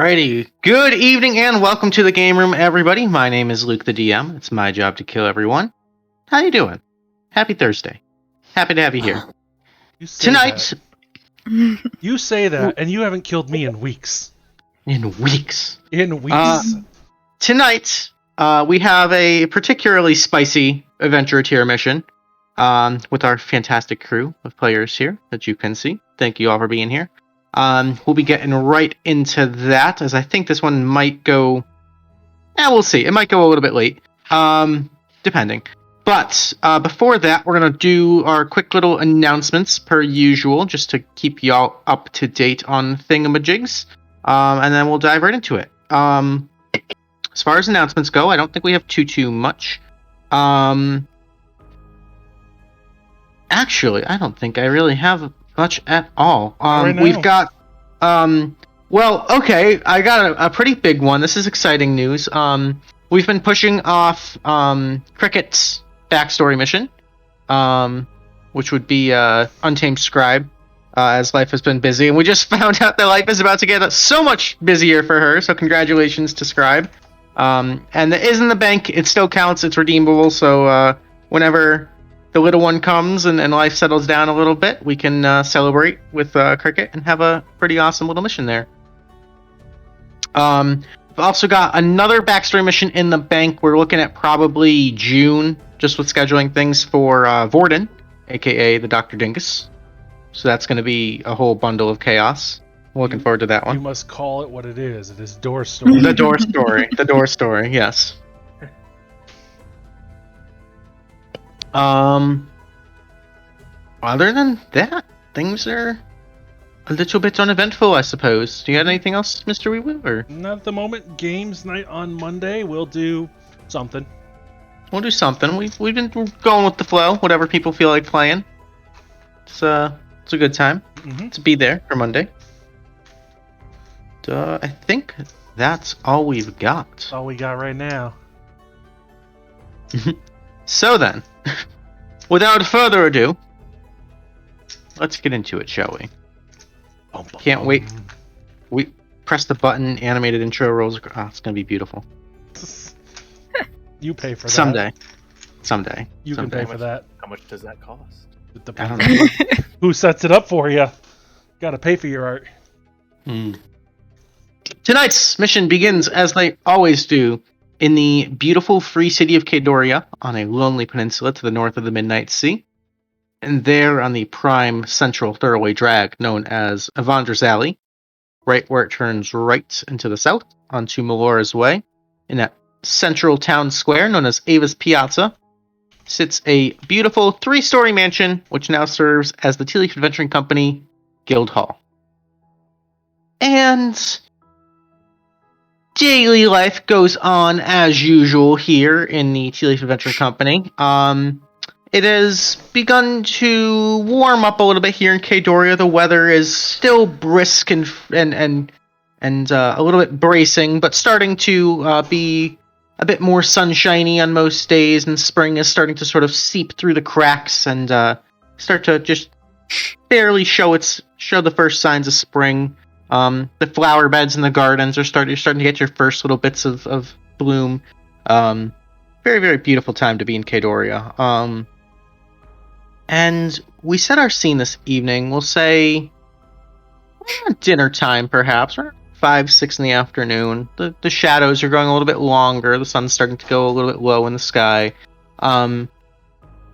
Alrighty, good evening and welcome to the game room, everybody. My name is LukeTheDM. It's my job to kill everyone. How you doing? Happy Thursday. Happy to have you here. Tonight... You say that, and you haven't killed me in weeks. In weeks. Tonight, we have a particularly spicy adventure tier mission with our fantastic crew of players here that you can see. Thank you all for being here. We'll be getting right into that, as I think this one might go... we'll see. It might go a little bit late, depending. But before that, we're going to do our quick little announcements, per usual, just to keep y'all up to date on thingamajigs, and then we'll dive right into it. As far as announcements go, I don't think we have too much. Actually, I don't think I really have much at all. We've got, well, okay, I got a pretty big one. This is exciting news. We've been pushing off Cricket's backstory mission, which would be Untamed Scribe, as life has been busy, and we just found out that life is about to get so much busier for her, so congratulations to Scribe. And it is in the bank, it still counts, it's redeemable, so whenever the little one comes and life settles down a little bit, we can celebrate with Cricket and have a pretty awesome little mission there. We've also got another backstory mission in the bank. We're looking at probably June, just with scheduling things for Vorden, aka the Dr. Dingus. So that's going to be a whole bundle of chaos. I'm looking forward to that one. You must call it what it is. It is Door Story. The Door Story. The Door Story, yes. Other than that, things are a little bit uneventful, I suppose. Do you have anything else, Mr. WeeWoo? Or? Not at the moment. Games night on Monday. We'll do something. We'll do something. We've been going with the flow, whatever people feel like playing. It's a good time to be there for Monday. I think that's all we've got. That's all we got right now. So then, without further ado, let's get into it, shall we? Can't wait. We press the button, animated intro rolls across. Oh, it's going to be beautiful. You pay for that. Someday. You can pay for that. How much does that cost? I don't know. Who sets it up for you? Got to pay for your art. Tonight's mission begins, as they always do, in the beautiful free city of Cadoria, on a lonely peninsula to the north of the Midnight Sea. And there on the prime central thoroughway drag known as Avandra's Alley, right where it turns right into the south onto Melora's Way, in that central town square known as Ava's Piazza, sits a beautiful 3-story mansion which now serves as the Tealeaf Adventuring Company Guild Hall. And daily life goes on as usual here in the Tealeaf Adventuring Company. It has begun to warm up a little bit here in Cadoria. The weather is still brisk and a little bit bracing, but starting to be a bit more sunshiny on most days, and spring is starting to sort of seep through the cracks and start to just barely show the first signs of spring. The flower beds in the gardens are starting to get your first little bits of bloom. Very, very beautiful time to be in Cadoria. And we set our scene this evening. We'll say dinner time, perhaps, or 5, 6 in the afternoon. The shadows are going a little bit longer. The sun's starting to go a little bit low in the sky. And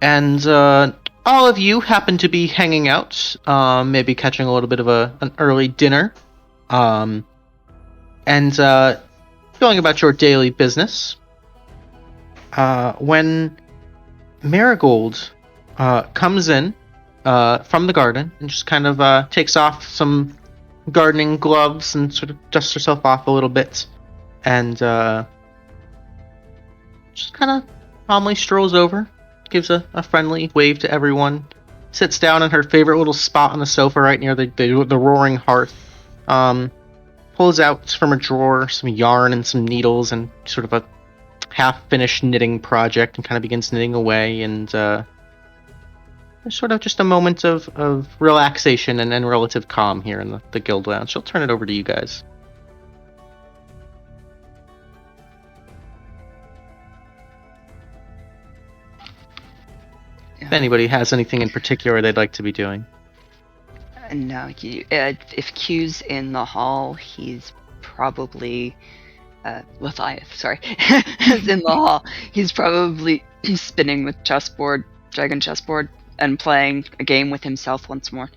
all of you happen to be hanging out, maybe catching a little bit of an early dinner, and going about your daily business. When Marigold comes in from the garden and just kind of takes off some gardening gloves and sort of dusts herself off a little bit, and just kind of calmly strolls over, gives a friendly wave to everyone, sits down in her favorite little spot on the sofa right near the roaring hearth, pulls out from a drawer some yarn and some needles and sort of a half-finished knitting project, and kind of begins knitting away, and there's sort of just a moment of relaxation and relative calm here in the guild lounge. I'll turn it over to you guys. If anybody has anything in particular they'd like to be doing. No, if Q's in the hall, he's probably Lethieth. Sorry, is in the hall. He's probably spinning with dragon chessboard, and playing a game with himself once more.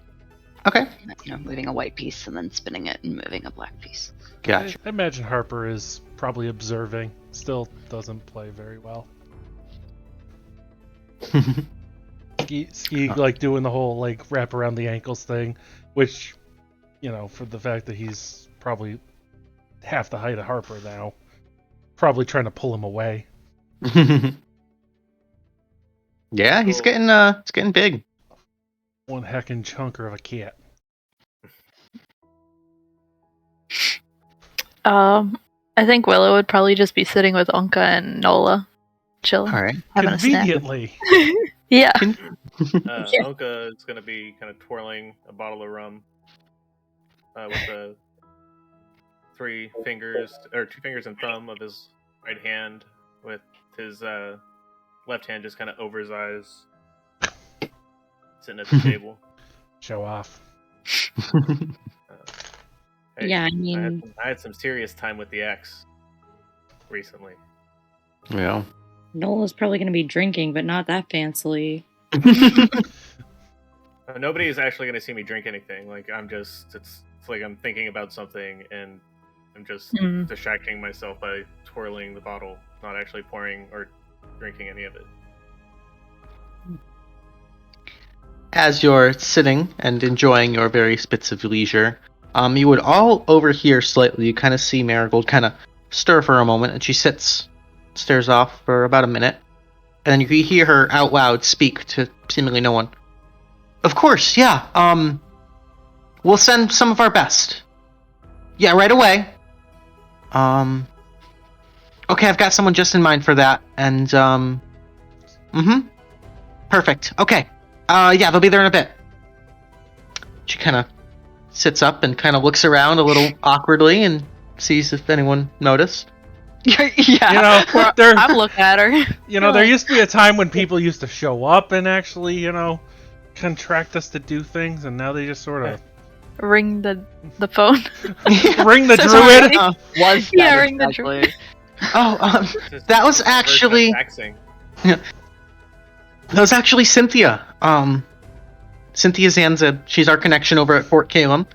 Okay. Moving a white piece and then spinning it and moving a black piece. Gotcha. I imagine Harper is probably observing. Still doesn't play very well. Ski like doing the whole like wrap around the ankles thing, which, for the fact that he's probably half the height of Harper now, probably trying to pull him away. Yeah, it's getting big. One heckin' chunker of a cat. I think Willow would probably just be sitting with Ownka and Nola, chilling, All right. having a snack. Conveniently. Yeah. Ownka is going to be kind of twirling a bottle of rum with the 2 fingers and thumb of his right hand, with his left hand just kind of over his eyes, sitting at the table. Show off. Hey, Yeah, I mean, I had some serious time with the ex recently. Yeah. Nola's probably going to be drinking, but not that fancily. Nobody's actually going to see me drink anything. Like, it's like I'm thinking about something and I'm just distracting myself by twirling the bottle, not actually pouring or drinking any of it. As you're sitting and enjoying your various bits of leisure, you would all overhear slightly. You kind of see Marigold kind of stir for a moment, and she stares off for about a minute, and then you hear her out loud speak to seemingly no one. Of course, yeah. We'll send some of our best. Yeah, right away. Okay, I've got someone just in mind for that, and perfect. Okay. Yeah, they'll be there in a bit. She kind of sits up and kind of looks around a little awkwardly and sees if anyone noticed. Yeah. I'm looking at her. There used to be a time when people used to show up and actually, contract us to do things, and now they just sort of ring the phone. Ring the druid. Ring the druid. Oh, that was actually. That was actually Cynthia. Cynthia Zanza. She's our connection over at Fort Caelum.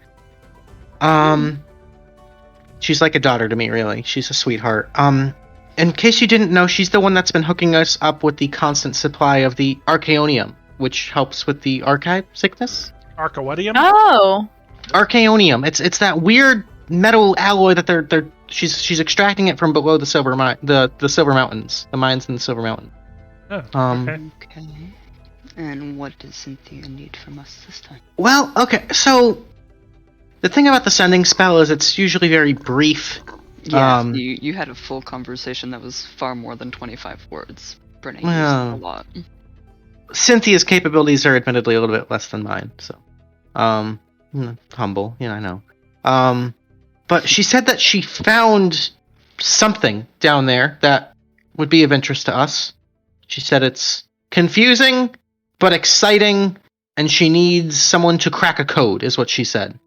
She's like a daughter to me, really. She's a sweetheart. In case you didn't know, she's the one that's been hooking us up with the constant supply of the Archaeonium, which helps with the archive sickness. Archaeonium? Oh. Archaeonium. It's that weird metal alloy that she's extracting it from below the Silver Mountains, the mines in the Silver Mountain. Oh, Okay. And what does Cynthia need from us this time? Well, okay, so the thing about the sending spell is it's usually very brief. Yeah, you had a full conversation that was far more than 25 words. Brene used a lot. Cynthia's capabilities are admittedly a little bit less than mine, so humble, I know. But she said that she found something down there that would be of interest to us. She said it's confusing but exciting, and she needs someone to crack a code, is what she said.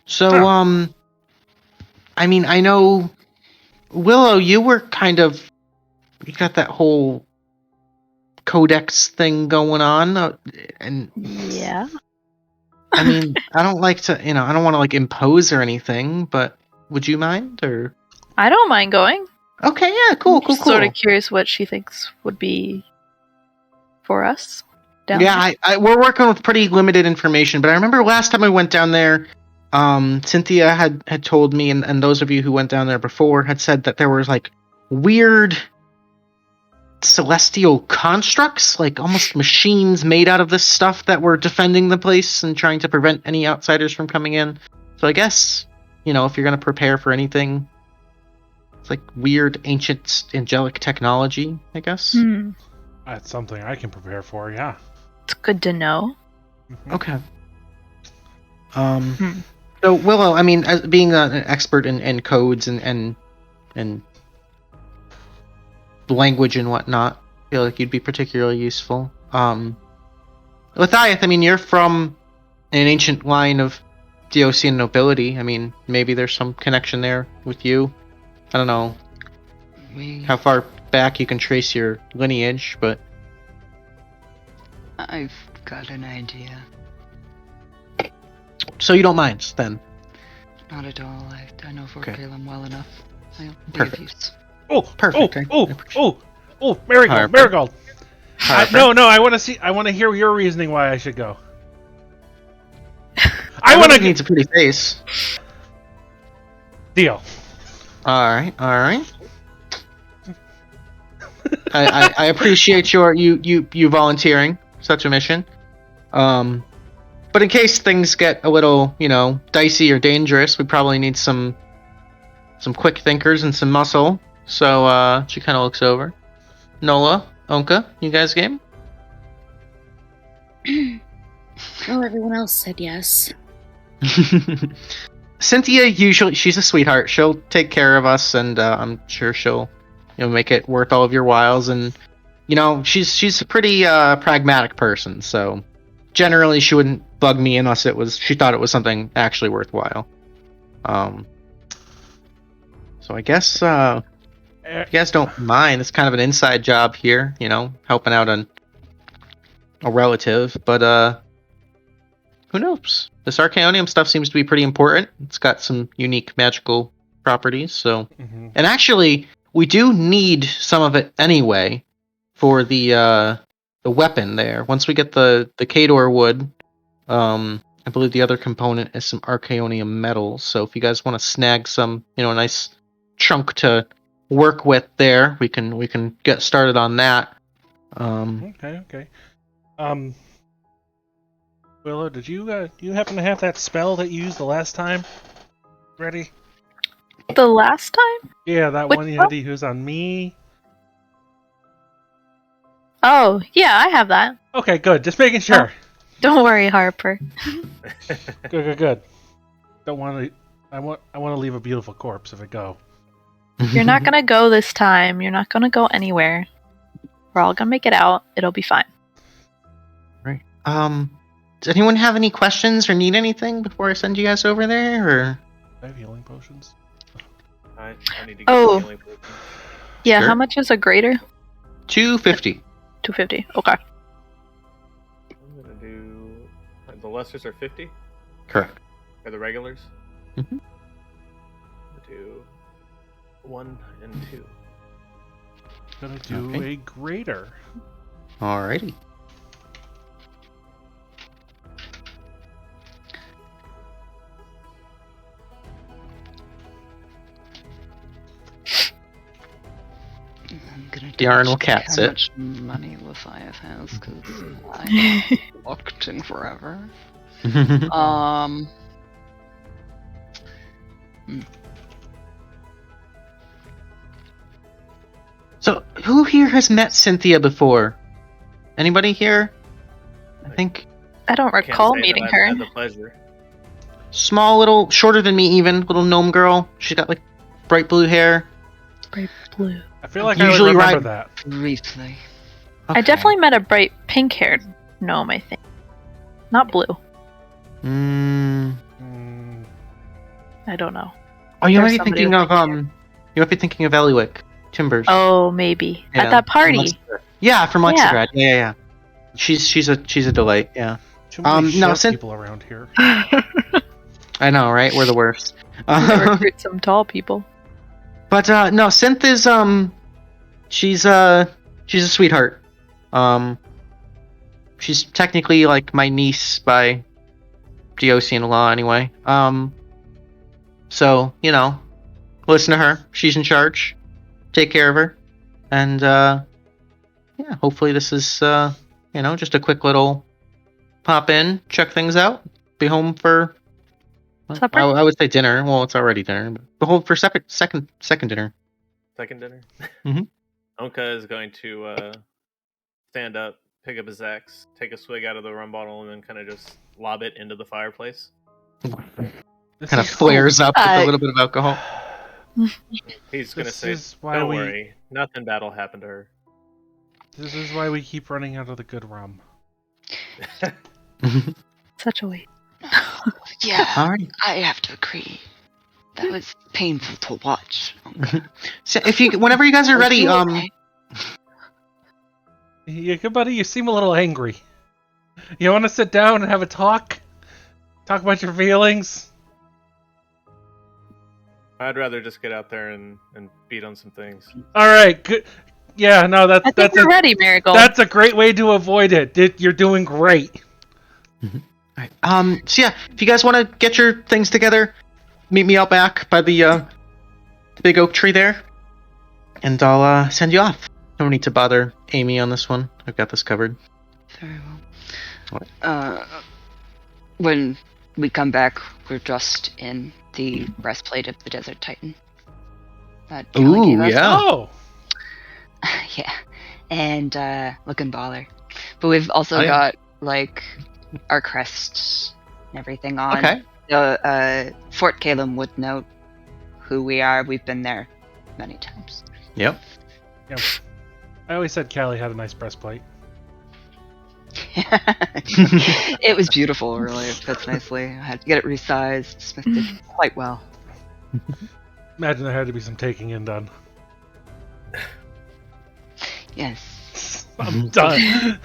So, I mean, I know, Willow, you got that whole codex thing going on, and yeah. I mean, I don't like to, I don't want to like impose or anything, but would you mind, or? I don't mind going. Okay, yeah, cool. Sort of curious what she thinks would be for us down there. We're working with pretty limited information, but I remember last time I went down there, Cynthia had told me, and those of you who went down there before had said that there was like weird celestial constructs, like almost machines made out of this stuff that were defending the place and trying to prevent any outsiders from coming in. So I guess, if you're going to prepare for anything, it's like weird, ancient, angelic technology, I guess. That's something I can prepare for, yeah. It's good to know. Okay. So, Willow, I mean, as being an expert in codes and language and whatnot, feel like you'd be particularly useful. Lethieth, I mean, you're from an ancient line of Deosian nobility. I mean, maybe there's some connection there with you. I don't know how far back you can trace your lineage, but I've got an idea. so you don't mind then? Not at all. I know Fort Caelum well enough. I'll be of Perfect. use. Oh, Perfect. Marigold, Harper. Marigold. Harper. No, I want to hear your reasoning why I should go. I want Everybody to needs a pretty face. deal. All right. I appreciate you volunteering such a mission. But in case things get a little, dicey or dangerous, we probably need some quick thinkers and some muscle. So she kind of looks over. Nola, Ownka, you guys game? Oh, everyone else said yes. Cynthia she's a sweetheart. She'll take care of us, and I'm sure she'll make it worth all of your whiles. And she's a pretty pragmatic person, so generally she wouldn't bug me unless she thought it was something actually worthwhile. So I guess if you guys don't mind, it's kind of an inside job here, helping out a relative, but who knows? This Archaeonium stuff seems to be pretty important. It's got some unique magical properties, so and actually we do need some of it anyway for the weapon there. Once we get the Kador wood, I believe the other component is some Archaeonium metal. So if you guys want to snag some, a nice chunk to work with there, we can get started on that. Okay. Willow, did you happen to have that spell that you used the last time ready? The last time? Yeah, that Which one you one? had to use on me. Oh, yeah, I have that. Okay, good. Just making sure. Don't worry, Harper. Good. Don't want to. I want to leave a beautiful corpse if I go. You're not gonna go this time. You're not gonna go anywhere. We're all gonna make it out. It'll be fine. Right. Does anyone have any questions or need anything before I send you guys over there? Or I have healing potions. I need to get Oh. healing potions. Yeah, Sure. how much is a grater? $250. $250. Okay. I'm gonna do the lessers are 50, Correct. or the regulars. Mhm. I'll do 1 and 2. Gonna do Okay. a greater. Alrighty. I'm gonna The Arn will check cat how sit. much money Lethieth has, because I haven't looked in forever. So, who here has met Cynthia before? Anybody here? I think I don't Can't recall say that meeting I've her. had the pleasure. small little, shorter than me even, little gnome girl. She's got like bright blue hair. Bright blue. I feel like Usually I would remember ride- that. Briefly. I definitely met a bright pink-haired gnome, I think. Not blue. Mm. I don't know. Oh, you There's might be somebody thinking with of pink hair. You might be thinking of Eliwick Timbers. Oh, maybe. Yeah, At that from party. Lexington. Yeah, from Yeah. Lexigrad. Yeah. She's a delight. Yeah. Too many no, short people around here. I know, right? We're the worst. Recruit some tall people. But no, Synth is she's a sweetheart. She's technically like my niece by Deosian law anyway. So, listen to her. She's in charge. Take care of her. And yeah, hopefully this is just a quick little pop in, check things out, be home for Supper? I would say dinner. Well, it's already dinner, but be home for second dinner. Second dinner. Mhm. Ownka is going to stand up, pick up his axe, take a swig out of the rum bottle, and then kind of just lob it into the fireplace. This Kind of is- flares up with a Uh, little bit of alcohol. He's going to This say, is why "Don't we- worry, nothing bad will happen to her." This is why we keep running out of the good rum. Such a waste. Yeah, All right. I have to agree. That was painful to watch. So whenever you guys are ready, you okay? Yeah, good buddy, you seem a little angry. You want to sit down and have a talk? Talk about your feelings? I'd rather just get out there and beat on some things. All right, good. Yeah, no, I think we're ready, Marigold. That's a great way to avoid it. You're doing great. Alright. So yeah, if you guys want to get your things together, meet me out back by the big oak tree there, and I'll send you off. No need to bother Amy on this one. I've got this covered. Very well. When we come back, we're dressed in the breastplate of the Desert Titan. That Kelly gave us. Yeah. Oh, Yeah, and looking baller. But we've also got like our crests and everything on. Okay. Fort Caelum would know who we are. We've been there many times. Yep. yeah. I always said Callie had a nice breastplate. It was beautiful, really. It fits nicely. I had to get it resized. Smith did quite well. Imagine there had to be some taking in done. Yes. I'm done.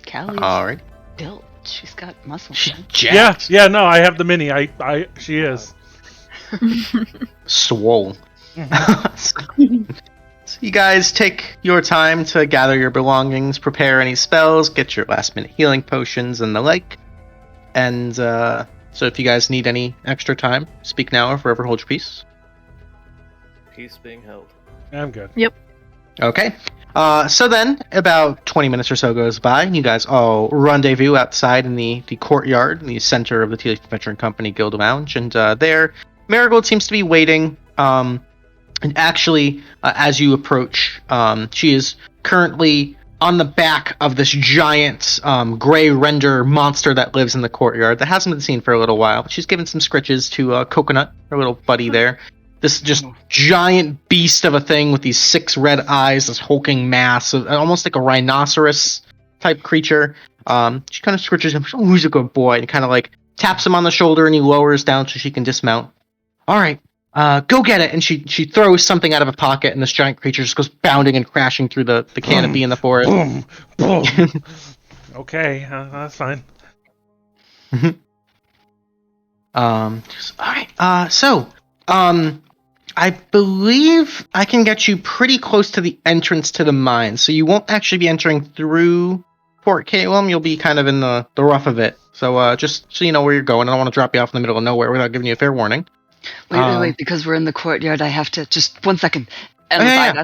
Callie's Alright. built. She's got muscle. She's yeah, jacked. yeah, no, I have the mini. She is. Swole. So you guys take your time to gather your belongings, prepare any spells, get your last minute healing potions and the like. And so if you guys need any extra time, speak now or forever hold your peace. Peace being held. I'm good. Okay. So then, about 20 minutes or so goes by, and you guys all rendezvous outside in the courtyard, in the center of the Tealeaf Adventuring Company Guild Lounge, and there, Marigold seems to be waiting. And actually, as you approach, she is currently on the back of this giant gray render monster that lives in the courtyard that hasn't been seen for a little while. But she's given some scritches to Coconut, her little buddy there. This just giant beast of a thing with these 6 red eyes, this hulking mass, of, almost like a rhinoceros type creature. She kind of scritches him. Oh, he's a good boy, and kind of like taps him on the shoulder, and he lowers down so she can dismount. All right. Go get it, and she throws something out of a pocket, and this giant creature just goes bounding and crashing through the canopy in the forest. Boom, boom. Okay, that's fine. All right. So, I believe I can get you pretty close to the entrance to the mine, so you won't actually be entering through Fort Caelum. You'll be kind of in the rough of it. So, just so you know where you're going, I don't want to drop you off in the middle of nowhere without giving you a fair warning. Wait, because we're in the courtyard, I have to just 1 second. And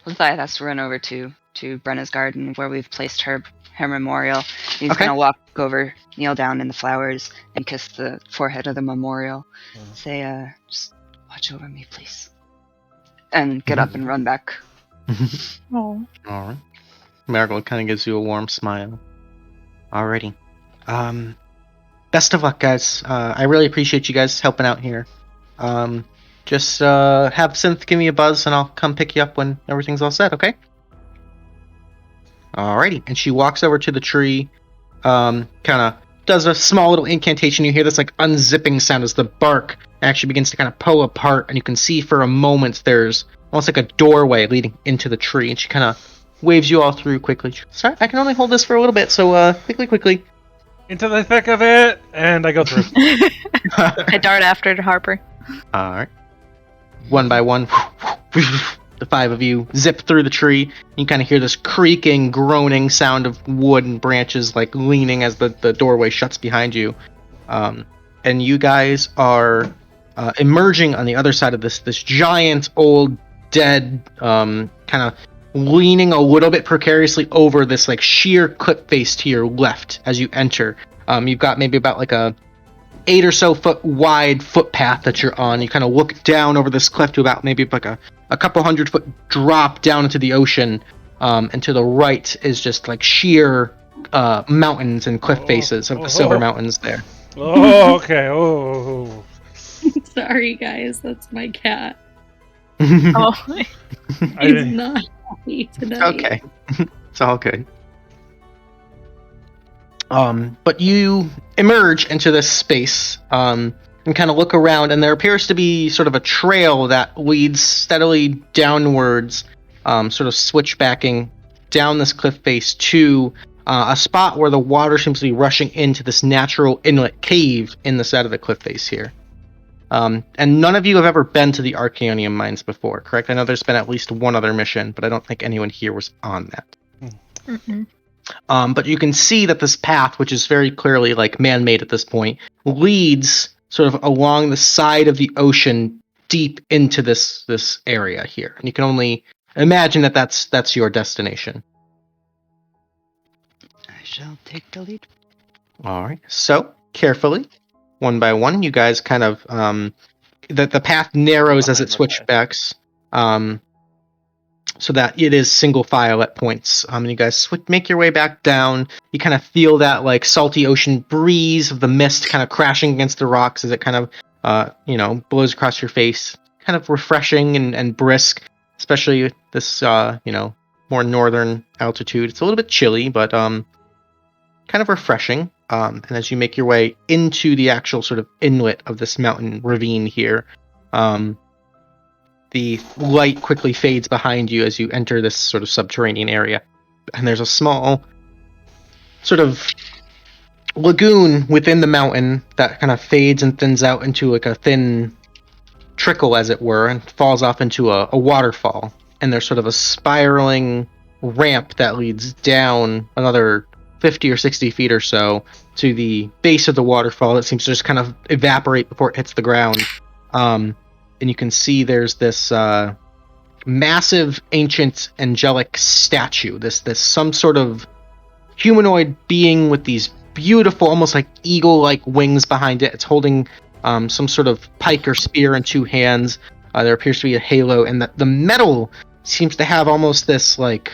Lethieth has to run over to Brenna's garden where we've placed her memorial. He's gonna walk over, kneel down in the flowers, and kiss the forehead of the memorial. Say, just watch over me, please. And get up and run back. Oh. Alright. Marigold kind of gives you a warm smile. Alrighty. Best of luck, guys. I really appreciate you guys helping out here. Just have Synth give me a buzz and I'll come pick you up when everything's all set, okay? Alrighty. And she walks over to the tree, kind of does a small little incantation. You hear this like unzipping sound as the bark actually begins to kind of pull apart, and you can see for a moment there's almost like a doorway leading into the tree, and she kind of waves you all through quickly. Sorry, I can only hold this for a little bit, so quickly. Into the thick of it, and I go through. I dart after to Harper. Alright. One by one, the 5 of you zip through the tree. You kind of hear this creaking, groaning sound of wood and branches like leaning as the doorway shuts behind you. And you guys are emerging on the other side of this giant, old, dead, kind of leaning a little bit precariously over this like sheer cliff face to your left as you enter. You've got maybe about like a 8 or so foot wide footpath that you're on. You kind of look down over this cliff to about maybe like a couple 100-foot drop down into the ocean, and to the right is just like sheer mountains and cliff faces of the Silver Mountains there. Oh, okay. Oh. Sorry, guys. That's my cat. Oh, I He's didn't- not happy tonight. Okay. It's all good. But you emerge into this space, and kind of look around, and there appears to be sort of a trail that leads steadily downwards, sort of switchbacking down this cliff face to a spot where the water seems to be rushing into this natural inlet cave in the side of the cliff face here. And none of you have ever been to the Archaeonium mines before, correct? I know there's been at least one other mission, but I don't think anyone here was on that. Mm-mm. But you can see that this path, which is very clearly like man-made at this point, leads sort of along the side of the ocean deep into this area here. And you can only imagine that that's your destination. I shall take the lead. All right. So carefully, one by one, you guys kind of the path narrows as it switchbacks, so that it is single file at points. And you guys make your way back down. You kind of feel that like salty ocean breeze of the mist kind of crashing against the rocks as it kind of blows across your face. Kind of refreshing and brisk, especially with this more northern altitude. It's a little bit chilly, but kind of refreshing. And as you make your way into the actual sort of inlet of this mountain ravine here, the light quickly fades behind you as you enter this sort of subterranean area. And there's a small sort of lagoon within the mountain that kind of fades and thins out into like a thin trickle, as it were, and falls off into a waterfall. And there's sort of a spiraling ramp that leads down another 50 or 60 feet or so to the base of the waterfall that seems to just kind of evaporate before it hits the ground. And you can see there's this massive ancient angelic statue, this some sort of humanoid being with these beautiful, almost like eagle-like wings behind it. It's holding some sort of pike or spear in two hands. There appears to be a halo, and the metal seems to have almost this like,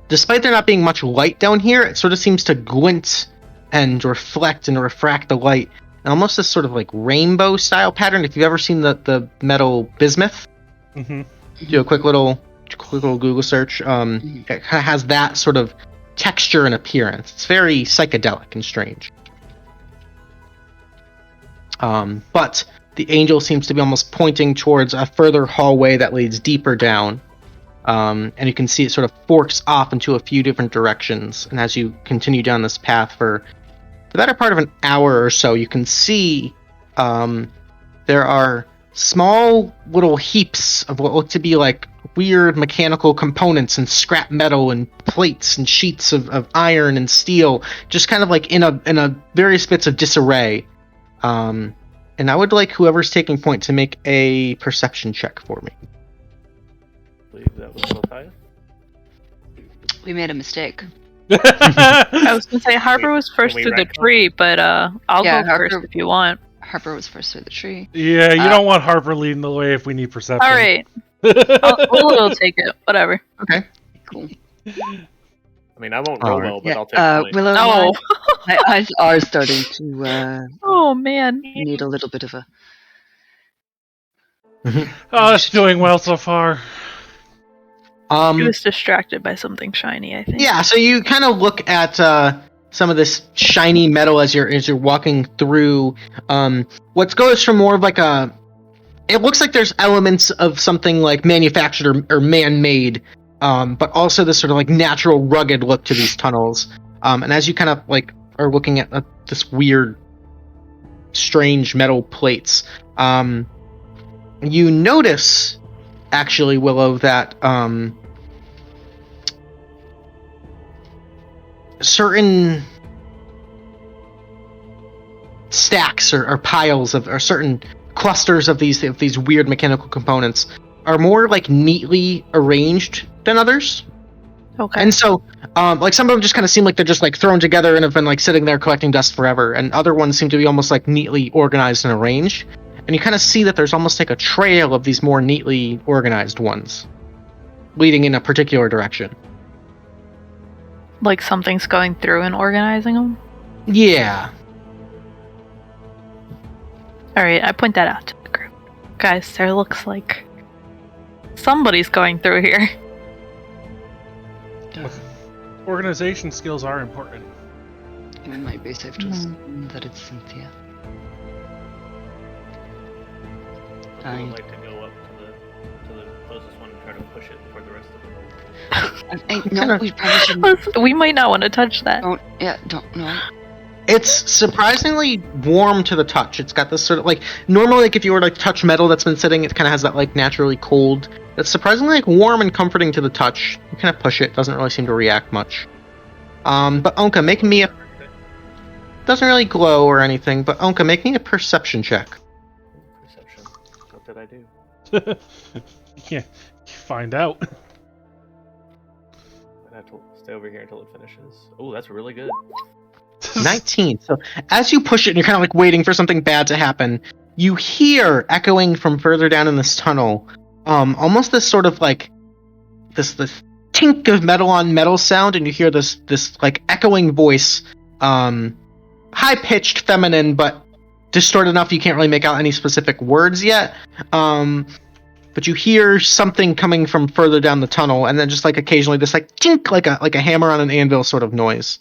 despite there not being much light down here, it sort of seems to glint and reflect and refract the light. And almost this sort of like rainbow style pattern. If you've ever seen the metal bismuth, do a quick little Google search. It kind of has that sort of texture and appearance. It's very psychedelic and strange. But the angel seems to be almost pointing towards a further hallway that leads deeper down. And you can see it sort of forks off into a few different directions. And as you continue down this path for the better part of an hour or so, you can see there are small little heaps of what look to be like weird mechanical components and scrap metal and plates and sheets of iron and steel, just kind of like in a various bits of disarray. And I would like whoever's taking point to make a perception check for me. I believe that was Lethieth. We made a mistake. I was gonna say Harper was first we through the retcon? tree, but I'll Yeah, go Harper- first if you want. Harper was first through the tree. Yeah, you don't want Harper leading the way if we need perception. All right, we'll take it. Whatever. Okay. Cool. I mean, I won't roll Alright. well, but I'll take point. Willow, Oh, my eyes are starting to oh man. need a little bit of a... Oh, it's doing well so far. He was distracted by something shiny, I think. Yeah, so you kind of look at some of this shiny metal as you're walking through. What goes from more of like it looks like there's elements of something like manufactured or man-made, but also this sort of like natural, rugged look to these tunnels. And as you kind of like are looking at this weird, strange metal plates, you notice, actually, Willow, that certain stacks or piles or certain clusters of these weird mechanical components are more like neatly arranged than others. Okay. And so, like some of them just kind of seem like they're just like thrown together and have been like sitting there collecting dust forever, and other ones seem to be almost like neatly organized and arranged. And you kind of see that there's almost like a trail of these more neatly organized ones, leading in a particular direction. Like something's going through and organizing them? Yeah. Alright, I point that out to the group. Guys, there looks like Somebody's going through here. Look, organization skills are important. It might be safe to assume that it's Cynthia. I would like to go up to the closest one and try to push it toward the rest of them. No, we probably shouldn't. We might not want to touch that. Don't know. It's surprisingly warm to the touch. It's got this sort of like normally like if you were to like touch metal that's been sitting, it kind of has that like naturally cold. It's surprisingly like warm and comforting to the touch. You kind of push it, doesn't really seem to react much. But Ownka, make me a doesn't really glow or anything. But Ownka, make me a perception check. Perception. What did I do? Yeah, find out. I'd have to stay over here until it finishes. Oh, that's really good. 19. So as you push it and you're kind of like waiting for something bad to happen, you hear echoing from further down in this tunnel, almost this sort of like this tink of metal on metal sound, and you hear this like echoing voice, high pitched, feminine, but distorted enough you can't really make out any specific words yet. But you hear something coming from further down the tunnel, and then just like occasionally this like tink, like a hammer on an anvil sort of noise.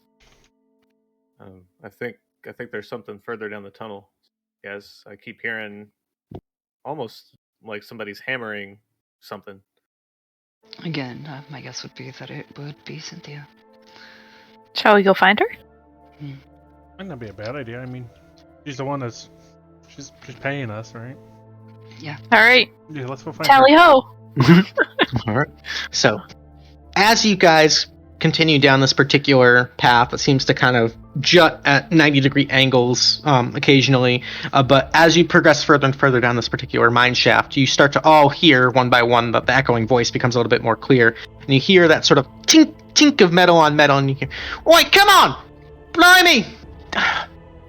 I think there's something further down the tunnel. Yes, I keep hearing almost like somebody's hammering something. Again, my guess would be that it would be Cynthia. Shall we go find her? Might not be a bad idea. I mean, she's the one that's she's paying us, right? Yeah. All right. Yeah, let's go find Tally her. ho! All right. So, as you guys continue down this particular path, it seems to kind of jut at 90-degree angles occasionally. But as you progress further and further down this particular mine shaft, you start to all hear one by one that the echoing voice becomes a little bit more clear, and you hear that sort of tink tink of metal on metal, and you hear, "Oi, come on, blimey,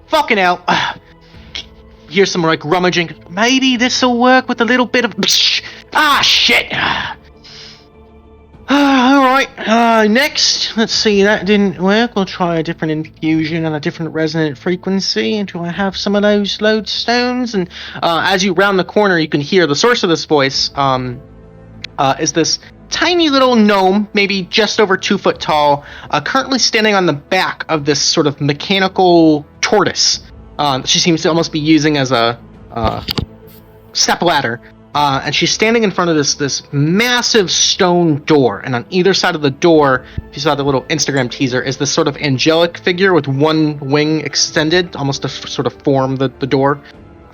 fucking hell!" You hear some like rummaging. Maybe this will work with a little bit of shit. Alright, next, let's see, that didn't work. We'll try a different infusion on a different resonant frequency until I have some of those lodestones. And as you round the corner, you can hear the source of this voice is this tiny little gnome, maybe just over 2 foot tall, currently standing on the back of this sort of mechanical tortoise. She seems to almost be using as a stepladder. And she's standing in front of this massive stone door, and on either side of the door, if you saw the little Instagram teaser, is this sort of angelic figure with one wing extended, almost to sort of form the door.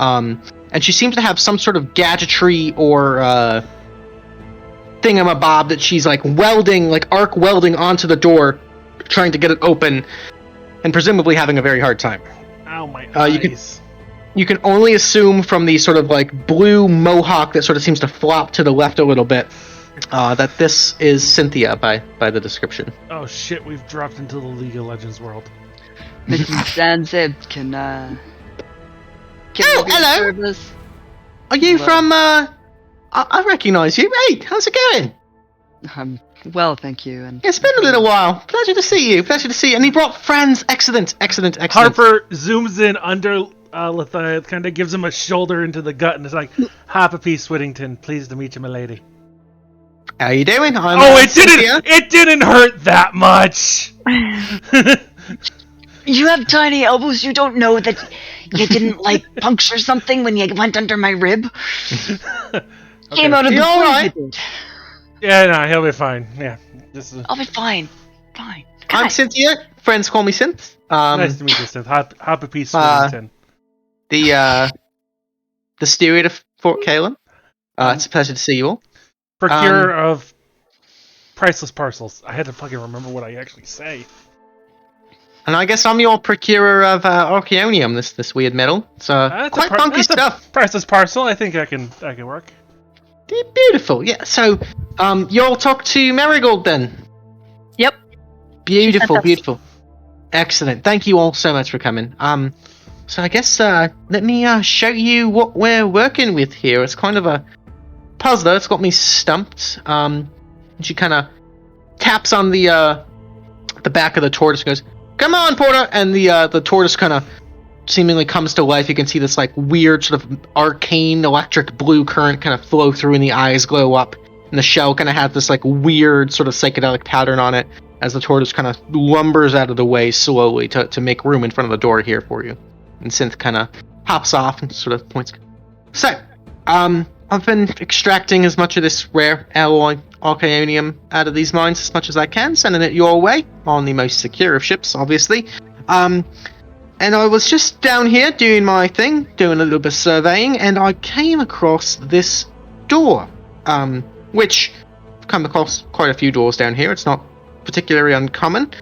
And she seems to have some sort of gadgetry or thingamabob that she's like welding, like arc welding onto the door, trying to get it open, and presumably having a very hard time. Ow, my eyes. You can only assume from the sort of like blue mohawk that sort of seems to flop to the left a little bit that this is Cynthia by the description. Oh shit, we've dropped into the League of Legends world. Mrs. Sanzib can Oh, I be of hello. service? Are you Hello. from I recognise you. Hey, how's it going? Well, thank you. And It's been a little while. Pleasure to see you. And he brought friends. Excellent. Harper zooms in under Lethieth, kind of gives him a shoulder into the gut, and is like, "Harper P. Swittington, pleased to meet you, my lady." How you doing? It didn't hurt that much. you have tiny elbows. You don't know that you didn't like puncture something when you went under my rib. Came out of the You all blue, right? you did. Yeah, no, he'll be fine. Yeah, this is I'll be fine. Fine. I'm Cynthia. Friends call me Synth. nice to meet you, Seth. Harper P. Swittington. The steward of Fort Caelum. It's a pleasure to see you all. Procurer of priceless parcels. I had to fucking remember what I actually say. And I guess I'm your procurer of Archaeonium, this weird metal. So That's quite funky stuff. Priceless parcel. I think I can work. Beautiful, yeah. So you'll talk to Marigold then. Yep. Beautiful. Excellent. Thank you all so much for coming. So I guess let me show you what we're working with here. It's kind of a puzzler. It's got me stumped. She kind of taps on the back of the tortoise and goes, "Come on, Porter!" And the tortoise kind of seemingly comes to life. You can see this like weird sort of arcane electric blue current kind of flow through, and the eyes glow up. and the shell kind of has this like weird sort of psychedelic pattern on it as the tortoise kind of lumbers out of the way slowly to make room in front of the door here for you. And Synth kind of hops off and sort of points. So, I've been extracting as much of this rare alloy Archaeonium out of these mines as much as I can, sending it your way on the most secure of ships, obviously. And I was just down here doing my thing, doing a little bit of surveying, and I came across this door, which I've come across quite a few doors down here. It's not particularly uncommon.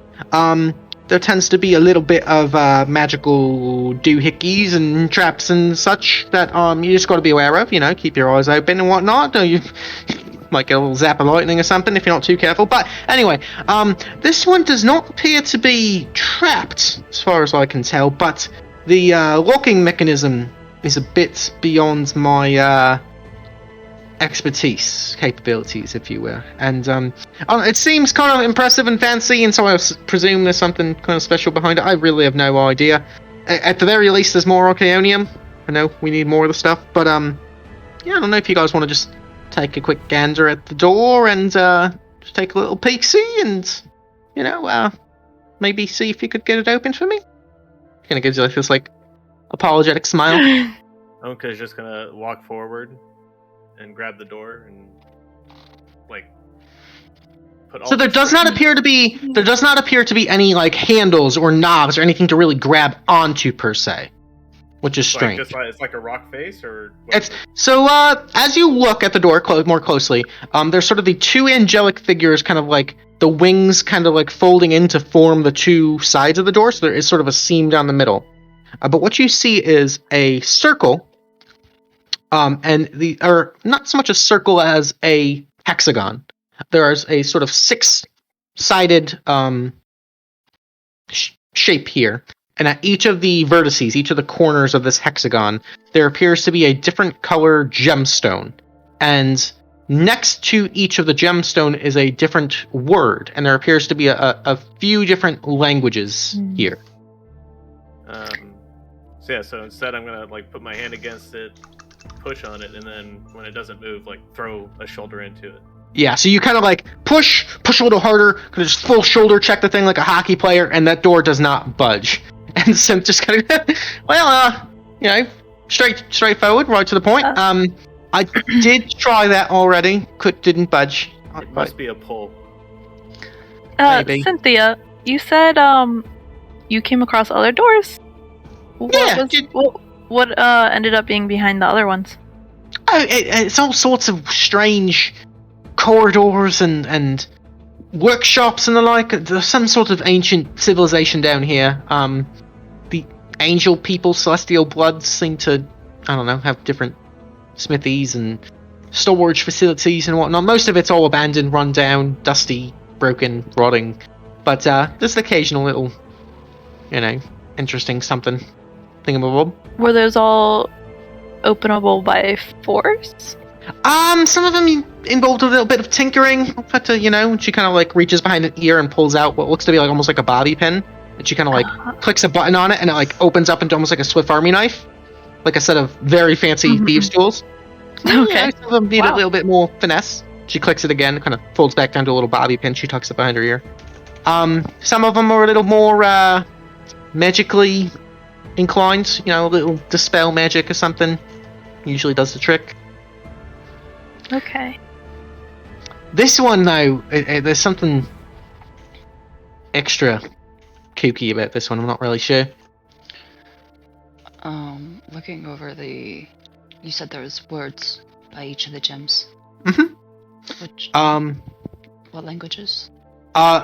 There tends to be a little bit of magical doohickeys and traps and such that you just got to be aware of. You know, keep your eyes open and whatnot. You might get a little zap of lightning or something if you're not too careful. But anyway, this one does not appear to be trapped, as far as I can tell. But the locking mechanism is a bit beyond my expertise capabilities, if you will, and it seems kind of impressive and fancy, and so I presume there's something kind of special behind it. I really have no idea. At the very least, there's more Archaeonium. I know we need more of the stuff, but yeah, I don't know if you guys want to just take a quick gander at the door and just take a little peek-see, and you know, maybe see if you could get it open for me. Kind of gives you like this like apologetic smile. Ownka's just gonna walk forward and grab the door and like put all. So there does not appear to be any like handles or knobs or anything to really grab onto per se, which is strange. It's like a rock face, or it's so as you look at the door more closely, there's sort of the two angelic figures, kind of like the wings, kind of like folding in to form the two sides of the door. So there is sort of a seam down the middle, but what you see is a circle. Or not so much a circle as a hexagon. There is a sort of six-sided shape here, and at each of the vertices, each of the corners of this hexagon, there appears to be a different color gemstone, and next to each of the gemstone is a different word, and there appears to be a few different languages here. So instead I'm gonna like put my hand against it, push on it, and then when it doesn't move, like throw a shoulder into it. Yeah, so you kind of like push a little harder, kind of just full shoulder check the thing like a hockey player, and that door does not budge. And Synth just kind of, you know, straightforward, right to the point. I did try that already, didn't budge. It must be a pull. Maybe. Cynthia, you said you came across other doors. What ended up being behind the other ones? Oh, it's all sorts of strange corridors and workshops and the like. There's some sort of ancient civilization down here. The angel people, celestial bloods, seem to, I don't know, have different smithies and storage facilities and whatnot. Most of it's all abandoned, run down, dusty, broken, rotting. But there's an occasional little, you know, interesting something. Thingamabob. Were those all openable by force? Some of them involved a little bit of tinkering. But you know, she kind of like reaches behind an ear and pulls out what looks to be like almost like a bobby pin. And she kind of like clicks a button on it, and it like opens up into almost like a Swift Army knife, like a set of very fancy thieves' tools. Okay. Yeah, some of them need a little bit more finesse. She clicks it again, kind of folds back down to a little bobby pin. She tucks it behind her ear. Some of them are a little more magically inclined, you know, a little dispel magic or something. Usually does the trick. Okay. This one, though, there's something extra kooky about this one. I'm not really sure. Looking over you said there was words by each of the gems. Mm-hmm. Which, what languages?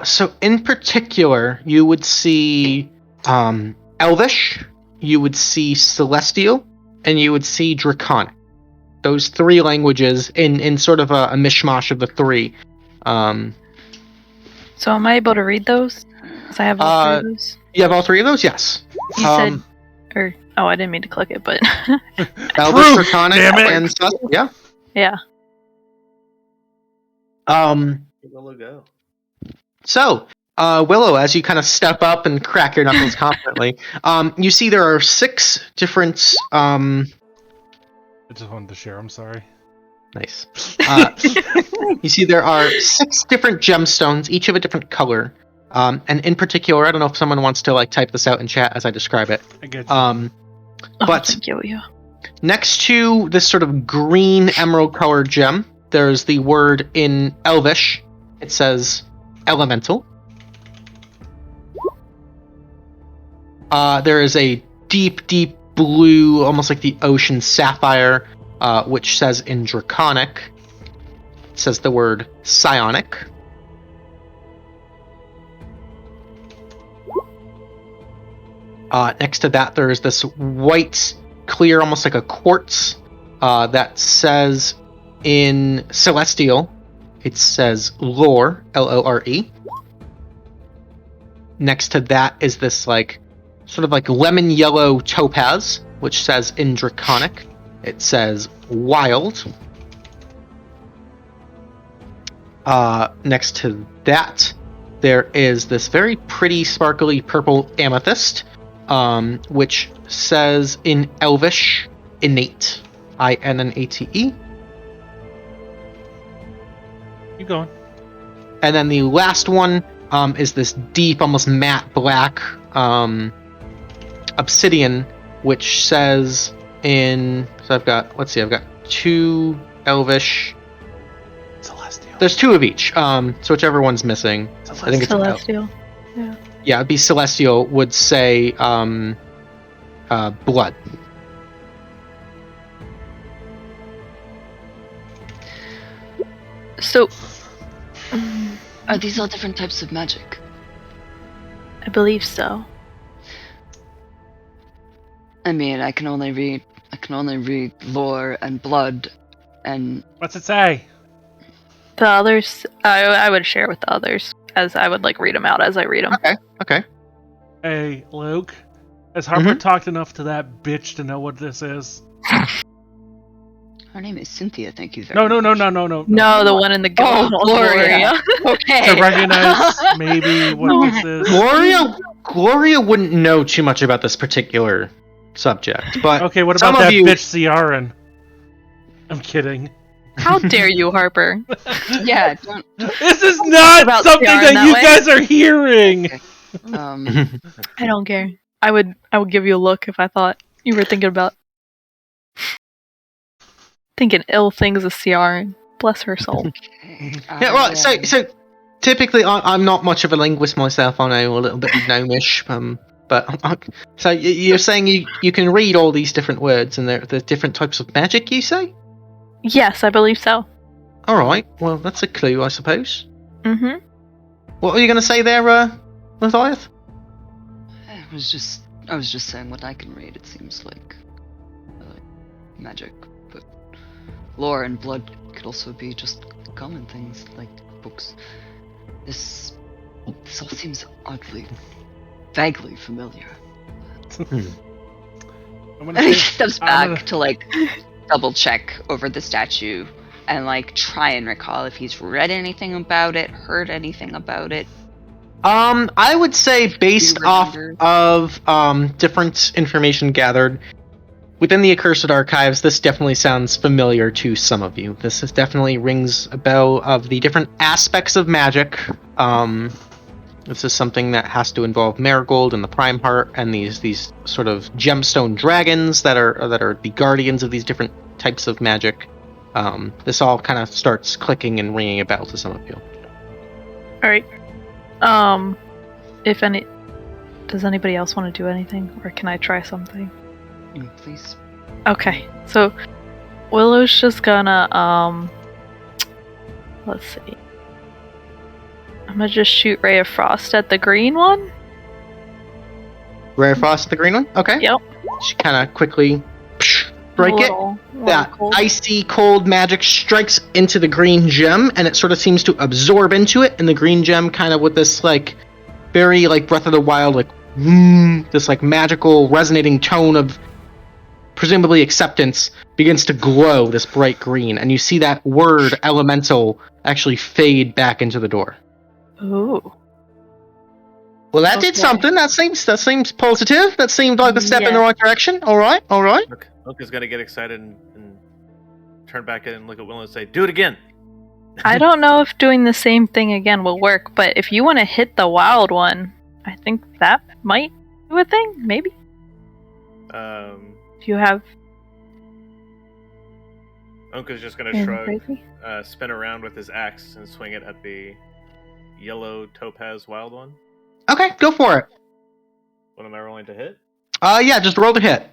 So in particular, you would see, Elvish, you would see Celestial, and you would see Draconic. Those three languages in sort of a mishmash of the three. So am I able to read those? Because I have all three of those. You have all three of those? Yes. You said... I didn't mean to click it, but... Elvish, Draconic, and stuff. Yeah. Yeah. Willow go. So, Willow, as you kind of step up and crack your knuckles confidently, you see there are 6 different, I just wanted to share, I'm sorry. Nice. You see there are 6 different gemstones, each of a different color. And in particular, I don't know if someone wants to like type this out in chat as I describe it. I get you. But thank you. Yeah. next to this sort of green emerald colored gem, there's the word in Elvish. It says elemental. There is a deep, deep blue, almost like the ocean sapphire, which says in Draconic. It says the word psionic. Next to that, there is this white, clear, almost like a quartz, that says in Celestial, it says Lore, Lore. Next to that is this like sort of like lemon yellow topaz, which says in Draconic, it says Wild. Next to that, there is this very pretty, sparkly purple amethyst, which says in Elvish, innate, Innate. Keep going. And then the last one is this deep, almost matte black obsidian, which says in. So I've got 2 Elvish. Celestial. There's 2 of each. So whichever one's missing. I think it's Celestial. Yeah, it'd be Celestial would say blood. So, Are these all different types of magic? I believe so. I mean, I can only read lore and blood, and What's it say? The others, I would share with the others, as I would like read them out as I read them. Okay. Hey, Luke. Has Harper talked enough to that bitch to know what this is? her name is Cynthia. Thank you very No. much. No, the one in the gold. Gloria. Okay. To recognize maybe what this is. Gloria wouldn't know too much about this particular subject, but Okay, what some about that of you... bitch Ciaran? I'm kidding. How dare you, Harper? Yeah. Don't. This is not About something Ciaran that that you way? guys are hearing! I don't care. I would give you a look if I thought you were thinking about thinking ill things of Ciaran. Bless her soul. Yeah, right. So typically, I'm not much of a linguist myself. I know a little bit of gnomish, but so you're saying you can read all these different words and they're different types of magic. You say? Yes, I believe so. All right. Well, that's a clue, I suppose. Mm-hmm. What were you going to say there, Lethieth? I was just saying what I can read. It seems like magic, but lore and blood could also be just common things like books. This all seems vaguely familiar. And he steps back to like double check over the statue and like try and recall if he's read anything about it, heard anything about it. I would say based off of different information gathered within the Accursed Archives, this definitely sounds familiar to some of you. This definitely rings a bell of the different aspects of magic. This is something that has to involve Marigold and the Prime Heart and these sort of gemstone dragons that are the guardians of these different types of magic. This all kind of starts clicking and ringing a bell to some of you. All right. Does anybody else want to do anything, or can I try something? Please. Okay, so Willow's just gonna let's see. I'm gonna just shoot Ray of Frost at the green one. Ray of Frost, the green one? Okay. Yep. She kind of quickly strike it. That icy cold magic strikes into the green gem, and it sort of seems to absorb into it, and the green gem kind of with this like very like Breath of the Wild like this like magical resonating tone of presumably acceptance begins to glow this bright green, and you see that word elemental actually fade back into the door. Ooh. Well, that did something. That seems positive. That seemed like a step in the right direction. All right. Look is gonna get excited and turn back and look at Willow and say, "Do it again." I don't know if doing the same thing again will work, but if you want to hit the wild one, I think that might do a thing. Maybe. If you have. Ownka's just gonna shrug, spin around with his axe, and swing it at the yellow topaz wild one. Okay, go for it. What am I rolling to hit? Yeah, just roll the hit.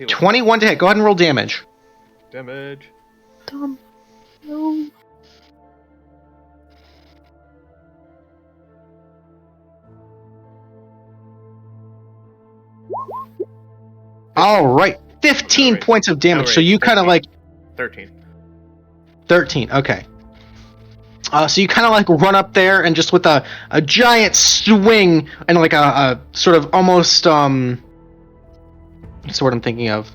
21 to hit. Go ahead and roll damage. Damage. Dumb. No. All right, 15 points of damage. So you kind of like 13. 13. Okay. So you kind of like run up there and just with a giant swing and like a sort of almost what's the word I'm thinking of?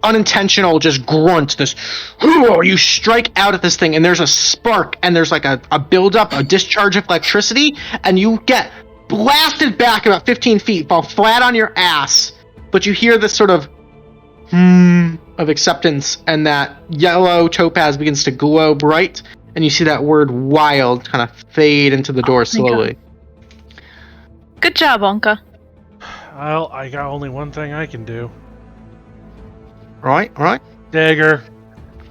Unintentional just grunt. This you strike out at this thing and there's a spark and there's like a buildup, a discharge of electricity, and you get blasted back about 15 feet, fall flat on your ass. But you hear this sort of of acceptance, and that yellow topaz begins to glow bright, and you see that word wild kind of fade into the door slowly. Good job, Ownka. Well, I got only one thing I can do. Right. Dagger.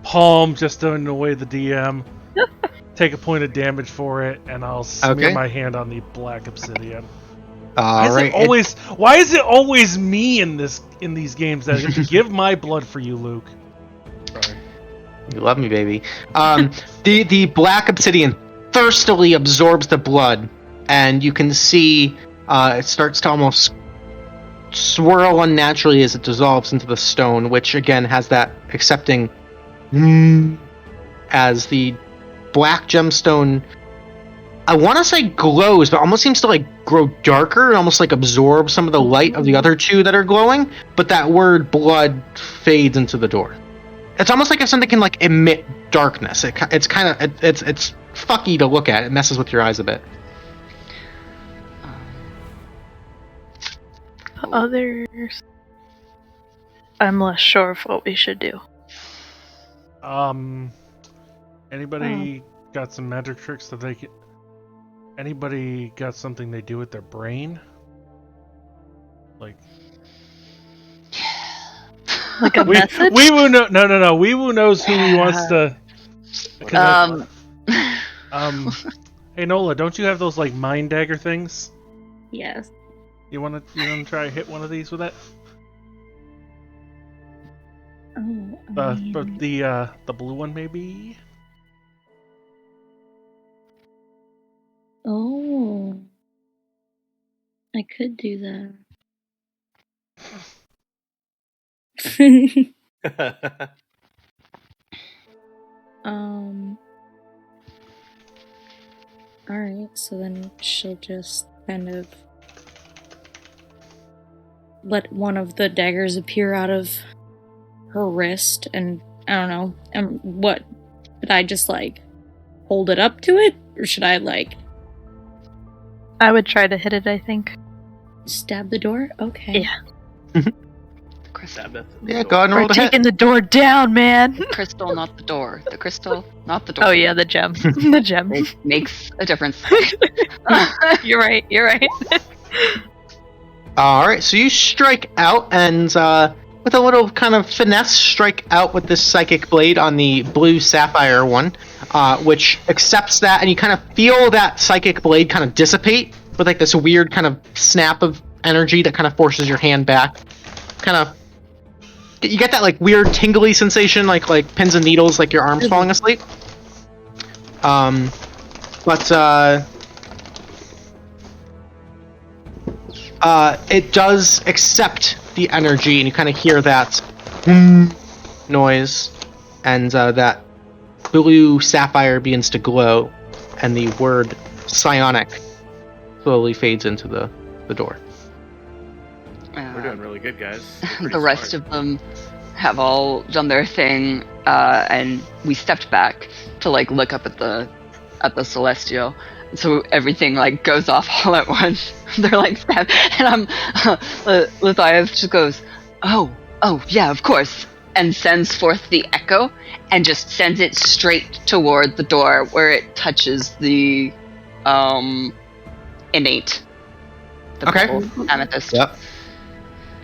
Palm, just to annoy the DM. Take a point of damage for it, and I'll smear my hand on the black obsidian. Why is it always me in these games that have to give my blood for you, Luke? Sorry. You love me, baby. The black obsidian thirstily absorbs the blood, and you can see it starts to almost swirl unnaturally as it dissolves into the stone, which again has that accepting as the black gemstone, I want to say glows, but almost seems to like grow darker and almost like absorb some of the light of the other two that are glowing, but that word blood fades into the door. It's almost like if something can like emit darkness. It's kind of it's fucky to look at. It messes with your eyes a bit. Others, I'm less sure of what we should do. Anybody got some magic tricks that they can... Anybody got something they do with their brain? Like a message? WeeWoo no. WeeWoo knows who he wants to... Hey Nola, don't you have those like mind dagger things? Yes. You wanna try hit one of these with it? Oh, But the blue one maybe? Oh. I could do that. Alright, so then she'll just kind of let one of the daggers appear out of her wrist, and I don't know, what, should I just like hold it up to it, or should I like... I would try to hit it, I think. Stab the door? Okay. Yeah. Crystal. Yeah, go ahead and roll We're the hit. taking the door down, man. The crystal, not the door. The crystal, not the door. Oh yeah, the gem. The gem. Makes a difference. You're right. Alright, so you strike out and with a little kind of finesse strike out with this psychic blade on the blue sapphire one, which accepts that, and you kind of feel that psychic blade kind of dissipate with like this weird kind of snap of energy that kind of forces your hand back. Kind of, you get that like weird tingly sensation, like pins and needles, like your arm's falling asleep. It does accept the energy, and you kind of hear that noise, and that blue sapphire begins to glow, and the word psionic slowly fades into the door. We're doing really good, guys. The rest of them have all done their thing, and we stepped back to like look up at the celestial. so everything like goes off all at once. They're like stab, and Lethieth just goes, oh yeah, of course, and sends forth the echo and just sends it straight toward the door where it touches the innate. The Okay. purple amethyst. Yep.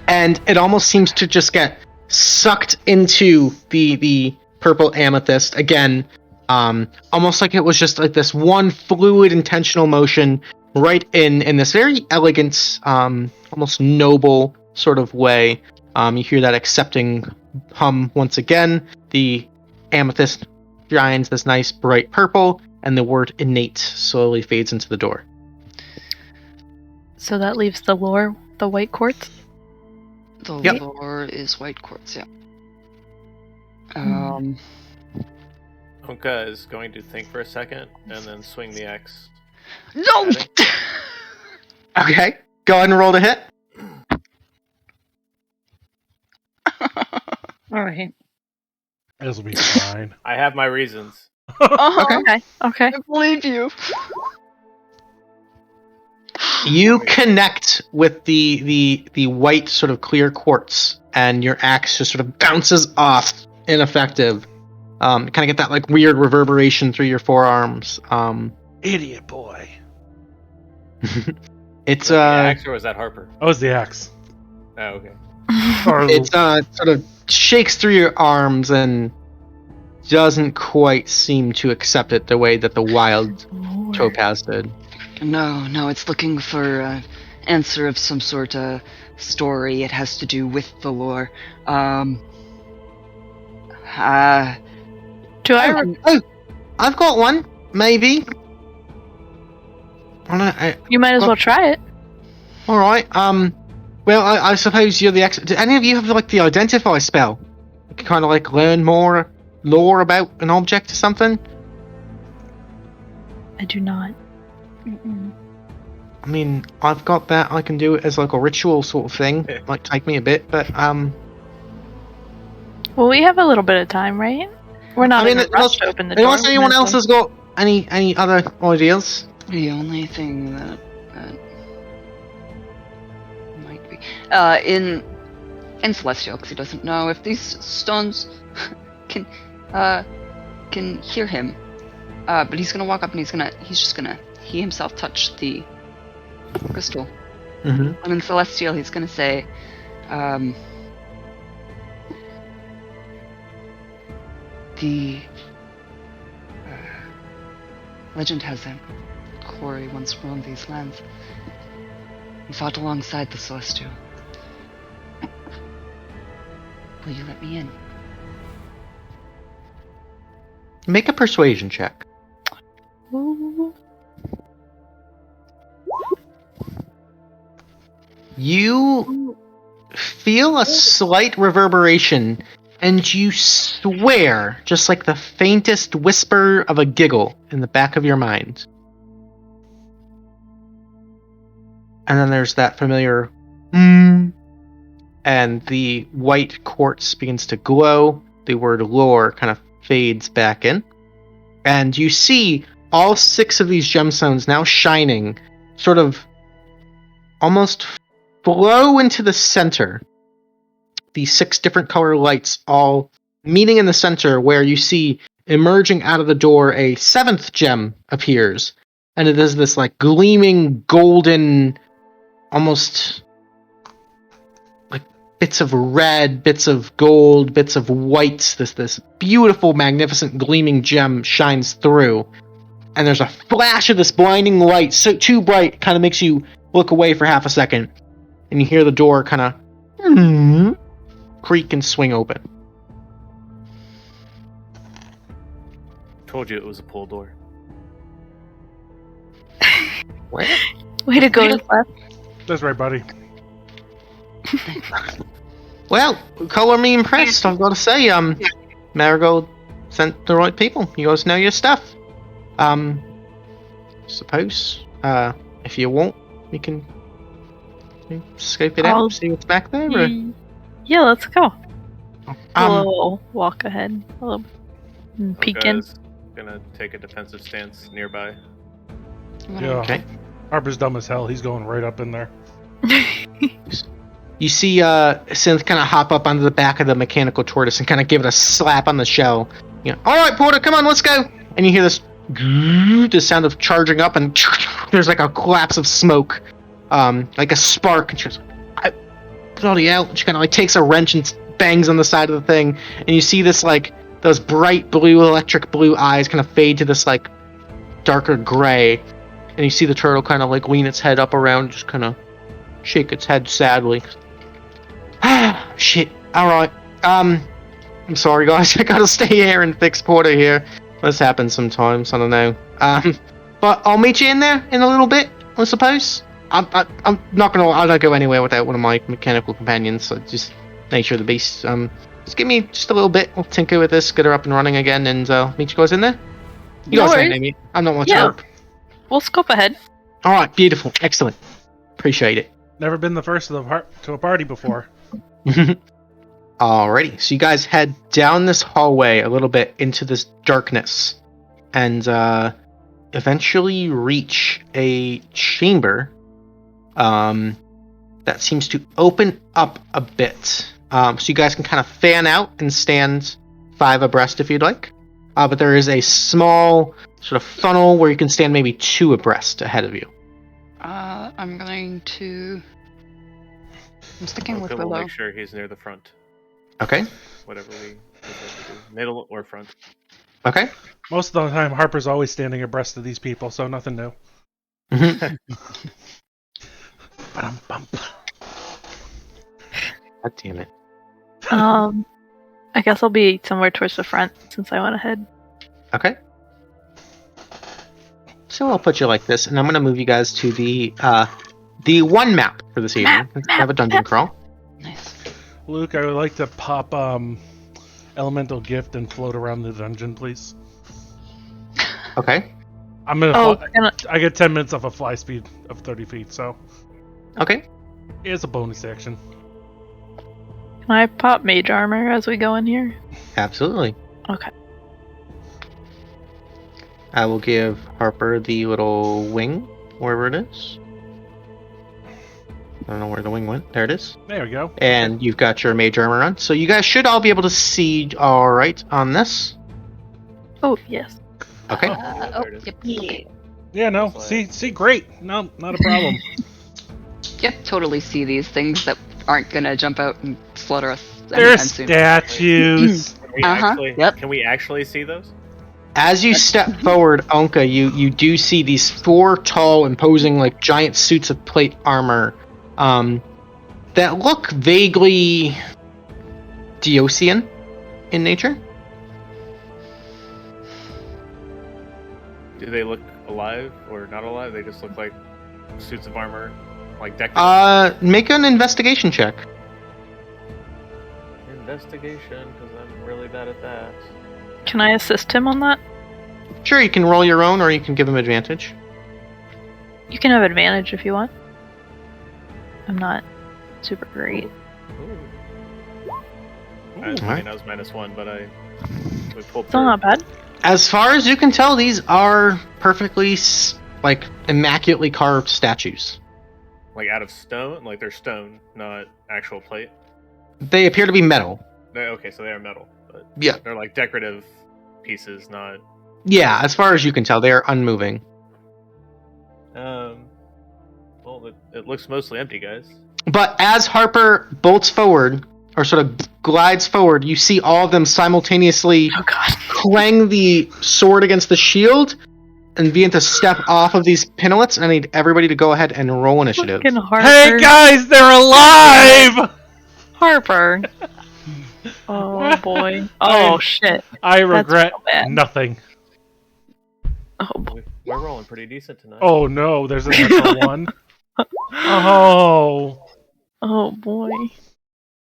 And it almost seems to just get sucked into the purple amethyst again, almost like it was just like this one fluid, intentional motion right in this very elegant, almost noble sort of way. You hear that accepting hum once again. The amethyst shines this nice bright purple, and the word innate slowly fades into the door. So that leaves the lore, the white quartz. The Yep. lore is white quartz, yeah. Ownka is going to think for a second and then swing the axe. No! at it. Okay, go ahead and roll to hit. All right. This will be fine. I have my reasons. Uh-huh. Okay. I believe you. You connect with the white sort of clear quartz, and your axe just sort of bounces off, ineffective. Kind of get that like weird reverberation through your forearms. Idiot boy. It's The axe, or was that Harper? Oh, it's the axe. Oh, okay. Or it's sort of shakes through your arms and doesn't quite seem to accept it the way that the wild Lore. topaz did. No, it's looking for an answer of some sort of story. It has to do with the lore. Do I? I've got one, maybe. You might as well try it. All right. Well, I suppose you're the expert. Do any of you have like the identify spell? You can kind of like learn more lore about an object or something. I do not. Mm-mm. I mean, I've got that. I can do it as like a ritual sort of thing. Might take me a bit, but Well, we have a little bit of time, right? We're not I mean, in a rush to open the door. unless anyone else has got any other ideas. The only thing that might be in Celestial, because he doesn't know if these stones can hear him. But he's gonna walk up and he's just gonna he himself touch the crystal. Mm-hmm. And in Celestial, he's gonna say, the legend has it. Quarry once roamed these lands and fought alongside the Celestial. Will you let me in? Make a persuasion check. Ooh. You feel a slight reverberation, and you swear, just like the faintest whisper of a giggle in the back of your mind. And then there's that familiar and the white quartz begins to glow. The word lore kind of fades back in. And you see all 6 of these gemstones now shining, sort of almost flow into the center. These 6 different color lights all meeting in the center, where you see emerging out of the door a 7th gem appears. And it is this like gleaming golden, almost like bits of red, bits of gold, bits of white. This beautiful, magnificent, gleaming gem shines through. And there's a flash of this blinding light, so too bright, it kind of makes you look away for half a second. And you hear the door kind of creak and swing open. Told you it was a pull door. Where? Way to go, left. That's right, buddy. Well, color me impressed, I've got to say. Marigold sent the right people. You guys know your stuff. Suppose, if you want, we can scope it I'll- out, see what's back there. Or, Yeah, let's go. um, We'll walk ahead a little bit and peek in. Ownka is gonna take a defensive stance nearby. Yeah. Okay. Harper's dumb as hell. He's going right up in there. You see Synth kind of hop up onto the back of the mechanical tortoise and kind of give it a slap on the shell. You know, all right, Porter, come on, let's go. And you hear this sound of charging up, and there's like a collapse of smoke, like a spark. And she goes, bloody hell. She kind of like takes a wrench and bangs on the side of the thing, and you see this like those bright blue, electric blue eyes kind of fade to this like darker gray, and you see the turtle kind of like lean its head up around, just kind of shake its head sadly. Ah, shit. All right. I'm sorry, guys. I gotta stay here and fix Porter here. This happens sometimes. I don't know. But I'll meet you in there in a little bit, I suppose. I'm not gonna. I don't go anywhere without one of my mechanical companions. So just nature of the beast. Just give me just a little bit. We'll tinker with this, get her up and running again, and meet you guys in there. You No guys worries. can name me. I'm not much Yeah. help. We'll scope ahead. All right, beautiful, excellent. Appreciate it. Never been the first to a party before. Alrighty, so you guys head down this hallway a little bit into this darkness, and eventually reach a chamber that seems to open up a bit. So you guys can kind of fan out and stand 5 abreast if you'd like. But there is a small sort of funnel where you can stand maybe 2 abreast ahead of you. I'm going to. I'm sticking with We'll Willow. make sure he's near the front. Okay. Whatever we decide to do. Middle or front. Okay. Most of the time, Harper's always standing abreast of these people, so nothing new. Mhm. Ba-dum-bum. God damn it. I guess I'll be somewhere towards the front since I went ahead. Okay. So I'll put you like this, and I'm going to move you guys to the one map for this evening. Let's have a dungeon crawl. Nice. Luke, I would like to pop elemental gift and float around the dungeon, please. Okay. I'm gonna. Oh, I get 10 minutes off a fly speed of 30 feet, so Okay. it's a bonus action. can I pop mage armor as we go in here? Absolutely. Okay. I will give Harper the little wing, wherever it is. I don't know where the wing went. There it is. There we go. And you've got your mage armor on. So you guys should all be able to see all right on this. Oh, yes. Okay. There it is. Yep. Yeah, no. See, great. No, not a problem. Yep, totally see these things that aren't gonna jump out and slaughter us They're anytime soon. statues. Can we, Yep. can we actually see those? As you step forward, Ownka, you do see these 4 tall, imposing, like, giant suits of plate armor that look vaguely Deosian in nature. Do they look alive or not alive? They just look like suits of armor, like decorative. Make an investigation check. Investigation, because I'm really bad at that. Can I assist him on that? Sure, you can roll your own, or you can give him advantage. You can have advantage if you want. I'm not super great. I mean, Alright. I was -1, but we pulled Still through. not bad. As far as you can tell, these are perfectly, like, immaculately carved statues. Like out of stone? Like they're stone, not actual plate? They appear to be metal. Okay, so they are metal. But Yeah. they're like decorative pieces, not... Yeah, as far as you can tell, they are unmoving. Well, it looks mostly empty, guys. But as Harper bolts forward, or sort of glides forward, you see all of them simultaneously Oh god. clang the sword against the shield and begin to step off of these pinolets. And I need everybody to go ahead and roll initiative. Fucking Harper. Hey guys, they're alive! Harper. Oh boy. Oh shit. I regret so bad. nothing. Oh boy. We're rolling pretty decent tonight. Oh no, there's a natural one. Oh. Oh boy.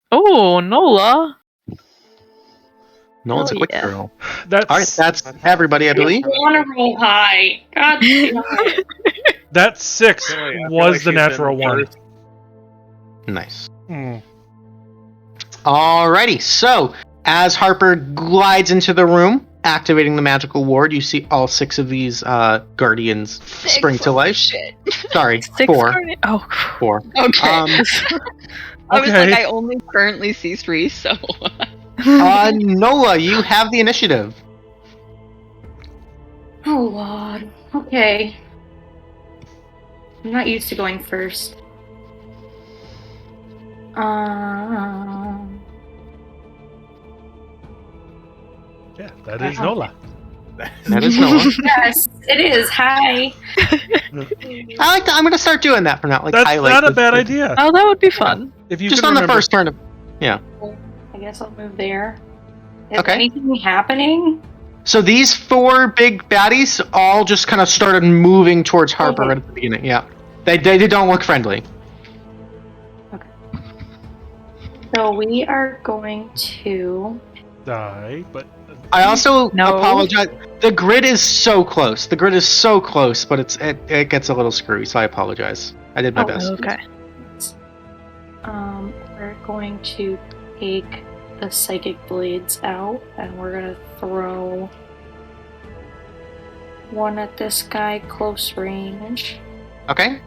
Oh, Nola. No, it's a Oh, quick yeah. girl. That's All right, that's everybody, I believe. I want to roll high. God damn it. that 6 I feel like was she's the natural in one. first. Nice. Hmm. Alrighty, so as Harper glides into the room activating the magical ward, you see all 6 of these guardians spring to life. Shit. Sorry, 6 4. guardian- Oh, 4. Okay. I was Okay. like, I only currently see 3, so. Nola, you have the initiative. Oh Lord. Okay. I'm not used to going first. Yeah, that is Nola. That is Nola. Yes, it is. Hi. I'm going to start doing that from now. Like, That's highlight not a the- bad idea. Oh, that would be fun. If you Just can on the remember, first turn of... I guess I'll move there. Is Okay. anything happening? So these 4 big baddies all just kind of started moving towards Harper Okay. right at the beginning. Yeah. They don't look friendly. So we are going to. die, but I also No. apologize. The grid is so close. But it gets a little screwy, so I apologize. I did my best. Okay. We're going to take the psychic blades out, and we're gonna throw one at this guy close range. Okay.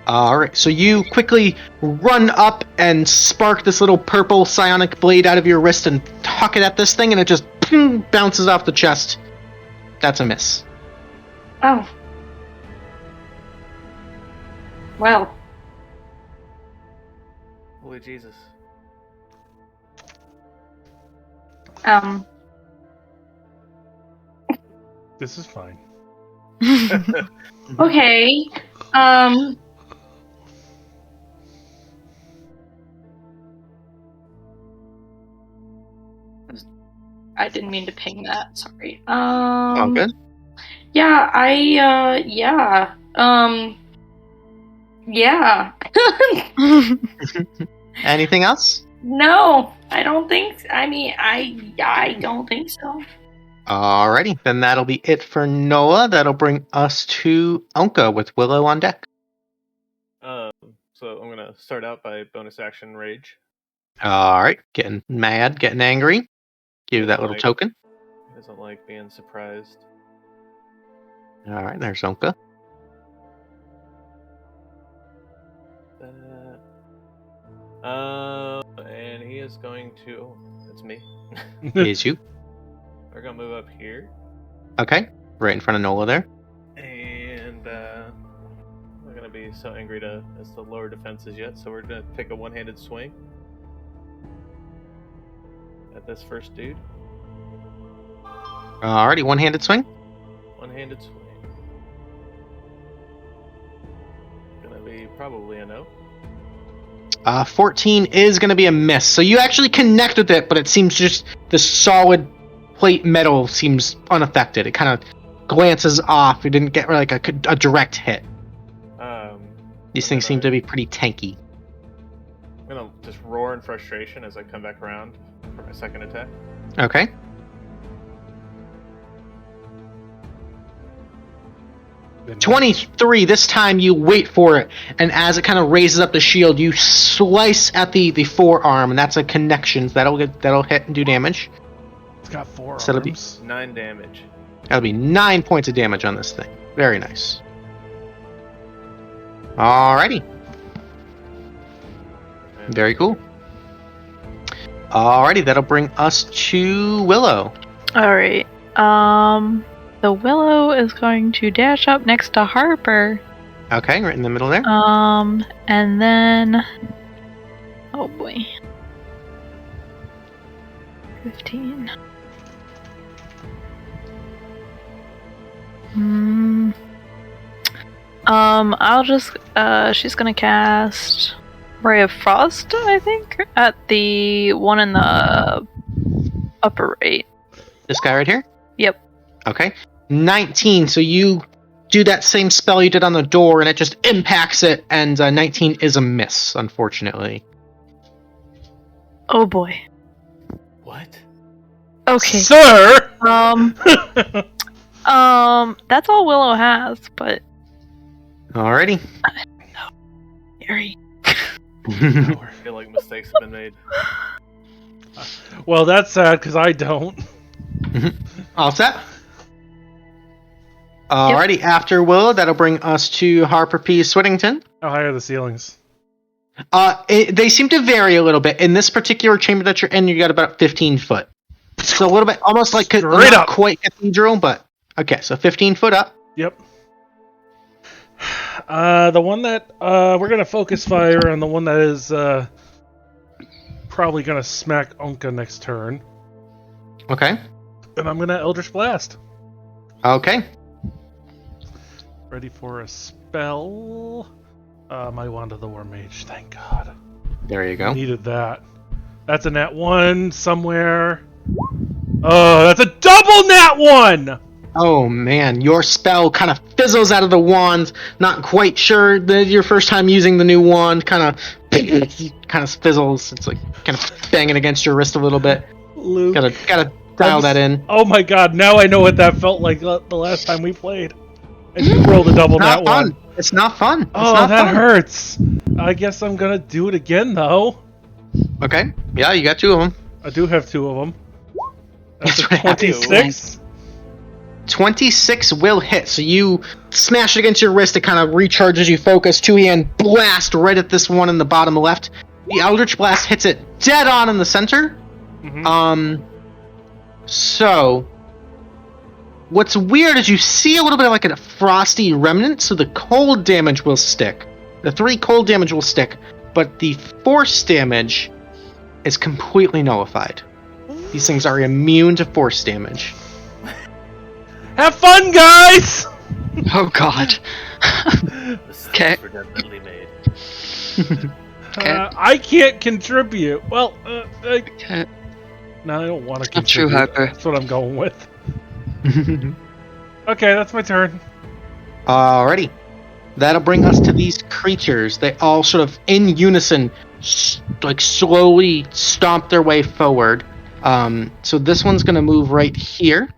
Alright, so you quickly run up and spark this little purple psionic blade out of your wrist and huck it at this thing, and it just bounces off the chest. That's a miss. Oh. Well, Holy Jesus. this is fine. okay. I didn't mean to ping that. Sorry. All good? Yeah, yeah. Yeah. Anything else? No, I don't think. I mean, I don't think so. Alrighty, then that'll be it for Nola. That'll bring us to Ownka with Willow on deck. So I'm gonna start out by bonus action rage. Alright, getting mad, getting angry. Give that little Like- token. He doesn't like being surprised. Alright, there's Ownka. And he is going to. Oh, that's me. Is you. We're gonna move up here, Okay, right in front of Nola there. and we're gonna be so angry as the lower defenses yet. So we're gonna take a one-handed swing at this first dude. Alrighty, one-handed swing. One-handed swing. Gonna be probably a no. 14 is going to be a miss. So you actually connect with it, but it seems just the solid plate metal seems unaffected. It kind of glances off. You didn't get like a direct hit. These things seem to be pretty tanky. I'm gonna just roar in frustration as I come back around for my second attack. Okay. Then 23. This time you wait for it, and as it kind of raises up the shield, you slice at the forearm, and that's a connection. So that'll hit and do damage. It's got 4 So it'll be- arms. 9 damage. That'll be 9 points of damage on this thing. Very nice. Alrighty. And Very cool. Alrighty, that'll bring us to Willow. Alright. The Willow is going to dash up next to Harper. Okay, right in the middle there. And then. Oh boy. 15. I'll just. She's gonna cast Ray of Frost, I think, at the one in the upper right. This guy right here? Yep. Okay. 19, so you do that same spell you did on the door, and it just impacts it, and 19 is a miss, unfortunately. Oh boy. What? Okay. Sir! That's all Willow has, but Alrighty. Harry. I feel like mistakes have been made. Well, that's sad because I don't. All set? Alrighty, after Willow, that'll bring us to Harper P. Swittington. How high are the ceilings? They seem to vary a little bit. In this particular chamber that you're in, you got about 15 foot. So a little bit, almost like Straight not up. quite cathedral, but okay. So 15 foot up. Yep. The one that we're gonna focus fire on the one that is probably gonna smack Ownka next turn, Okay. and I'm gonna Eldritch Blast. Okay. Ready for a spell. My Wand of the War Mage. Thank God. There you go. Needed that. That's a nat 1 somewhere. Oh, that's a double nat 1! Oh man, your spell kind of fizzles out of the wand. Not quite sure that your first time using the new wand. Kind of fizzles. It's like kind of banging against your wrist a little bit. Luke. Gotta dial that in. Oh my God, now I know what that felt like the last time we played. And you rolled a double nat 1. It's not fun. It's Oh, not that fun. hurts. I guess I'm gonna do it again, though. Okay. Yeah, you got 2 of them. I do have 2 of them. That's a That's right. 26. 26 will hit. So you smash it against your wrist. It kind of recharges you focus. 2-hand blast right at this one in the bottom left. The Eldritch Blast hits it dead on in the center. Mm-hmm. So what's weird is you see a little bit of like a frosty remnant, so the cold damage will stick. The 3 cold damage will stick, but the force damage is completely nullified. These things are immune to force damage. Have fun, guys! Oh God. This Okay. is redundantly made. Okay. I can't contribute. Well, Okay. no, I don't want to Not true, contribute. Harper. That's what I'm going with. Okay, that's my turn. Alrighty. That'll bring us to these creatures. They all sort of in unison, like slowly stomp their way forward. So this one's gonna move right here.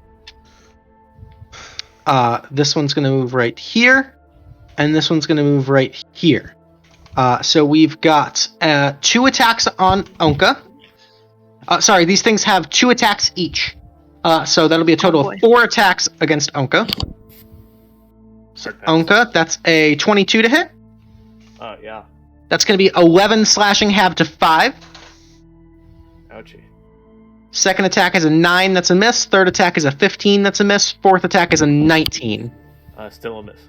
This one's gonna move right here, and this one's gonna move right here. So we've got 2 attacks on Ownka. Sorry, these things have 2 attacks each. So that'll be a total of 4 attacks against Ownka. So Ownka, that's a 22 to hit. Yeah. That's going to be 11 slashing halved to 5. Ouchie. Second attack is a 9, that's a miss. Third attack is a 15, that's a miss. Fourth attack is a 19. Still a miss.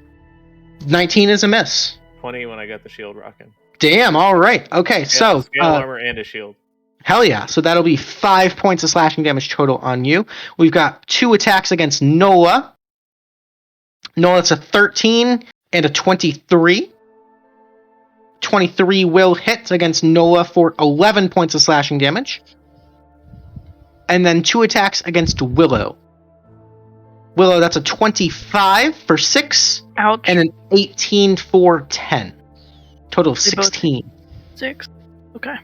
19 is a miss. 20 when I got the shield rocking. Damn, alright. Okay, so... Scale armor and a shield. Hell yeah. So that'll be 5 points of slashing damage total on you. We've got 2 attacks against Nola. Nola's a 13 and a 23. 23 will hit against Nola for 11 points of slashing damage. And then 2 attacks against Willow. Willow, that's a 25 for 6. Ouch. And an 18 for 10. Total of They both- 16. 6. Okay.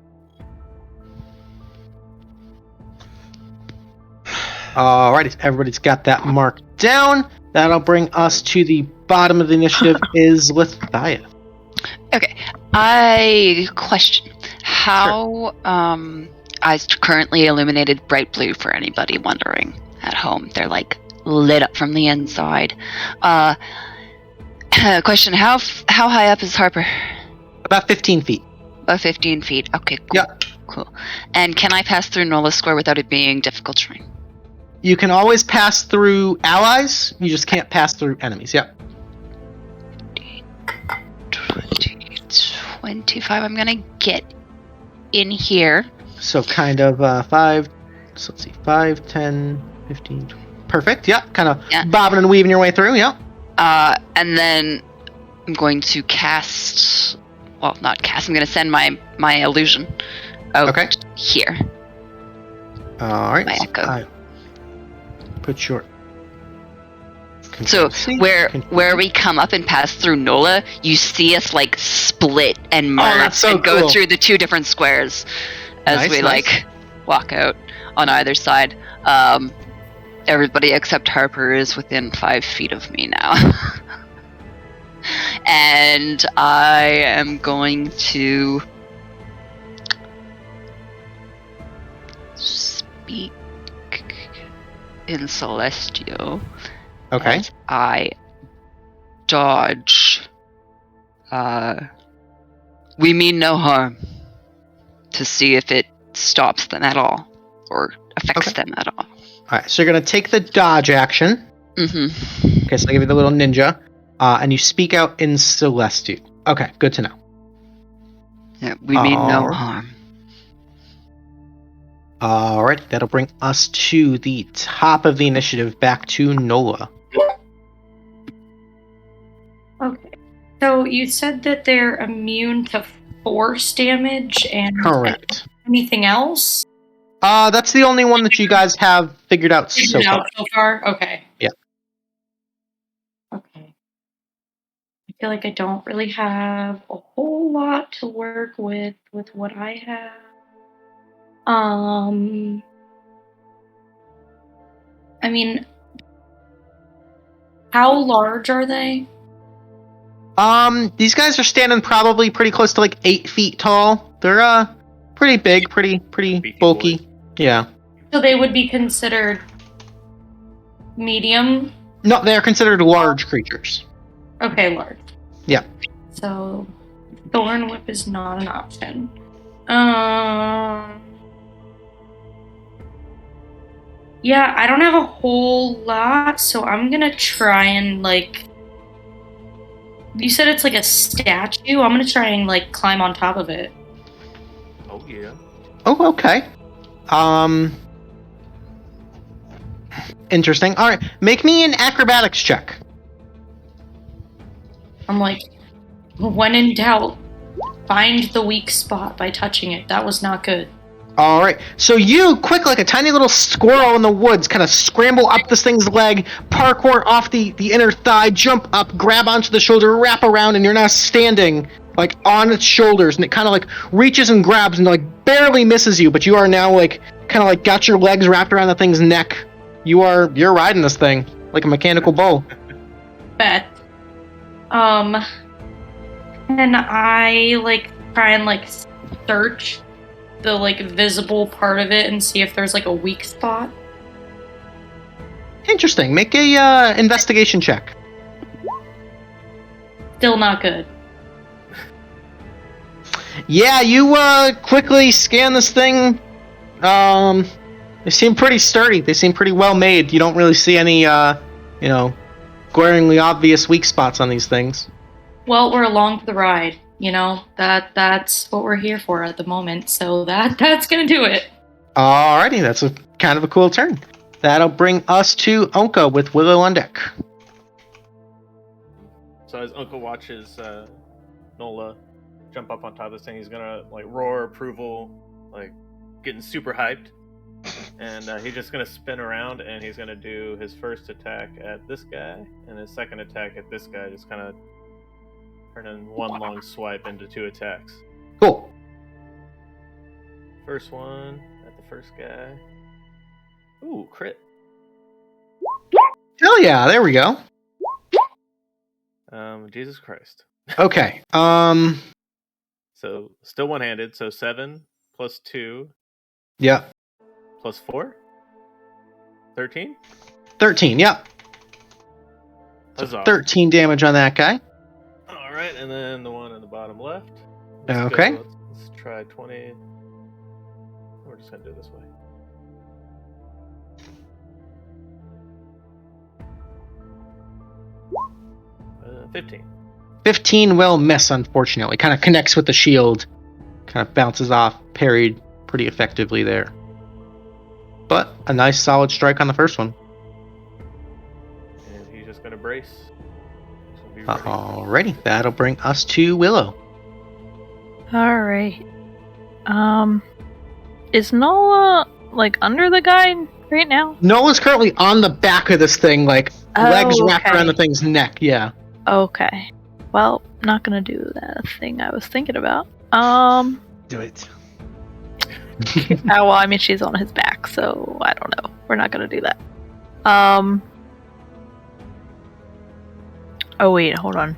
Alrighty, everybody's got that marked down. That'll bring us to the bottom of the initiative is Lethieth. Okay. I question how eyes currently illuminated bright blue for anybody wondering at home. They're like lit up from the inside. Question: How high up is Harper? About 15 feet. About 15 feet. Okay, cool. Yeah. Cool. And can I pass through Nola's square without it being difficult terrain? You can always pass through allies, you just can't pass through enemies. Yep. 20, 25. I'm gonna get in here. So kind of 5, so let's see, 5, 10, 15, 20. Perfect, yep. Kind of Yeah. bobbing and weaving your way through, yep. And then I'm going to cast. Well, not cast. I'm going to send my illusion out Okay. here. Alright. My So echo. I put your... So Control-C, where Control-V. we come up and pass through Nola, you see us like split and merge that's so and go cool. through the 2 different squares as Nice, we nice. like walk out on either side. Everybody except Harper is within 5 feet of me now. And I am going to speak in Celestial. Okay. As I dodge. We mean no harm. To see if it stops them at all. Or affects them at all. Alright, so you're going to take the dodge action. Mm-hmm. Okay, so I give you the little ninja. And you speak out in Celestial. Okay, good to know. Yeah, we mean no harm. Alright, that'll bring us to the top of the initiative, back to Nola. Okay. So you said that they're immune to force damage and Correct. anything else? That's the only one that you guys have figured out so far. Okay. Yeah. Okay. I feel like I don't really have a whole lot to work with what I have. I mean, how large are they? These guys are standing probably pretty close to like 8 feet tall. They're pretty big, pretty bulky. Boy. Yeah. So they would be considered medium? No, they're considered large creatures. Okay, large. Yeah. So Thorn Whip is not an option. Yeah, I don't have a whole lot, so I'm gonna try and you said it's like a statue. I'm gonna try and climb on top of it. Oh yeah. Oh, okay. Interesting. All right, make me an acrobatics check. I'm like, when in doubt, find the weak spot by touching it. That was not good. All right, so you, quick like a tiny little squirrel in the woods, kind of scramble up this thing's leg, parkour off the inner thigh, jump up, grab onto the shoulder, wrap around, and you're now standing on its shoulders, and it kind of reaches and grabs and barely misses you, but you are now kind of got your legs wrapped around the thing's neck. You're riding this thing like a mechanical bull. Bet. And I try and search the visible part of it and see if there's a weak spot. Interesting. Make a investigation check. Still not good. Yeah, you quickly scan this thing. They seem pretty sturdy. They seem pretty well made. You don't really see any glaringly obvious weak spots on these things. Well, we're along for the ride. That's what we're here for at the moment. So that's gonna do it. Alrighty, that's a kind of a cool turn. That'll bring us to Ownka with Willow on deck. So as Ownka watches Nola jump up on top of this thing, he's gonna roar approval, getting super hyped. And he's just gonna spin around and he's gonna do his first attack at this guy and his second attack at this guy, just kind of turning one long swipe into 2 attacks. Cool. First one at the first guy. Ooh, crit. Hell yeah, there we go. Jesus Christ. Okay. So still one-handed, so 7 plus 2 Yeah. plus 4? 13? 13, yep. Huzzah. 13 damage on that guy. Alright, and then the one in the bottom left. Okay. Let's try 20. We're just gonna do it this way. 15. 15 will miss, unfortunately. Kind of connects with the shield. Kind of bounces off, parried pretty effectively there. But a nice solid strike on the first one. And he's just gonna brace. Be ready. Alrighty, that'll bring us to Willow. Alright. Is Nola, under the guy right now? Nola's currently on the back of this thing, legs wrapped around the thing's neck, yeah. Okay. Well, not gonna do that thing I was thinking about. Do it. Well, I mean, she's on his back, so I don't know. We're not gonna do that. Oh wait, hold on.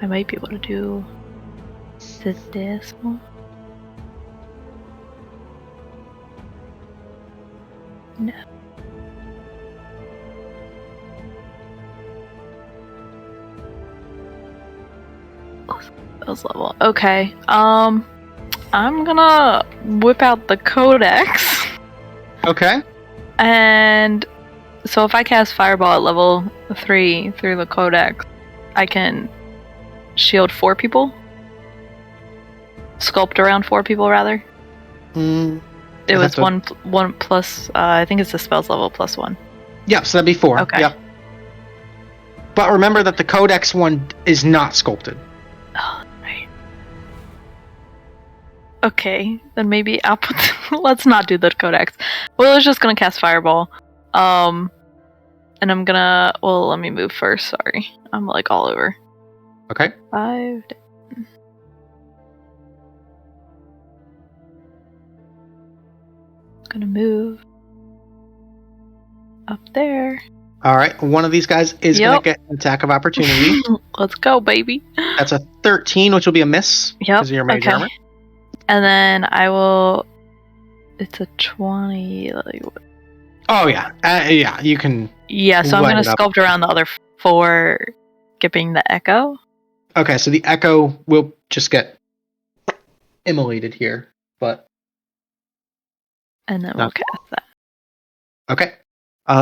I might be able to do this one. No. Spells level. Okay. I'm gonna whip out the Codex. Okay. And so if I cast Fireball at level 3 through the Codex, I can shield 4 people? Sculpt around 4 people, rather? It was one plus, I think it's the spells level plus 1. Yep, so that'd be 4. Okay. Yep. But remember that the Codex one is not sculpted. Oh, right. Okay, then maybe I'll put let's not do the Codex. Well, I was just gonna cast Fireball. And I'm gonna, well, let me move first, sorry. I'm like all over. Okay. 5. Gonna move up there. All right, one of these guys is going to get an attack of opportunity. Let's go, baby. That's a 13, which will be a miss. Yep. Because of your mage armor. And then I will. It's a 20. Like, oh, yeah. Yeah, you can. Yeah, so I'm light going to it up. sculpt around the other 4, skipping the echo. Okay, so the echo will just get immolated here. But. And then we'll cast that. Okay.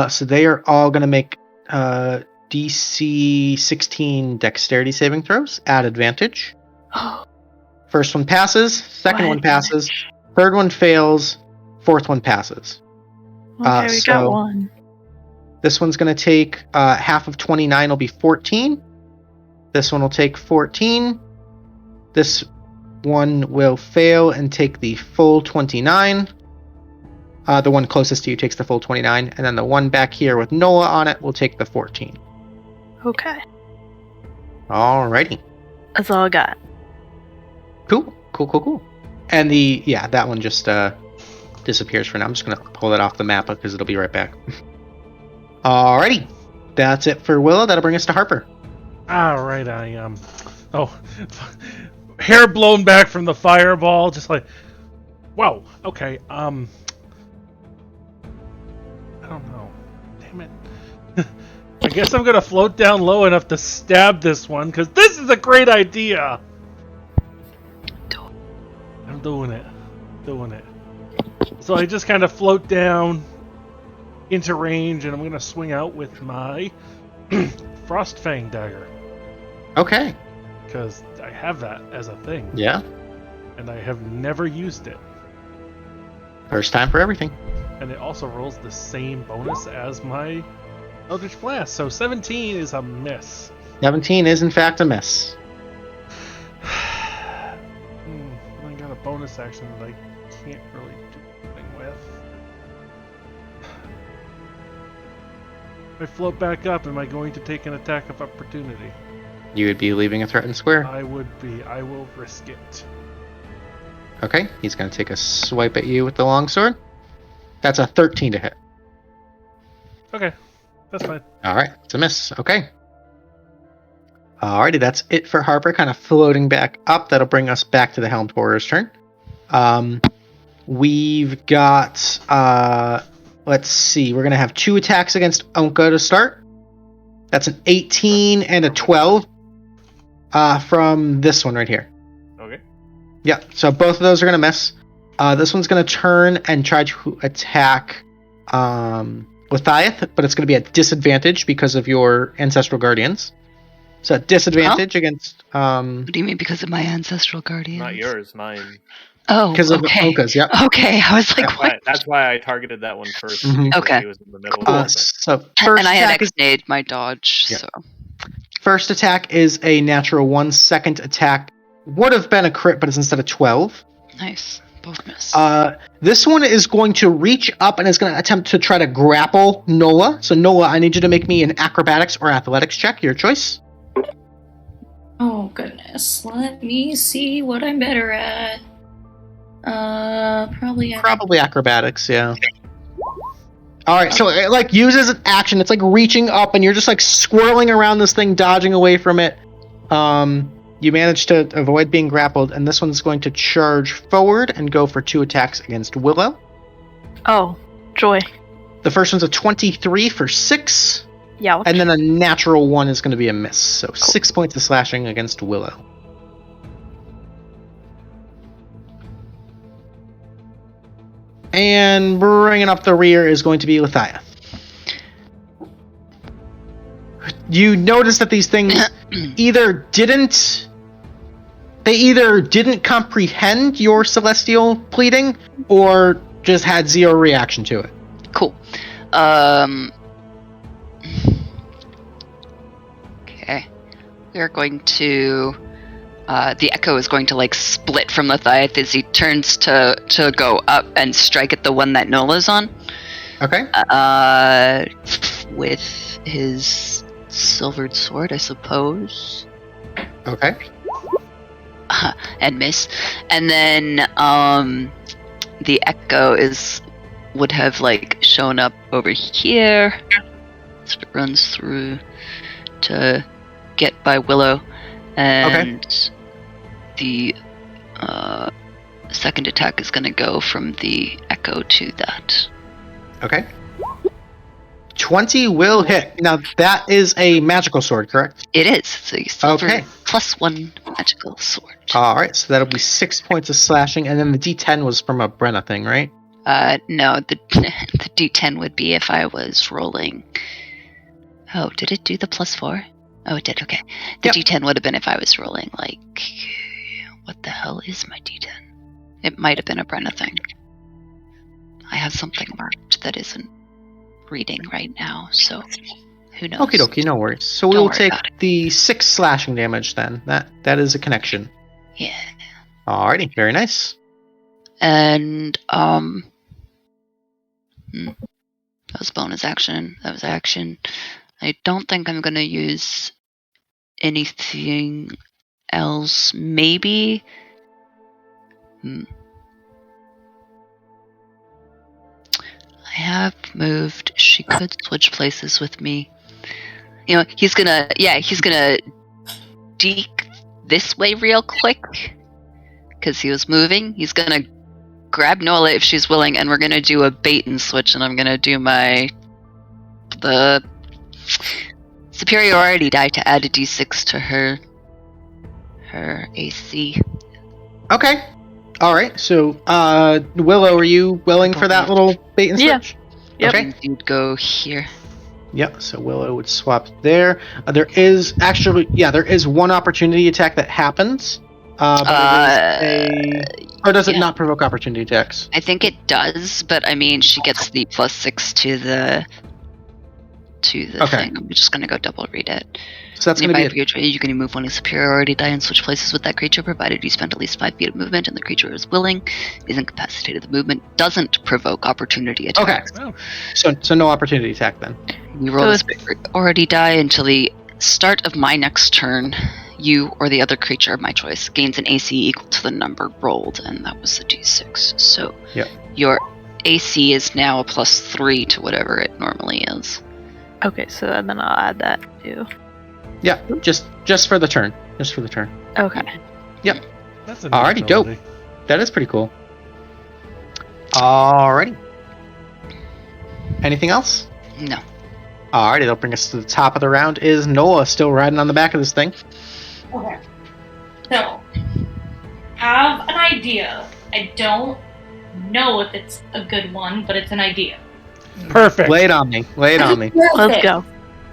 So they are all going to make DC 16 dexterity saving throws at advantage. First one passes, second one passes, third one fails, fourth one passes. Okay, we got one. This one's going to take half of 29 will be 14. This one will take 14. This one will fail and take the full 29. The one closest to you takes the full 29, and then the one back here with Nola on it will take the 14. Okay. Alrighty. That's all I got. Cool. And that one just disappears for now. I'm just going to pull it off the map because it'll be right back. Alrighty. That's it for Willow. That'll bring us to Harper. Alright, hair blown back from the fireball, just like, wow, okay, I don't know. Damn it. I guess I'm gonna float down low enough to stab this one, because this is a great idea! I'm doing it. So I just kind of float down into range, and I'm gonna swing out with my Frostfang dagger. Okay. Because I have that as a thing. Yeah. And I have never used it. First time for everything. And it also rolls the same bonus as my Eldritch Blast. So 17 is a miss. 17 is in fact a miss. I got a bonus action that I can't really do anything with. If I float back up, am I going to take an attack of opportunity? You would be leaving a threatened square. I would be. I will risk it. Okay, he's going to take a swipe at you with the longsword. That's a 13 to hit. Okay, that's fine. Alright, it's a miss. Okay. Alrighty, that's it for Harper, kind of floating back up. That'll bring us back to the Helmed Warrior's turn. We've got, let's see, we're going to have 2 attacks against Ownka to start. That's an 18 and a 12 from this one right here. Okay. Yeah, so both of those are going to miss. This one's going to turn and try to attack Lethieth, but it's going to be at disadvantage because of your Ancestral Guardians. So at disadvantage against... What do you mean because of my Ancestral Guardians? Not yours, mine. Oh, because of Ownka's, yeah. Okay, I was like, what? That's why I targeted that one first. Mhm. Okay. He was in the middle Cool. of it. So first And I had attack is, X-nade my dodge, Yeah. so... first attack is a natural 1. Second attack would have been a crit, but it's instead of 12. Nice. Both miss. This one is going to reach up and is going to attempt to try to grapple Nola. So Nola, I need you to make me an acrobatics or athletics check, your choice. Oh, goodness. Let me see what I'm better at. Probably Acrobatics, yeah. Alright, so it like uses an action. It's like reaching up and you're just like swirling around this thing, dodging away from it. You manage to avoid being grappled, and this one's going to charge forward and go for 2 attacks against Willow. Oh, joy. The first one's a 23 for 6, Yeah. and then a natural 1 is going to be a miss. So 6 points of slashing against Willow. And bringing up the rear is going to be Lethieth. You notice that these things either didn't comprehend your celestial pleading or just had zero reaction to it. Cool. Okay. We're going to... the echo is going to, like, split from Lethieth as he turns to go up and strike at the one that Nola's on. Okay. With his silvered sword, I suppose. Okay. And miss. And then, the echo would have, like, shown up over here. So it runs through to get by Willow. And the second attack is going to go from the echo to that. Okay. 20 will hit. Now, that is a magical sword, correct? It is. So you silver Okay. +1 magical sword. All right, so that'll be 6 points of slashing, and then the D10 was from a Brenna thing, right? No, the D10 would be if I was rolling. Oh, did it do the +4? Oh, it did. Okay. The Yep. D10 would have been if I was rolling, like, what the hell is my D10? It might have been a Brenna thing. I have something marked that isn't reading right now, so who knows? Okie dokie, no worries. So we Don't will worry take about it. the 6 slashing damage then. That is a connection. Yeah. Alrighty, very nice. And that was bonus action. That was action. I don't think I'm gonna use anything else. Maybe. I have moved. She could switch places with me. You know, he's gonna deke this way real quick because he was moving. He's gonna grab Nola if she's willing, and we're gonna do a bait and switch, and I'm gonna do the superiority die to add a d6 to her AC. Okay. Alright, so, Willow, are you willing for that little bait and Yeah. switch? Yep. Okay. You'd go here. Yep, so Willow would swap there. There is one opportunity attack that happens. But it is or does it yeah. not provoke opportunity attacks? I think it does, but I mean, she gets the +6 to the Okay. thing. I'm just gonna go double read it. So that's going to be it. You can move one superiority die and switch places with that creature, provided you spend at least 5 feet of movement and the creature is willing, is incapacitated. The movement doesn't provoke opportunity attacks. Oh. So no opportunity attack then. You roll a superiority die until the start of my next turn. You or the other creature of my choice gains an AC equal to the number rolled, and that was the d6. So Yep. your AC is now a +3 to whatever it normally is. Okay, so then I'll add that too. Yeah, just for the turn. Just for the turn. Okay. That's a Alrighty, nice dope. ability. That is pretty cool. Alrighty. Anything else? No. Alrighty, that'll bring us to the top of the round. Is Nola still riding on the back of this thing? Okay. So, have an idea. I don't know if it's a good one, but it's an idea. Perfect. Lay it on me. Lay it on me. Let's go.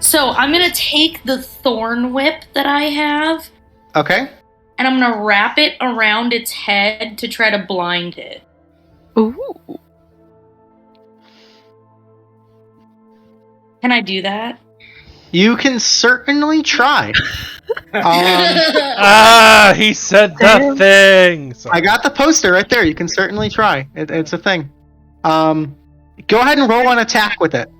So, I'm gonna take the thorn whip that I have, Okay. and I'm gonna wrap it around its head to try to blind it. Ooh. Can I do that? You can certainly try. He said the thing. Sorry. I got the poster right there. You can certainly try. It's a thing. Go ahead and roll an attack with it.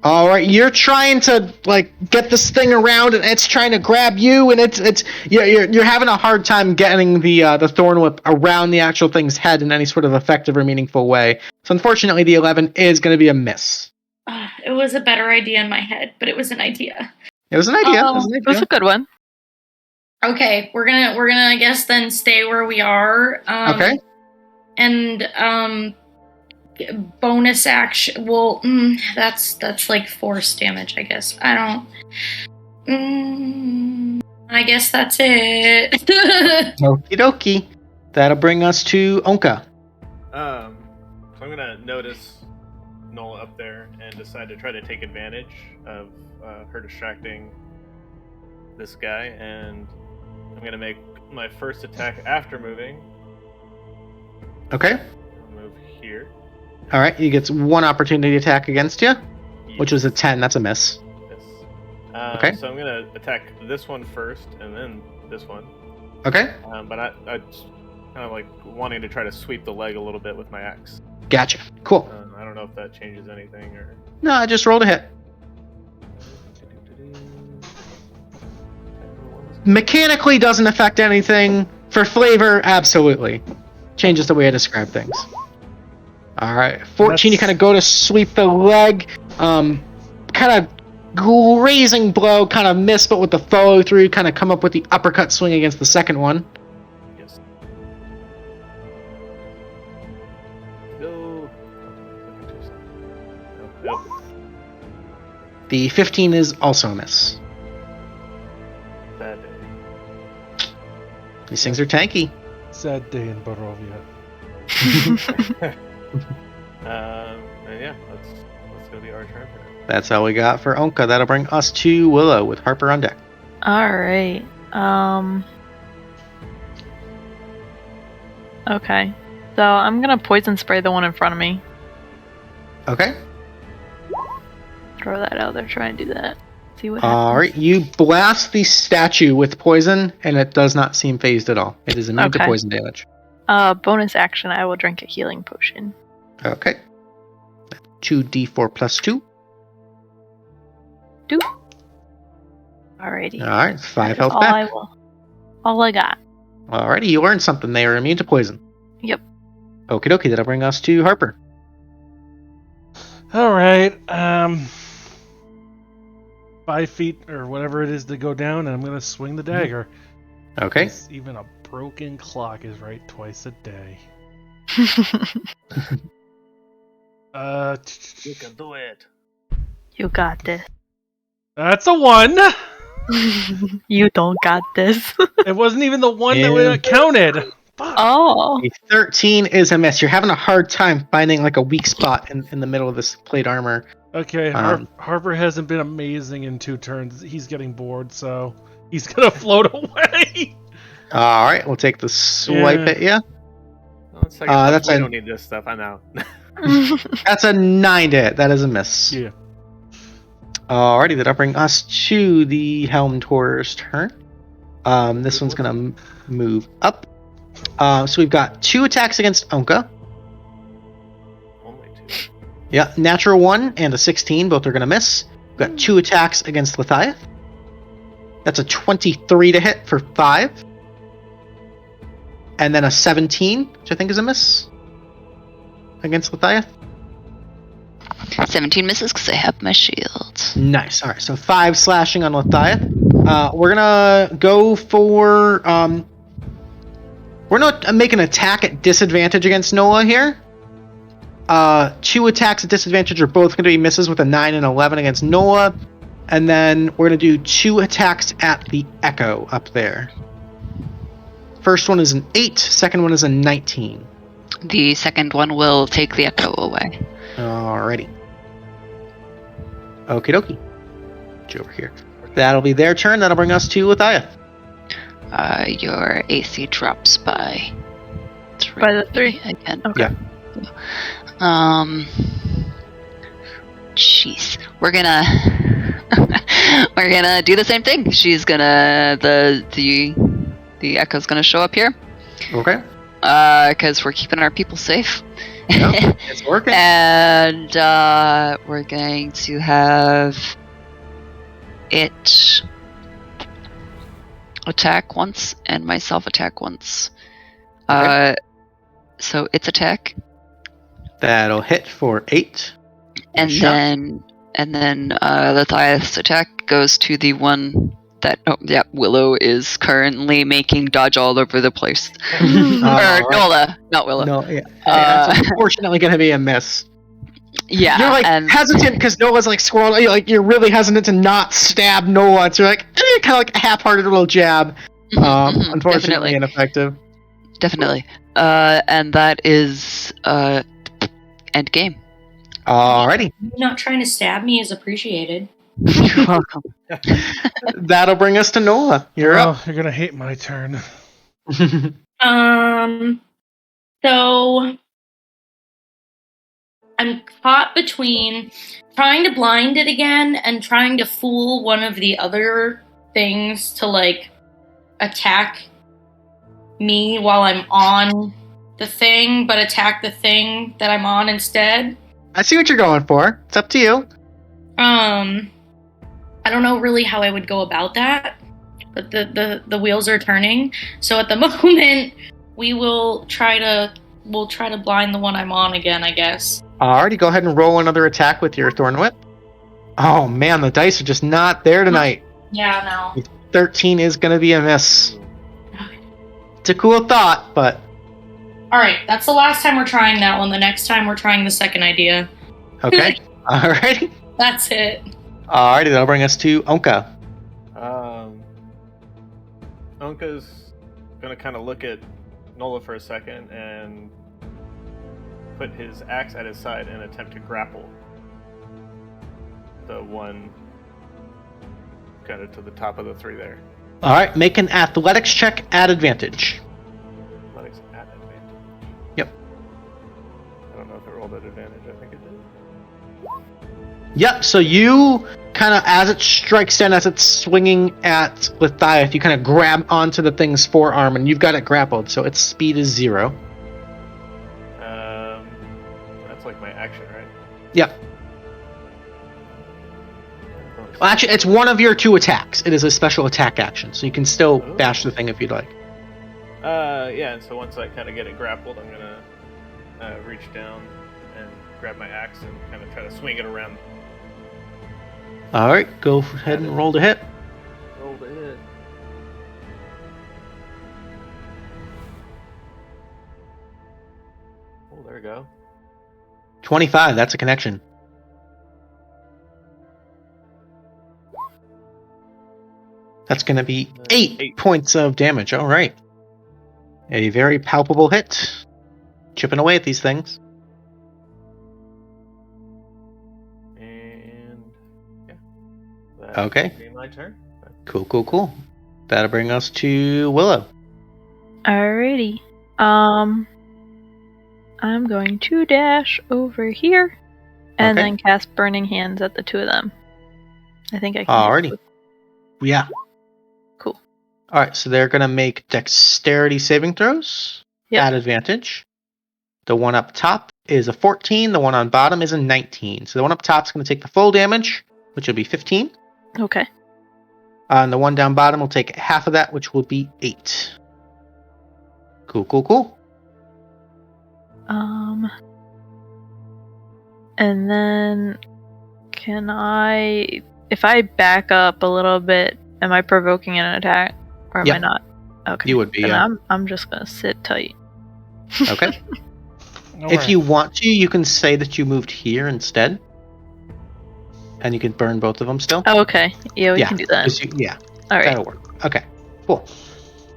All right, you're trying to get this thing around, and it's trying to grab you, and you're having a hard time getting the thorn whip around the actual thing's head in any sort of effective or meaningful way. So unfortunately, the 11 is going to be a miss. It was a better idea in my head, but it was an idea. It was an idea. It was a good one. Okay, we're gonna I guess then stay where we are. Okay. And bonus action. Well, that's like force damage, I guess. I don't. I guess that's it. Okie dokie. That'll bring us to Ownka. So I'm gonna notice Nola up there and decide to try to take advantage of her distracting this guy, and I'm gonna make my first attack after moving. Okay. I'll move here. All right. He gets one opportunity attack against you, which was a 10. That's a miss. Yes. Okay. So I'm gonna attack this one first, and then this one. Okay. But I just kind of like wanting to try to sweep the leg a little bit with my axe. Gotcha. Cool. I don't know if that changes anything or. No, I just rolled a hit. Mechanically doesn't affect anything. For flavor, absolutely. Changes the way I describe things. Alright, 14, you kind of go to sweep the leg. Kind of grazing blow, kind of miss, but with the follow through, kind of come up with the uppercut swing against the second one. Yes. Go. Nope. The 15 is also a miss. Bad day. These things are tanky. Sad day in Barovia. And yeah, let's go to our turn for now. That's all we got for Ownka. That'll bring us to Willow with Harper on deck. Alright. Okay. So I'm gonna poison spray the one in front of me. Okay. Throw that out there, try and do that. See what happens. Alright, you blast the statue with poison, and it does not seem phased at all. It is immune to Okay. poison damage. Bonus action, I will drink a healing potion. Okay. 2d4 plus 2. Alrighty. Alright, 5 That is health all back. all I got. Alrighty, you learned something. They are immune to poison. Yep. Okie dokie, that'll bring us to Harper. Alright, 5 feet or whatever it is to go down, and I'm gonna swing the dagger. Okay. 'Cause even a broken clock is right twice a day. You can do it. You got this. That's a 1! You don't got this. It wasn't even the one Yeah. that counted! Fuck. Oh. A 13 is a miss. You're having a hard time finding like a weak spot in the middle of this plate armor. Okay, Um, Harper hasn't been amazing in 2 turns. He's getting bored, so he's gonna float away! Alright, we'll take the swipe Yeah. at you. One second. That's we a- don't need this stuff. I'm out. That's a 9 to hit. That is a miss. Yeah. Alrighty, that'll bring us to the Helm Tourer's turn. This one's gonna move up. So we've got 2 attacks against Ownka. Only 2. Yeah, natural 1 and a 16. Both are gonna miss. We've got 2 attacks against Lethieth. That's a 23 to hit for 5. And then a 17, which I think is a miss against Lethieth. 17 misses because I have my shield. Nice. All right, so 5 slashing on Lethieth. We're gonna go for. We're gonna make an attack at disadvantage against Nola here. 2 attacks at disadvantage are both going to be misses with a 9 and 11 against Nola, and then we're gonna do 2 attacks at the Echo up there. First one is an 8. Second one is a 19. The second one will take the echo away. Alrighty. Okie dokie. Get you over here. That'll be their turn. That'll bring us to Lethieth. Your AC drops by 3. By the 3? Again. Okay. Yeah. Jeez. We're gonna we're gonna do the same thing. She's gonna the echo's gonna show up here. Okay. Because we're keeping our people safe. Yep, it's working. And we're going to have it attack once and myself attack once. Okay. So its attack, That'll hit for 8. and Shot. then Lethieth's attack goes to the one that Willow is currently making dodge all over the place. Or Alright. Nola, not Willow. No, yeah. That's unfortunately going to be a miss. Yeah, You're like and hesitant because Nola's like squirreling. You're really hesitant to not stab Nola. So you're like kind of like a half-hearted little jab. Unfortunately, definitely. ineffective. Definitely. And that is end game. Alrighty, You not trying to stab me is appreciated. You're welcome. that'll bring us to Nola. You're up. You're gonna hate my turn. So I'm caught between trying to blind it again and trying to fool one of the other things to like attack me while I'm on the thing, but attack the thing that I'm on instead. I see what you're going for. It's up to you. I don't know really how I would go about that, but the wheels are turning. So at the moment, we'll try to blind the one I'm on again, I guess. Alrighty, go ahead and roll another attack with your Thorn Whip. Oh man, the dice are just not there tonight. Yeah, no. 13 is going to be a miss. It's a cool thought, but... Alright, that's the last time we're trying that one. The next time we're trying the second idea. Okay. Alrighty. That's it. Alrighty, that'll bring us to Ownka. Ownka's gonna kind of look at Nola for a second and put his axe at his side and attempt to grapple the one kind of to the top of the three there. Alright, make an athletics check at advantage. Athletics at advantage. Yep. I don't know if it rolled at advantage. I think it did. Yep, so you kind of, as it strikes down, as it's swinging at Lethieth, you kind of grab onto the thing's forearm and you've got it grappled, so its speed is 0. That's like my action, right? Yep. Well, actually, it's one of your 2 attacks. It is a special attack action, so you can still bash the thing if you'd like. Yeah, and so once I kind of get it grappled, I'm gonna reach down and grab my axe and kind of try to swing it around. Alright, go ahead and roll to hit. Roll to hit. Oh, there we go. 25, that's a connection. That's going to be 8 points of damage. Alright. A very palpable hit. Chipping away at these things. And yeah. Okay. That'll be my turn. Cool. That'll bring us to Willow. Alrighty. I'm going to dash over here and Okay. then cast Burning Hands at the 2 of them. I think I can. Alrighty. Yeah. Cool. Alright, so they're going to make dexterity saving throws Yep. at advantage. The one up top is a 14, the one on bottom is a 19. So the one up top is going to take the full damage, which will be 15. Okay. And the one down bottom will take half of that, which will be 8. Cool. And then can I, if I back up a little bit, am I provoking an attack or am I Yep. not? Okay. You would be, Then yeah. I'm just gonna sit tight. Okay. If you want to, you can say that you moved here instead. And you can burn both of them still. Oh, okay. Yeah, we can do that. 'Cause yeah, All right. that'll work. Okay, cool.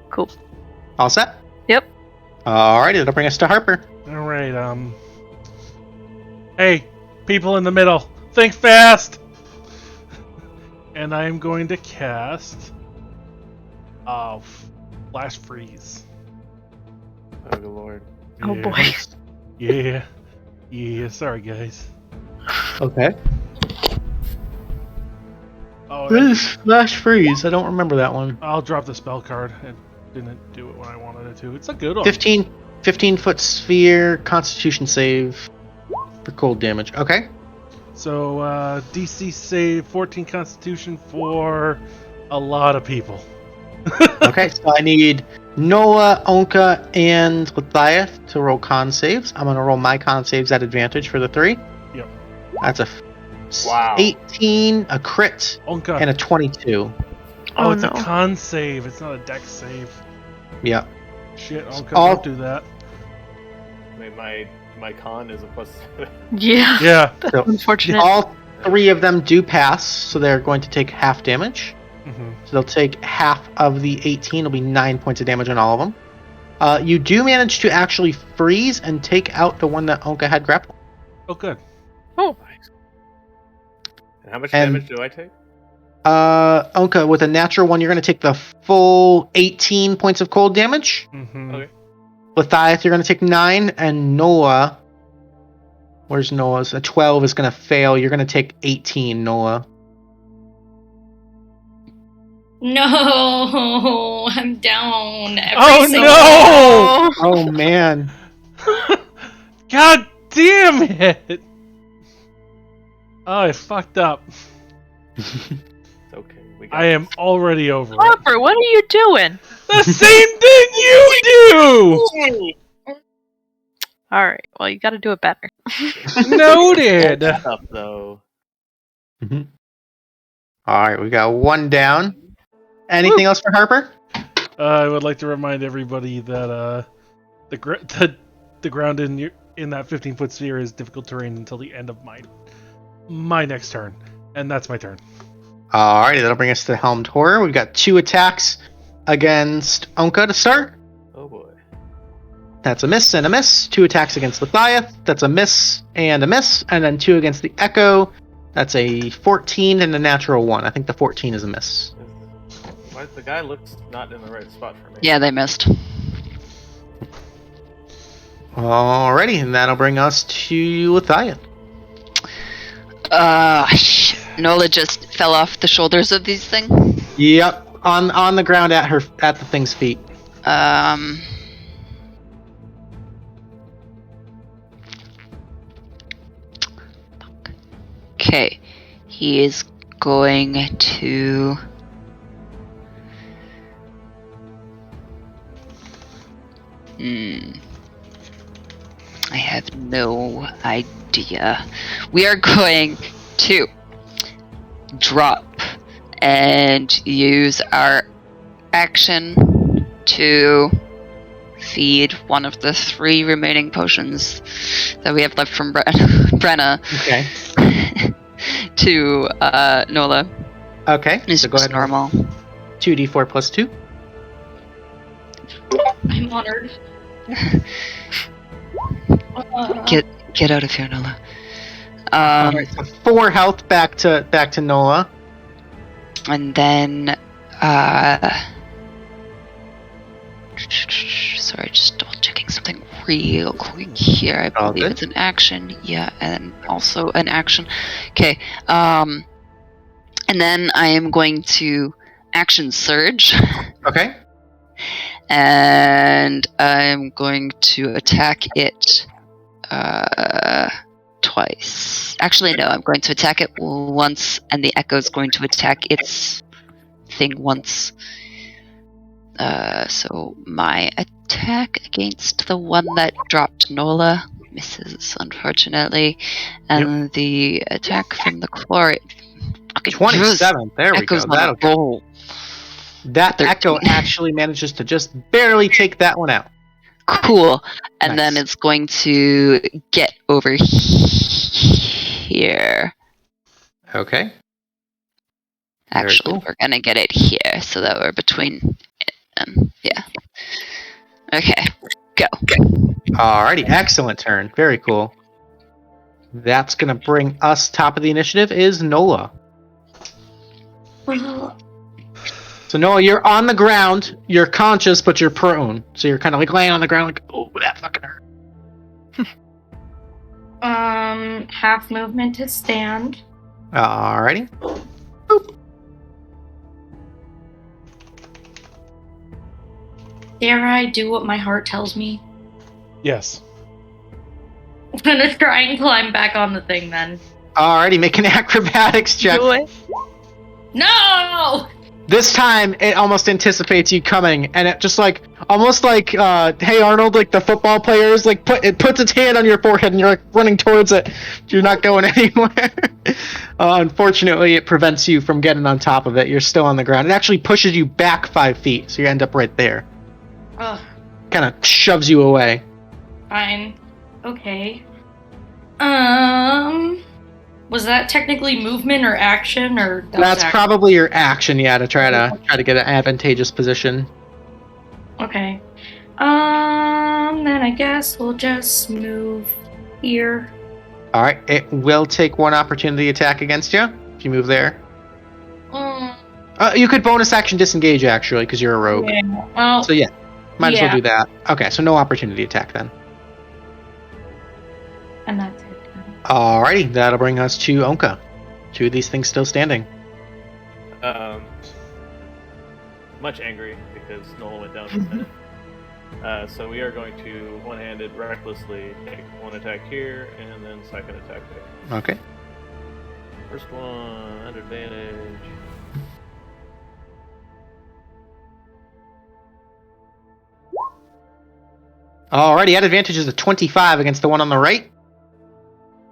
Cool. All set? Yep. Alrighty, that'll bring us to Harper. Alright, hey, people in the middle, think fast! And I'm going to cast... Flash Freeze. Oh, good lord. Oh, Yeah. boy. Yeah, sorry guys. Okay. Oh, What is Flash Freeze? I don't remember that one. I'll drop the spell card. It didn't do it when I wanted it to. It's a good one. 15-foot sphere, Constitution save for cold damage. Okay. So, DC save 14 Constitution for a lot of people. Okay, so I need Nola, Ownka, and Lethieth to roll con saves. I'm going to roll my con saves at advantage for the 3. Yep. That's a Wow. 18, a crit, Ownka. and a 22. Oh, it's no. a con save. It's not a dex save. Yeah. Shit, Ownka, All- don't do that. I mean, my my con is a plus. Yeah. Yeah. So Unfortunate. all 3 of them do pass, so they're going to take half damage. Hmm. So they'll take half of the 18. It'll be 9 points of damage on all of them. You do manage to actually freeze and take out the one that Ownka had grappled. Oh, good. Oh. And how much And- damage do I take? Ownka, with a natural 1, you're going to take the full 18 points of cold damage. Hmm. Okay. Lethieth, you're going to take 9. And Nola, where's Nola's? A 12 is going to fail. You're going to take 18, Nola. No, I'm down. Oh, no! Oh, man. God damn it! Oh, I fucked up. It's okay. We got I am already over it. Harper, what are you doing? The same thing you do! Alright, well, you gotta do it better. Noted! stuff though. Alright, we got 1 down. Anything else for Harper? I would like to remind everybody that the ground in that 15-foot sphere is difficult terrain until the end of my next turn, and that's my turn. Alrighty, that'll bring us to Helmed Horror. We've got 2 attacks against Ownka to start. Oh boy. That's a miss and a miss. 2 attacks against Lethieth. That's a miss and a miss. And then 2 against the Echo. That's a 14 and a natural 1. I think the 14 is a miss. Why the guy looks not in the right spot for me? Yeah, they missed. Alrighty, and that'll bring us to Lethieth. Nola just fell off the shoulders of these things. Yep, on the ground at the thing's feet. Okay, he is going to. I have no idea. We are going to drop and use our action to feed one of the 3 remaining potions that we have left from Brenna Okay. to Nola. Okay. It's So go ahead. normal. 2d4 plus 2. I'm honored. Get out of here, Nola. Alright, so 4 health back to Nola. And then, sorry, just double checking something real quick here. I All believe good. it's an action. Yeah, and also an action. Okay, and then I am going to action surge. Okay. And I'm going to attack it twice. Actually, no, I'm going to attack it once, and the Echo is going to attack its thing once. So my attack against the one that dropped Nola misses, unfortunately, and the attack from the Chlorate. 27. There we go. Echo's on a roll. That 13. Echo actually manages to just barely take that one out. Cool. And then Nice. it's going to get over here. Okay. Very Actually, cool. we're going to get it here so that we're between it and yeah. Okay. Go. Alrighty, excellent turn. Very cool. That's gonna bring us top of the initiative is Nola. So Nola, you're on the ground, you're conscious, but you're prone. So you're kind of like laying on the ground like, oh, that fucking hurt. Half movement to stand. Alrighty. Dare I do what my heart tells me? Yes. I'm gonna try and climb back on the thing then. Alrighty, make an acrobatics check. Do it. No! This time, it almost anticipates you coming, and it just like, almost like, Hey Arnold, like the football players, like it puts its hand on your forehead, and you're like running towards it. You're not going anywhere. Unfortunately, it prevents you from getting on top of it. You're still on the ground. It actually pushes you back 5 feet, so you end up right there. Ugh, Kind of shoves you away. fine. Okay. Was that technically movement or action, or that was That's action? probably your action, yeah, to try to get an advantageous position. Okay. Then I guess we'll just move here. All right, it will take one opportunity attack against you if you move there. You could bonus action disengage actually because you're a rogue. Yeah. Well, So yeah, might as well yeah. do that. Okay, so no opportunity attack then. And that's it. Alrighty, that'll bring us to Ownka. Two of these things still standing. Much angry because Nola went down for a minute. So we are going to one-handed, recklessly take one attack here and then second attack there. Okay. First one, under advantage. Alrighty, at advantage is a 25 against the one on the right.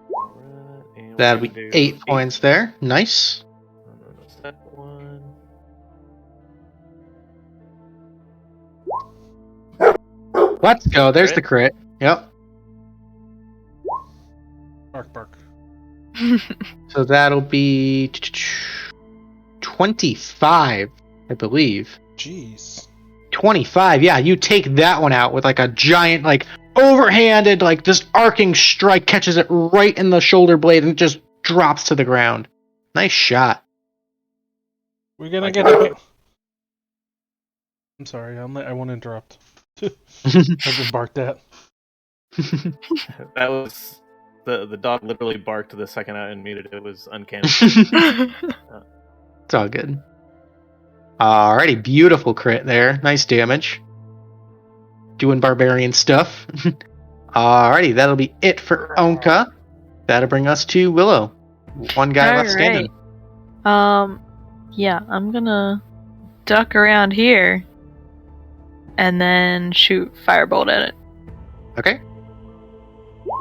Alright, and That'll we're be gonna do 8 points there. Nice. And then the second one. Let's go. There's the crit. Yep. Bark, bark. So that'll be 25, I believe. Jeez. 25, yeah, you take that one out with like a giant, like, overhanded, like, just arcing strike, catches it right in the shoulder blade and it just drops to the ground. Nice shot. We're gonna get a... I'm sorry, I won't interrupt. I've been barked at. That was the dog literally barked the second I unmuted it. It was uncanny. It's all good. Alrighty, beautiful crit there. Nice damage. Doing barbarian stuff. Alrighty, that'll be it for Ownka. That'll bring us to Willow. One guy left standing. Yeah, I'm gonna duck around here and then shoot firebolt at it. Okay.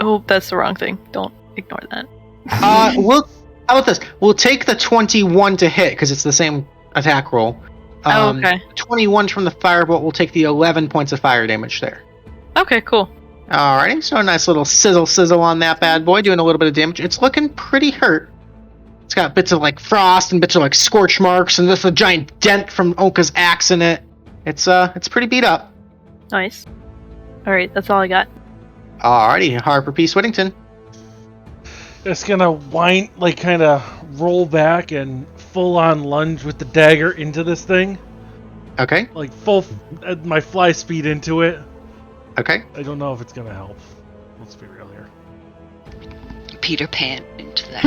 Oh, that's the wrong thing. Don't ignore that. How about this? We'll take the 21 to hit because it's the same attack roll. Okay. 21 from the firebolt will take the 11 points of fire damage there. Okay, cool. Alrighty, so a nice little sizzle on that bad boy, doing a little bit of damage. It's looking pretty hurt. It's got bits of like frost and bits of like scorch marks and just a giant dent from Ownka's axe in it. It's pretty beat up. Nice. Alright, that's all I got. Alrighty, Harper P. Swittington. Just gonna whine, like, kind of roll back and full-on lunge with the dagger into this thing. Okay. Like, full, my fly speed into it. Okay. I don't know if it's gonna help. Let's be real here. Peter Pan into that.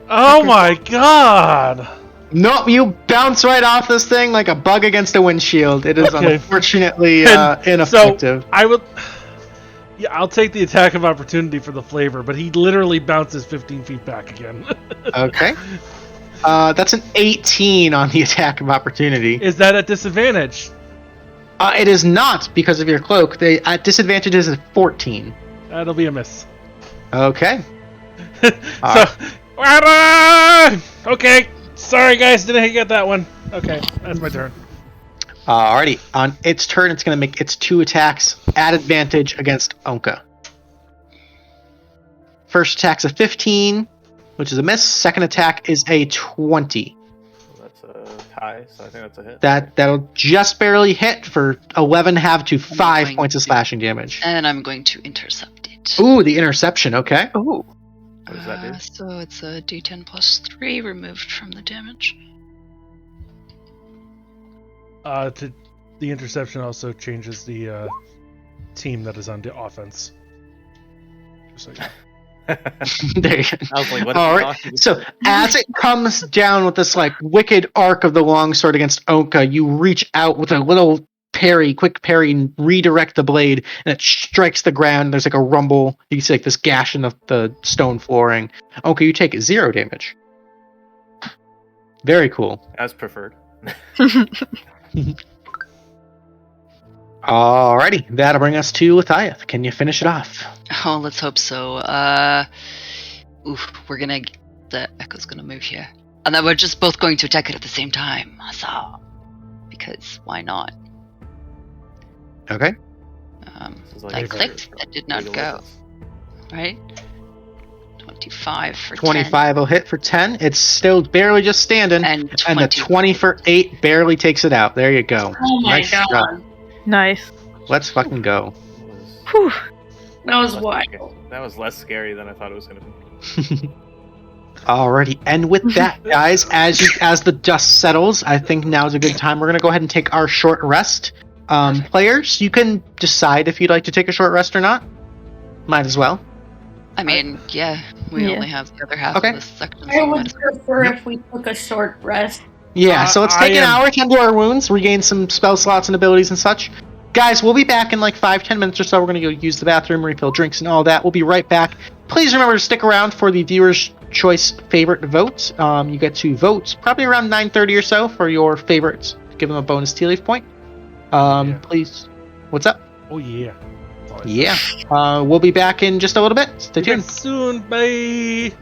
Oh my god! Nope, you bounce right off this thing like a bug against a windshield. It is Okay. unfortunately And ineffective. So, I would... Yeah, I'll take the attack of opportunity for the flavor, but he literally bounces 15 feet back again. Okay. That's an 18 on the attack of opportunity. Is that at disadvantage? It is not because of your cloak. The at disadvantage is a 14. That'll be a miss. Okay. Okay. Sorry, guys. Didn't get that one. Okay, that's my turn. Alrighty. On its turn, it's going to make its 2 attacks at advantage against Ownka. First attack's a 15, which is a miss. Second attack is a 20. So that's a tie, so I think that's a hit. That'll just barely hit for 11 half to 5 going points of to- slashing damage. And I'm going to intercept it. Ooh, the interception. Okay. Ooh. What does that do? So it's a d10 plus 3 removed from the damage. The interception also changes the team that is on the offense. Just so you know. There you go. I was like, what? All right. So as it comes down with this like wicked arc of the longsword against Ownka, you reach out with a little quick parry, and redirect the blade, and it strikes the ground. There's like a rumble. You see like this gash in the stone flooring. Ownka, you take 0 damage. Very cool. As preferred. Alrighty, that'll bring us to Lethieth. Can you finish it off? Oh, let's hope so. We're gonna... The Echo's gonna move here. And then we're just both going to attack it at the same time. Huzzah. Because why not? Okay. This is like I a clicked, that did not go. delicious. Right? 25 for 25 will hit for 10. It's still barely just standing. 10. And the 20 for 8 barely takes it out. There you go. Oh my Nice god. job. Nice. Let's fucking go. Whew. That was Less wild. scary. That was less scary than I thought it was going to be. Alrighty, and with that, guys, as the dust settles, I think now is a good time. We're gonna go ahead and take our short rest. Players, you can decide if you'd like to take a short rest or not. Might as well. I mean, yeah, we Yeah. only have the other half Okay. of this section. I So might would as well. prefer if we took a short rest. Yeah, so let's take I an am- hour, tend to our wounds, regain some spell slots and abilities and such. Guys, we'll be back in like 5-10 minutes or so. We're gonna go use the bathroom, refill drinks and all that. We'll be right back. Please remember to stick around for the viewer's choice favorite vote. You get to vote probably around 9:30 or so for your favorites. Give them a bonus Tealeaf point. Yeah. Please. What's up? Oh yeah. Yeah. We'll be back in just a little bit. Stay Be back tuned. soon. Bye.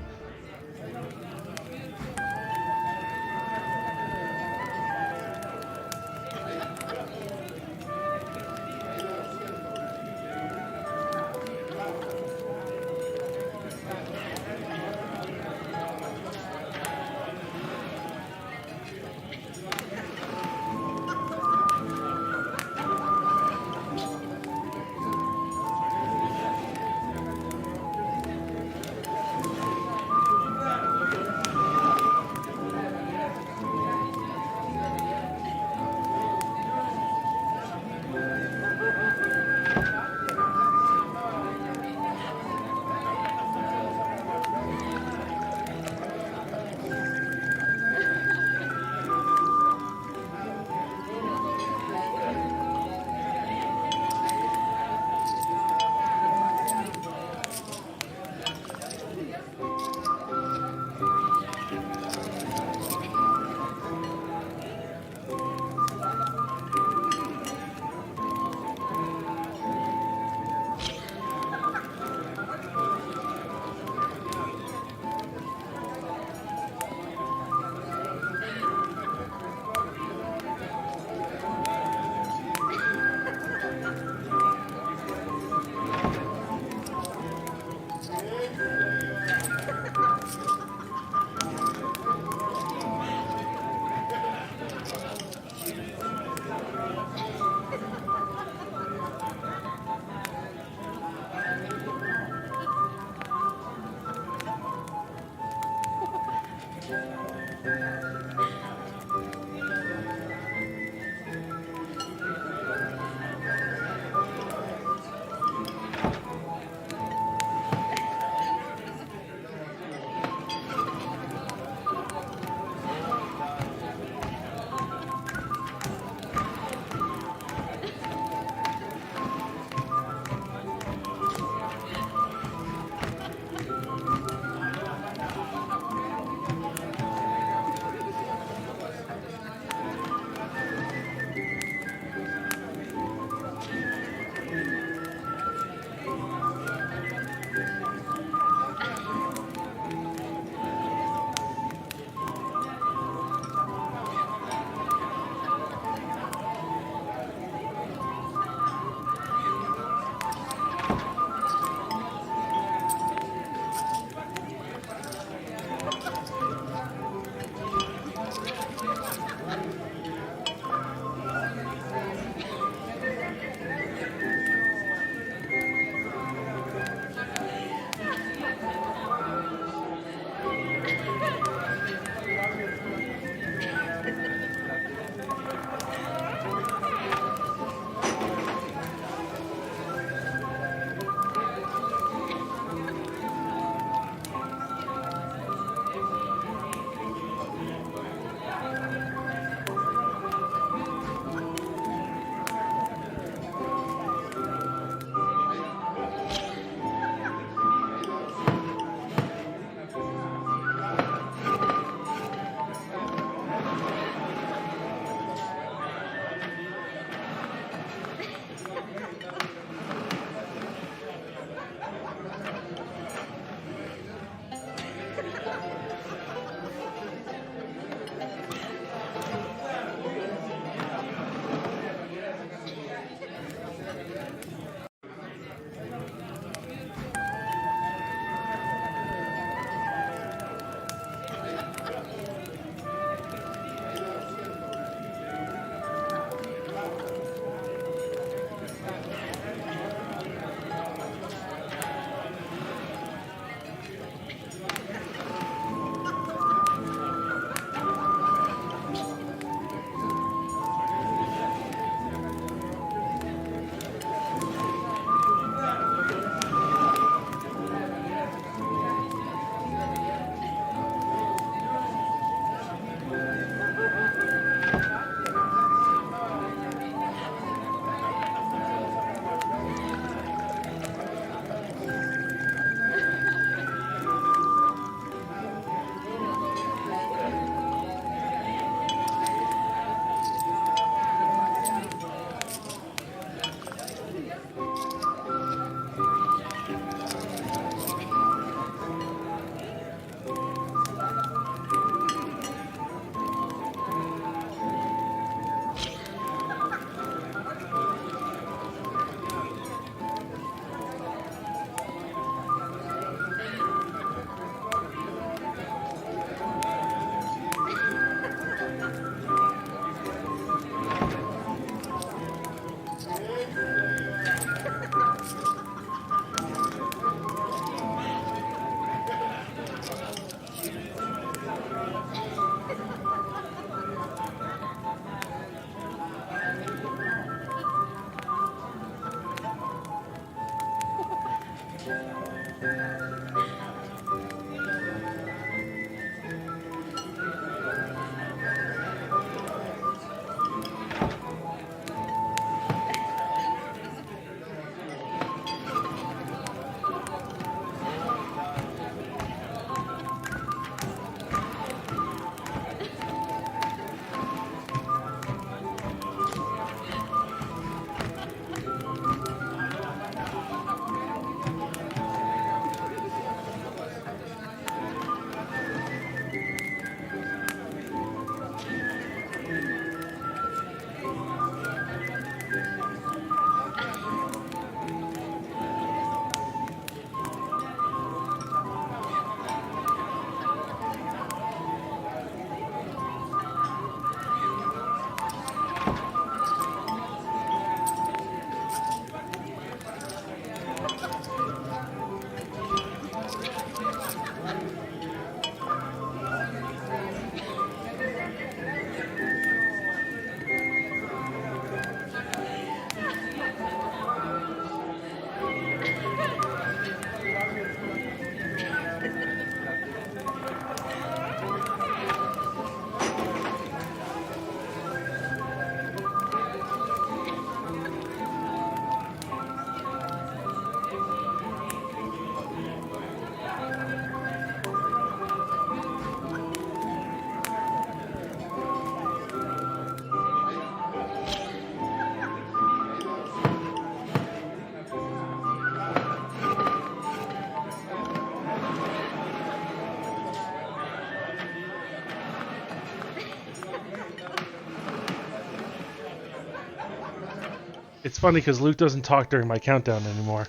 It's funny because Luke doesn't talk during my countdown anymore.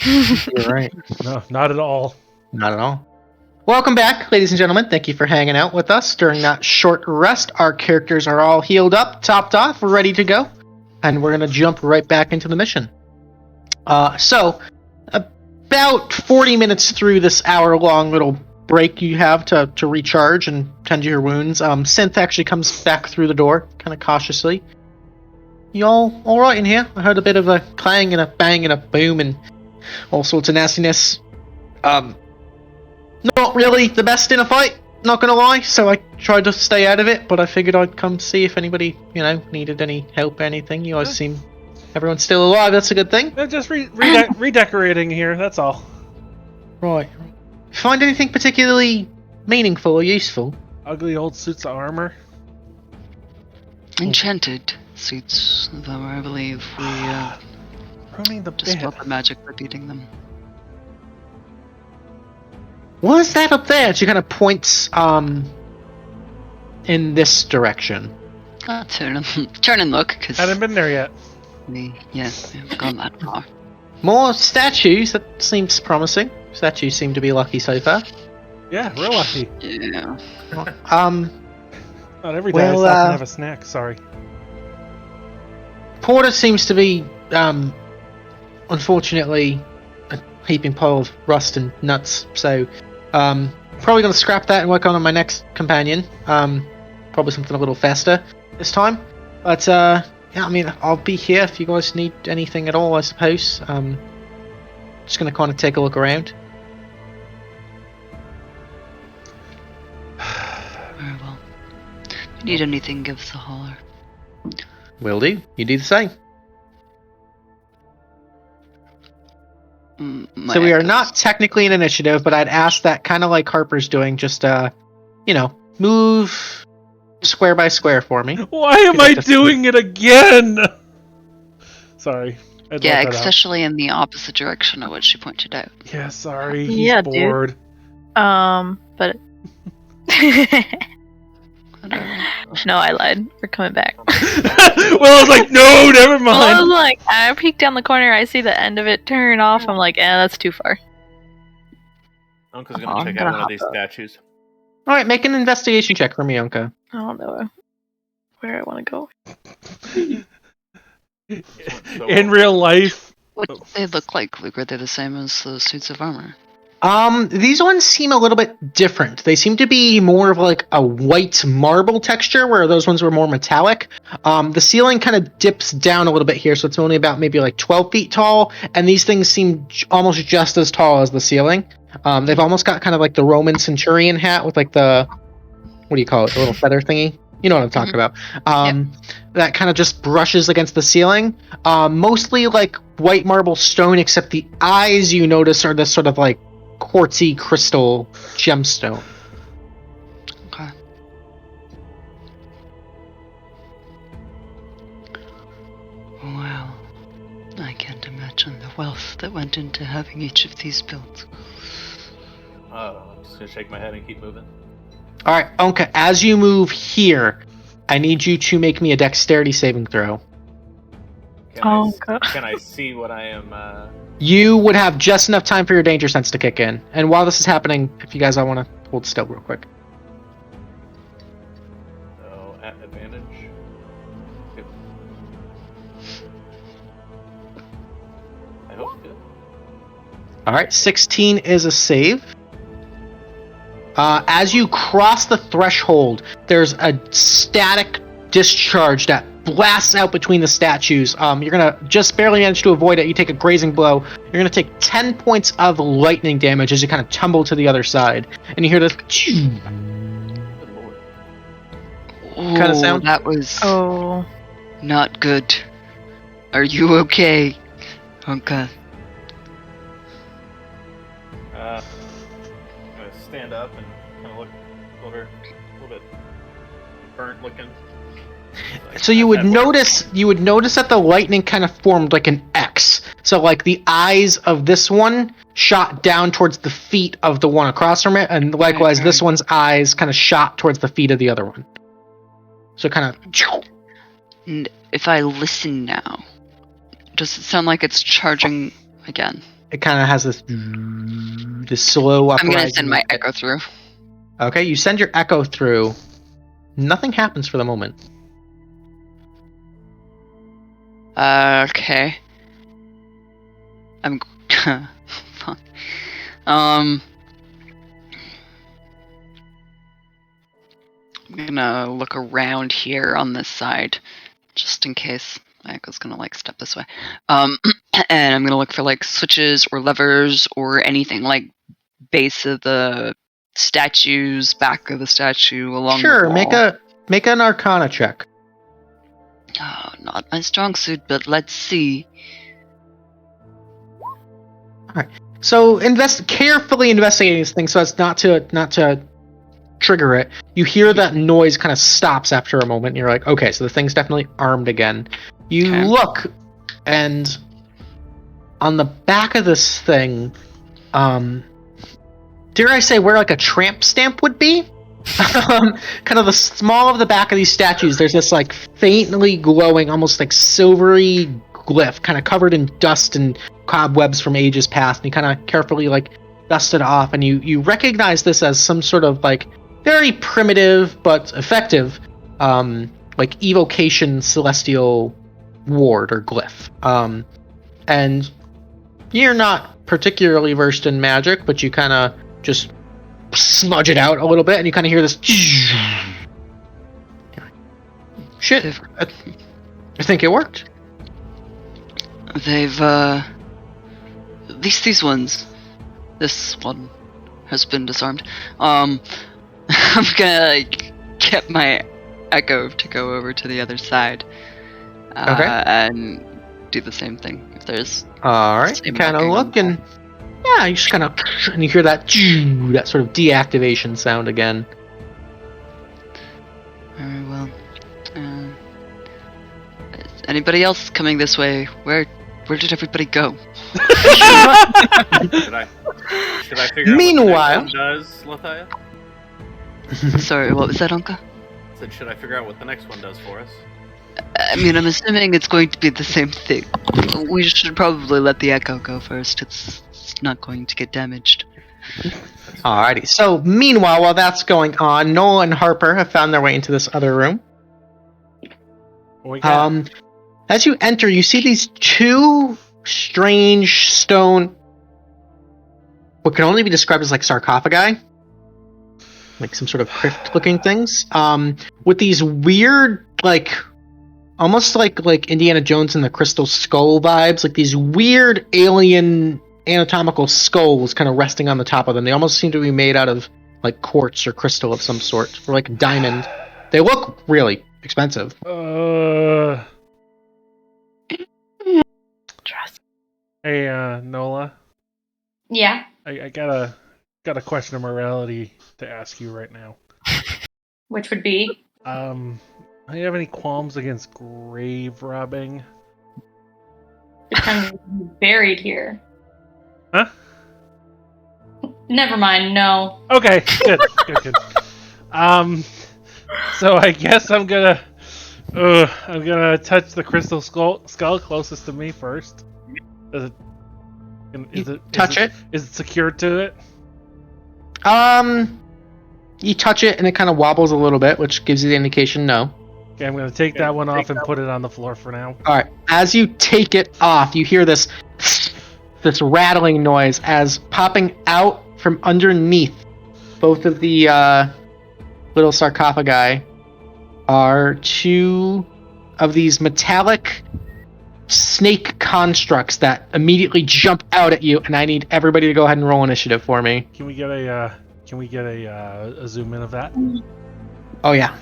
You're right. No, not at all. Not at all. Welcome back, ladies and gentlemen. Thank you for hanging out with us during that short rest. Our characters are all healed up, topped off, ready to go. And we're going to jump right back into the mission. So, about 40 minutes through this hour-long little break you have to recharge and tend to your wounds, Synth actually comes back through the door, kind of cautiously. Y'all all right in here? I heard a bit of a clang and a bang and a boom and all sorts of nastiness. Not really the best in a fight, not gonna lie, so I tried to stay out of it, but I figured I'd come see if anybody, needed any help or anything. You guys seem... Everyone's still alive, that's a good thing. They're just redecorating here, that's all. Right. Find anything particularly meaningful or useful? Ugly old suits of armor. Enchanted suits of armor, I believe. We Ruining the dispel bit. the magic by beating them. What is that up there? She kind of points, in this direction. Turn and look, because Hadn't been there yet. we haven't gone that far. More statues, that seems promising. Statues seem to be lucky so far. Yeah, real lucky. Yeah. Not every day I stop and have a snack, sorry. Porter seems to be, unfortunately, a heaping pile of rust and nuts, so, probably gonna scrap that and work on my next companion. Probably something a little faster this time. But, yeah, I mean, I'll be here if you guys need anything at all, I suppose. Just gonna kind of take a look around. Very well. If you need anything, give us a holler. Will do. You do the same. So we are not technically an initiative, but I'd ask that kind of like Harper's doing, just, move square by square for me. Why am I doing it again? Sorry. I'd Yeah, let that out. especially in the opposite direction of what she pointed out. Yeah, sorry. He's Yeah, dude. bored. But no, I lied. We're coming back. Well, I was like, no, never Well, I was mind. like, I peek down the corner, I see the end of it turn off. I'm like, that's too far. Uncle's Oh, gonna I'm check gonna out one of hop these up. statues. Alright, make an investigation check for me, Ownka. I don't know where I want to go. In real life, What do they look like, Luke? Are they the same as the suits of armor? These ones seem a little bit different. They seem to be more of like a white marble texture, where those ones were more metallic. The ceiling kind of dips down a little bit here, so it's only about maybe like 12 feet tall, and these things seem almost just as tall as the ceiling. They've almost got kind of like the Roman centurion hat with like the, what do you call it, the little feather thingy? You know what I'm talking about. That kind of just brushes against the ceiling. Mostly like white marble stone, except the eyes you notice are this sort of like quartzy crystal gemstone. Okay. Wow. I can't imagine the wealth that went into having each of these built. I'm just gonna shake my head and keep moving. Alright, Ownka, as you move here, I need you to make me a dexterity saving throw. Can I see what I am? You would have just enough time for your danger sense to kick in. And while this is happening, if you guys all want to hold still real quick. Oh, at advantage. Good. I hope good. Alright, 16 is a save. As you cross the threshold, there's a static discharge that blasts out between the statues. You're gonna just barely manage to avoid it. You take a grazing blow. You're gonna take 10 points of lightning damage as you kind of tumble to the other side. And you hear this Good lord. Kinda sound? That was Oh. not good. Are you okay, Ownka? I'm gonna stand up and kind of look over, a little bit burnt looking. Like, So you would that notice that the lightning kind of formed like an X. So like the eyes of this one shot down towards the feet of the one across from it, and likewise this one's eyes kind of shot towards the feet of the other one. So kind of. And if I listen now, Does it sound like it's charging again? It kind of has this slow uprising. I'm gonna send my echo through. Okay, you send your echo through. Nothing happens for the moment. Okay. I'm fuck. I'm gonna look around here on this side, just in case my echo's gonna like step this way. And I'm gonna look for like switches or levers or anything like base of the statues, back of the statue, along the wall. Make an Arcana check. Oh, not my strong suit, but let's see. So carefully investigating this thing so as not to trigger it. You hear that noise kind of stops after a moment, and you're like, okay, so the thing's definitely armed again. You look, and on the back of this thing, dare I say where like a tramp stamp would be? Kind of the small of the back of these statues, there's this like faintly glowing, almost like silvery glyph, kind of covered in dust and cobwebs from ages past, and you kind of carefully like dust it off, and you recognize this as some sort of like very primitive but effective like evocation celestial ward or glyph. And you're not particularly versed in magic, but you kind of just smudge it out a little bit, and you kind of hear this shit. I think it worked. They've at least these ones. This one has been disarmed. I'm gonna get my echo to go over to the other side. And do the same thing. If there's alright, you kind of look and yeah, you just kind of and you hear that sort of deactivation sound again. Very well. Is anybody else coming this way? Where did everybody go? Should I figure Meanwhile, out what the next one does, Lethieth? Sorry, what was that, Ownka? I said, should I figure out what the next one does for us? I mean, I'm assuming it's going to be the same thing. We should probably let the echo go first. It's not going to get damaged. Alrighty. So, meanwhile, while that's going on, Nola and Harper have found their way into this other room. As you enter, you see these two strange stone, what can only be described as like sarcophagi, like some sort of crypt-looking things, with these weird, like, almost like Indiana Jones and the Crystal Skull vibes, like these weird alien anatomical skulls kind of resting on the top of them. They almost seem to be made out of like quartz or crystal of some sort, or like diamond. They look really expensive. Hey, Nola. Yeah. I got a question of morality to ask you right now. Which would be? Do you have any qualms against grave robbing? Because buried here. Huh? Never mind, no. Okay, good. So I guess I'm gonna touch the crystal skull closest to me first. Is it secured to it? You touch it and it kind of wobbles a little bit, which gives you the indication no. Okay, I'm gonna take that one off and put it on the floor for now. All right. As you take it off, you hear this rattling noise as popping out from underneath both of the little sarcophagi are two of these metallic snake constructs that immediately jump out at you, and I need everybody to go ahead and roll initiative for me. Can we get a zoom in of that? Oh yeah.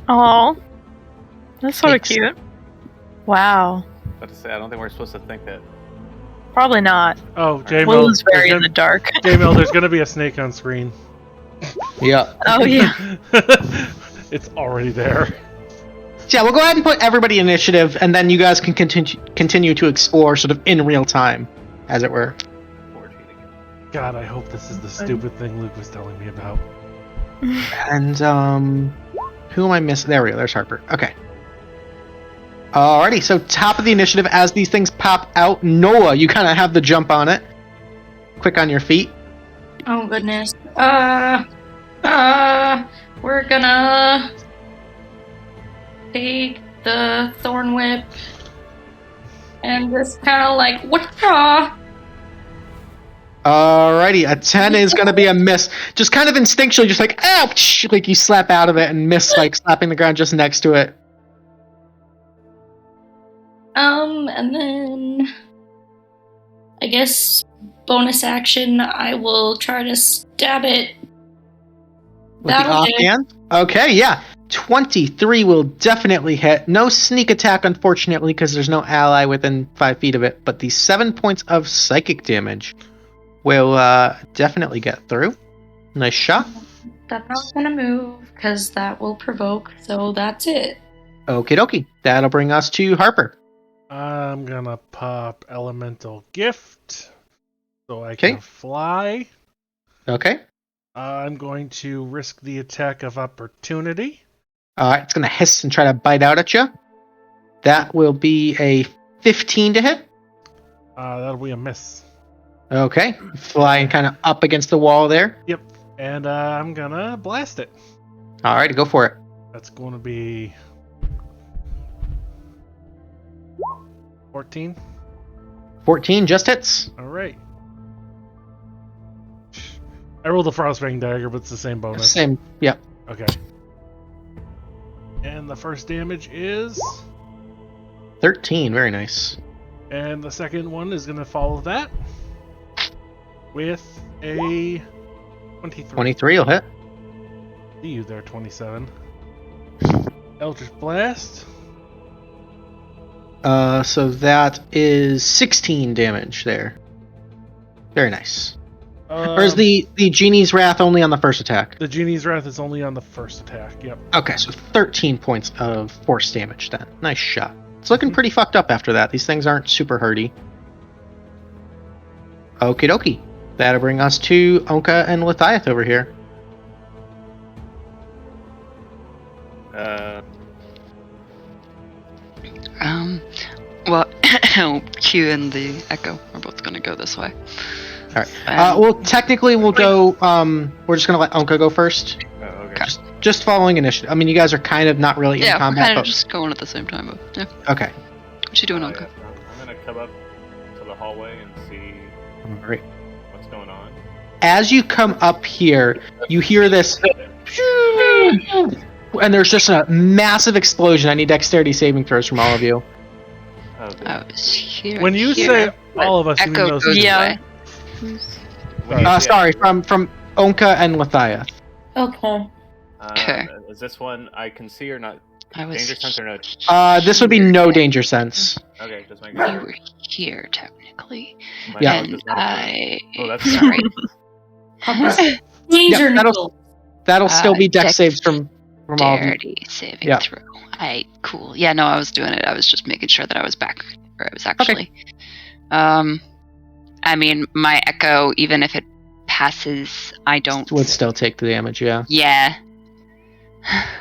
Oh, that's sort of Thanks. cute. Wow. About to say, I don't think we're supposed to think that. Probably not. Oh, J-Mel, Willow's very in the dark. J-Mel, there's gonna be a snake on screen. Yeah. Oh yeah. It's already there. So yeah, we'll go ahead and put everybody in initiative, and then you guys can continue to explore sort of in real time, as it were. God, I hope this is the stupid thing Luke was telling me about. And who am I missing? There we go. There's Harper. Okay. Alrighty, so top of the initiative as these things pop out. Nola, you kind of have the jump on it. Quick on your feet. Oh goodness. We're gonna take the thorn whip and just kind of like what? Alrighty, a 10 is going to be a miss. Just kind of instinctually, just like, ouch! Like you slap out of it and miss, like slapping the ground just next to it. And then I guess bonus action, I will try to stab it. With the offhand? Okay, yeah. 23 will definitely hit. No sneak attack, unfortunately, because there's no ally within 5 feet of it. But the 7 points of psychic damage will definitely get through. Nice shot. That's not gonna move, because that will provoke, so that's it. Okie dokie. That'll bring us to Harper. I'm gonna pop Elemental Gift so I can fly. Okay. I'm going to risk the attack of opportunity. Alright, it's going to hiss and try to bite out at you. That will be a 15 to hit. That'll be a miss. Okay. Flying kind of up against the wall there. Yep. And I'm gonna blast it. Alright, go for it. That's going to be 14. 14 just hits. Alright. I rolled a Frostbang Dagger, but it's the same bonus. Same, yep. Okay. And the first damage is 13, very nice. And the second one is going to follow that with a 23. 23 will hit. See you there, 27. Eldritch Blast. So that is 16 damage there. Very nice. Or is the Genie's Wrath only on the first attack? The Genie's Wrath is only on the first attack, yep. Okay, so 13 points of force damage then. Nice shot. It's looking pretty fucked up after that. These things aren't super hardy. Okie dokie. That'll bring us to Ownka and Lethieth over here. Well, Q and the Echo are both going to go this way. All right. Well, technically, we'll go. We're just gonna let Ownka go first. Oh, okay. Just following initiative. I mean, you guys are kind of not really in Yeah, we're combat. kind of just going at the same time. But, yeah. Okay. What you doing, Ownka? Yeah, I'm gonna come up to the hallway and see All right. what's going on. As you come up here, you hear this, and there's just a massive explosion. I need dexterity saving throws from all of you. Oh, good. I was here. When you say all of us, you mean Echo those goes two. Yeah. away. Sorry, from Ownka and Lethieth. Okay. Okay. Is this one I can see or not? I was Danger sense or no? This would be no danger sense. Okay, just make You sure. were here, technically. My Yeah. note And does not appear. I... Oh, that's Sorry. Danger that'll- noodles. That'll still be dex dex- saves from all of you. Dexterity saving Yeah. throw. Cool. Yeah, no, I was doing it. I was just making sure that I was back where I was actually. I mean, my Echo, even if it passes, I don't... Would still take the damage, yeah. Yeah.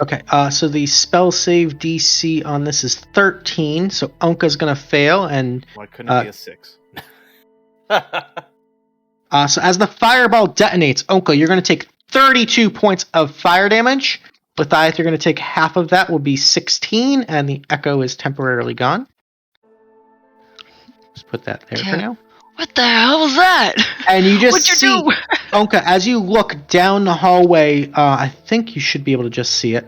Okay, so the spell save DC on this is 13, so Ownka's gonna fail, and Why couldn't it be a 6? so as the fireball detonates, Ownka, you're gonna take 32 points of fire damage. Lethieth, you're gonna take half of that, will be 16, and the Echo is temporarily gone. Just put that there for Okay. now. What the hell was that? And you just What'd you see, do? Ownka, as you look down the hallway, I think you should be able to just see it.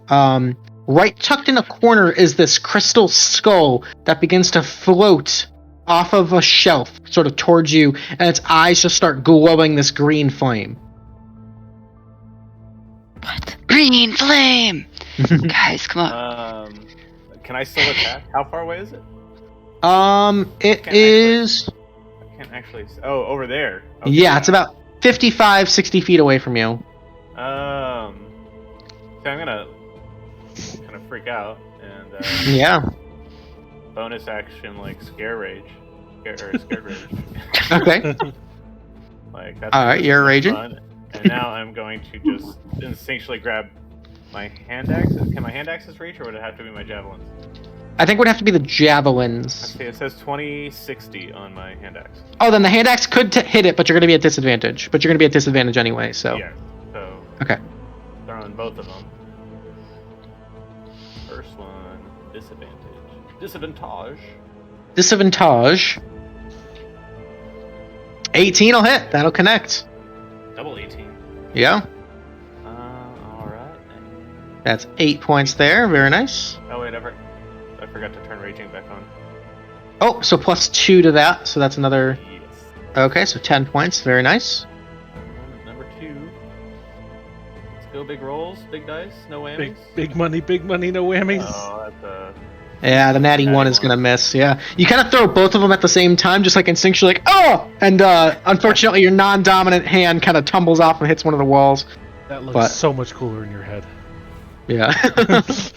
Right tucked in a corner is this crystal skull that begins to float off of a shelf, sort of towards you, and its eyes just start glowing this green flame. What? Green flame! Guys, come on. Can I still attack? How far away is it? It Can't is... I can't actually. Oh, over there. Okay, Yeah, it's about 55, 60 feet away from you. So I'm gonna kind of freak out and Yeah. bonus action like scare rage, scared rage. Okay. Like that's All right, you're raging. fun. And now I'm going to just instinctually grab my hand axes. Can my hand axes reach, or would it have to be my javelins? I think it would have to be the javelins. Okay, it says 2060 on my hand axe. Oh, then the hand axe could hit it, but you're going to be at disadvantage. But you're going to be at disadvantage anyway, so. Yeah, so. Okay. Throwing both of them. First one, disadvantage. Disadvantage. 18 will hit. That'll connect. Double 18. Yeah. Alright. That's 8 points there. Very nice. Oh, wait, I forgot to turn raging back on. Oh, so plus 2 to that, so that's another. Yes. Okay, so 10 points. Very nice. Number 2. Let's go big rolls, big dice, no whammies. Big money, no whammies. Oh, that's a. Yeah, the natty one is going to miss. Yeah. You kind of throw both of them at the same time, just like instinctually, like, oh! And unfortunately, your non-dominant hand kind of tumbles off and hits one of the walls. That looks so much cooler in your head. Yeah.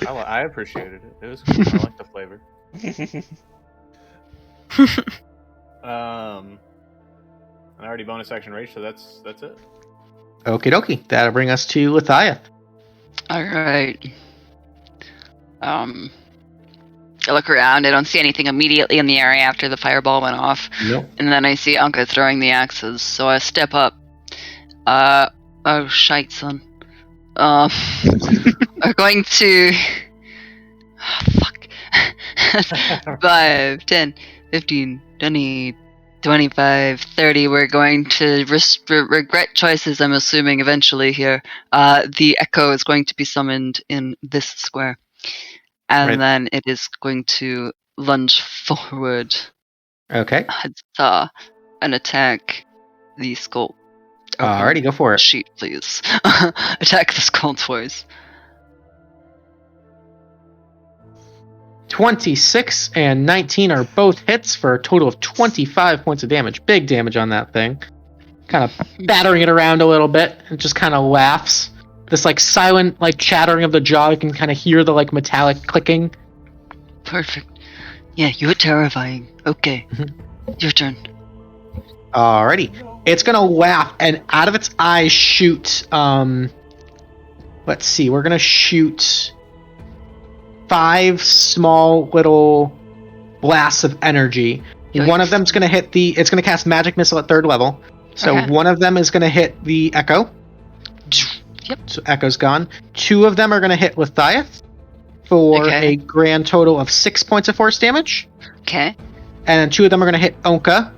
I appreciated it. It was cool. I like the flavor. I already bonus action rage, so that's it. Okie dokie. That'll bring us to Lethieth. Alright. I look around, I don't see anything immediately in the area after the fireball went off. Nope. And then I see Ownka throwing the axes, so I step up. Oh shite, son. We're going to... fuck. 5, 10, 15, 20, 25, 30. We're going to regret choices, I'm assuming, eventually here. The echo is going to be summoned in this square. And then it is going to lunge forward. Okay. And attack the skull. Alrighty, go for it. Sheet, please. Attack the skull twice. 26 and 19 are both hits for a total of 25 points of damage. Big damage on that thing. Kind of battering it around a little bit. It just kind of laughs. This like silent like chattering of the jaw. You can kind of hear the like metallic clicking. Perfect. Yeah, you're terrifying. Okay. Your turn. Alrighty. It's gonna laugh, and out of its eyes shoot let's see, we're gonna shoot 5 small little blasts of energy. Yikes. One of them's gonna hit it's gonna cast magic missile at 3rd level. So Okay. one of them is gonna hit the echo. Yep. So echo's gone. 2 of them are gonna hit Lethieth for a grand total of 6 points of force damage. Okay. And 2 of them are gonna hit Ownka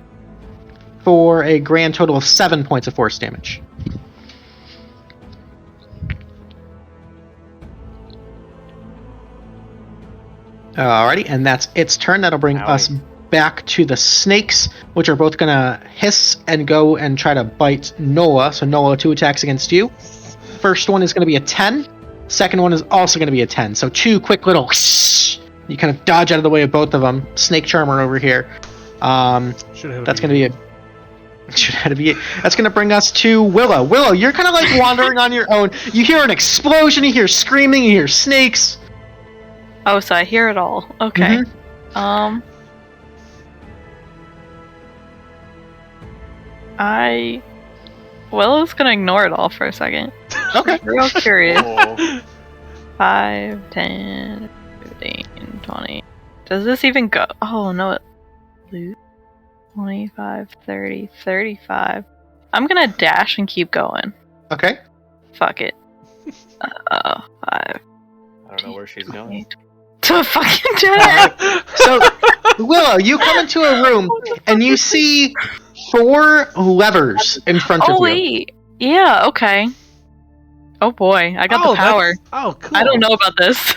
for a grand total of 7 points of force damage. Alrighty, and that's its turn. That'll bring us back to the snakes, which are both gonna hiss and go and try to bite Nola. So Nola, 2 attacks against you. First one is gonna be a 10. Second one is also gonna be a 10. So 2 quick little you kind of dodge out of the way of both of them. Snake Charmer over here. That's gonna be That's gonna bring us to Willow. Willow, you're kind of like wandering on your own. You hear an explosion, you hear screaming, you hear snakes. Oh, so I hear it all. Okay. Willow's gonna ignore it all for a second. Okay. Real curious. Cool. 5, 10, 15, 20. Does this even go? Oh, no, it... 25, 30, 35. I'm gonna dash and keep going. Okay. Fuck it. 5. I don't know where she's going. To a fucking dead. So, Willow, you come into a room and you see 4 levers in front of you. Oh, wait. Yeah, okay. Oh boy, I got the power. Oh, cool. I don't know about this.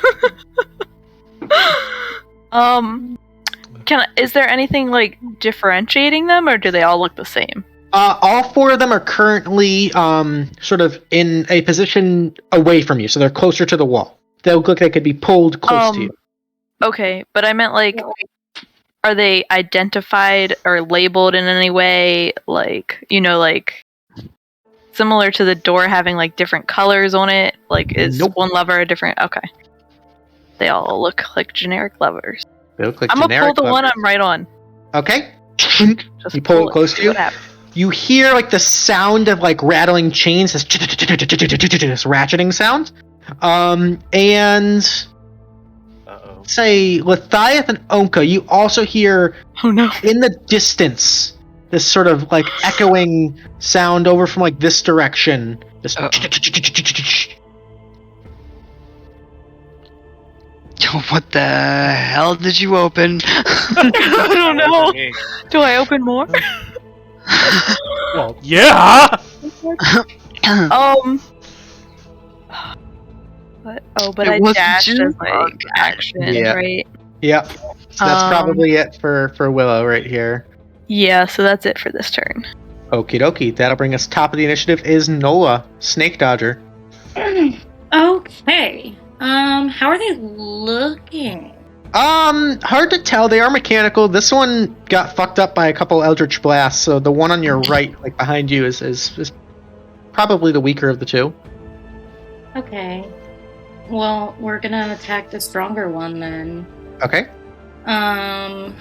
Is there anything like differentiating them, or do they all look the same? All 4 of them are currently sort of in a position away from you, so they're closer to the wall. They look like they could be pulled close to you. Okay, but I meant like, are they identified or labeled in any way? Like, like similar to the door having like different colors on it? Like, is one lever a different? Okay. They all look like generic levers. They look like I'm gonna pull the one I'm right on. Okay. Just You pull it close to you. You hear like the sound of like rattling chains, this ratcheting sound. And Uh-oh. say Lethieth and Ownka, you also hear Oh no. in the distance this sort of like echoing sound over from like this direction. Just What the hell did you open? I don't know. Do I open more? Well, yeah. But It I wasn't dashed you? as like Oh, God. action, Yeah. right? Yep. So that's probably it for Willow right here. Yeah, so that's it for this turn. Okie dokie. That'll bring us top of the initiative is Nola, Snake Dodger. Okay. How are they looking? Hard to tell. They are mechanical. This one got fucked up by a couple Eldritch Blasts, so the one on your right, like behind you, is probably the weaker of the two. Okay. Well, we're gonna attack the stronger one then. Okay. And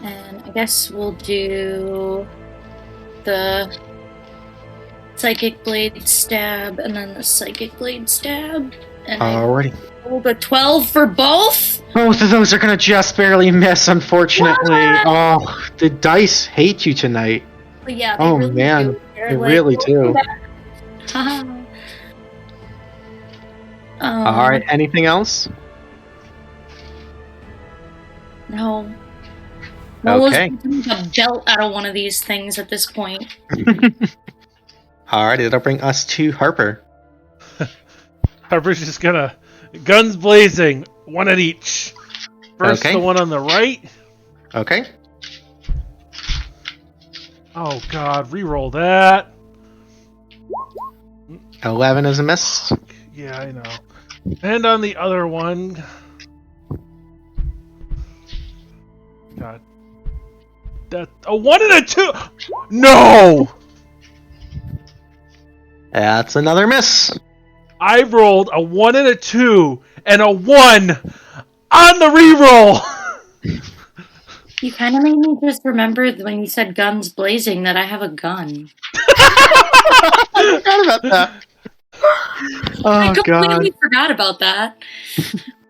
I guess we'll do the Psychic Blade Stab and then the Psychic Blade Stab. And Alrighty. I rolled a 12 for both. Both of those are gonna just barely miss, unfortunately. Oh, the dice hate you tonight. But yeah, they Oh, really man. do. They're They like, really do. Haha. Alright, anything else? No. Nola's Okay. making a belt out of one of these things at this point. Alrighty, that'll bring us to Harper. Harper's just gonna guns blazing, one at each. First, Okay. the one on the right. Okay. Oh God, reroll that. 11 is a miss. Yeah, I know. And on the other one. God. That a 1 and a 2. No! That's another miss. I rolled a 1 and a 2 and a 1 on the reroll. You kind of made me just remember when you said guns blazing that I have a gun. I forgot about that. I Oh, completely God. forgot about that.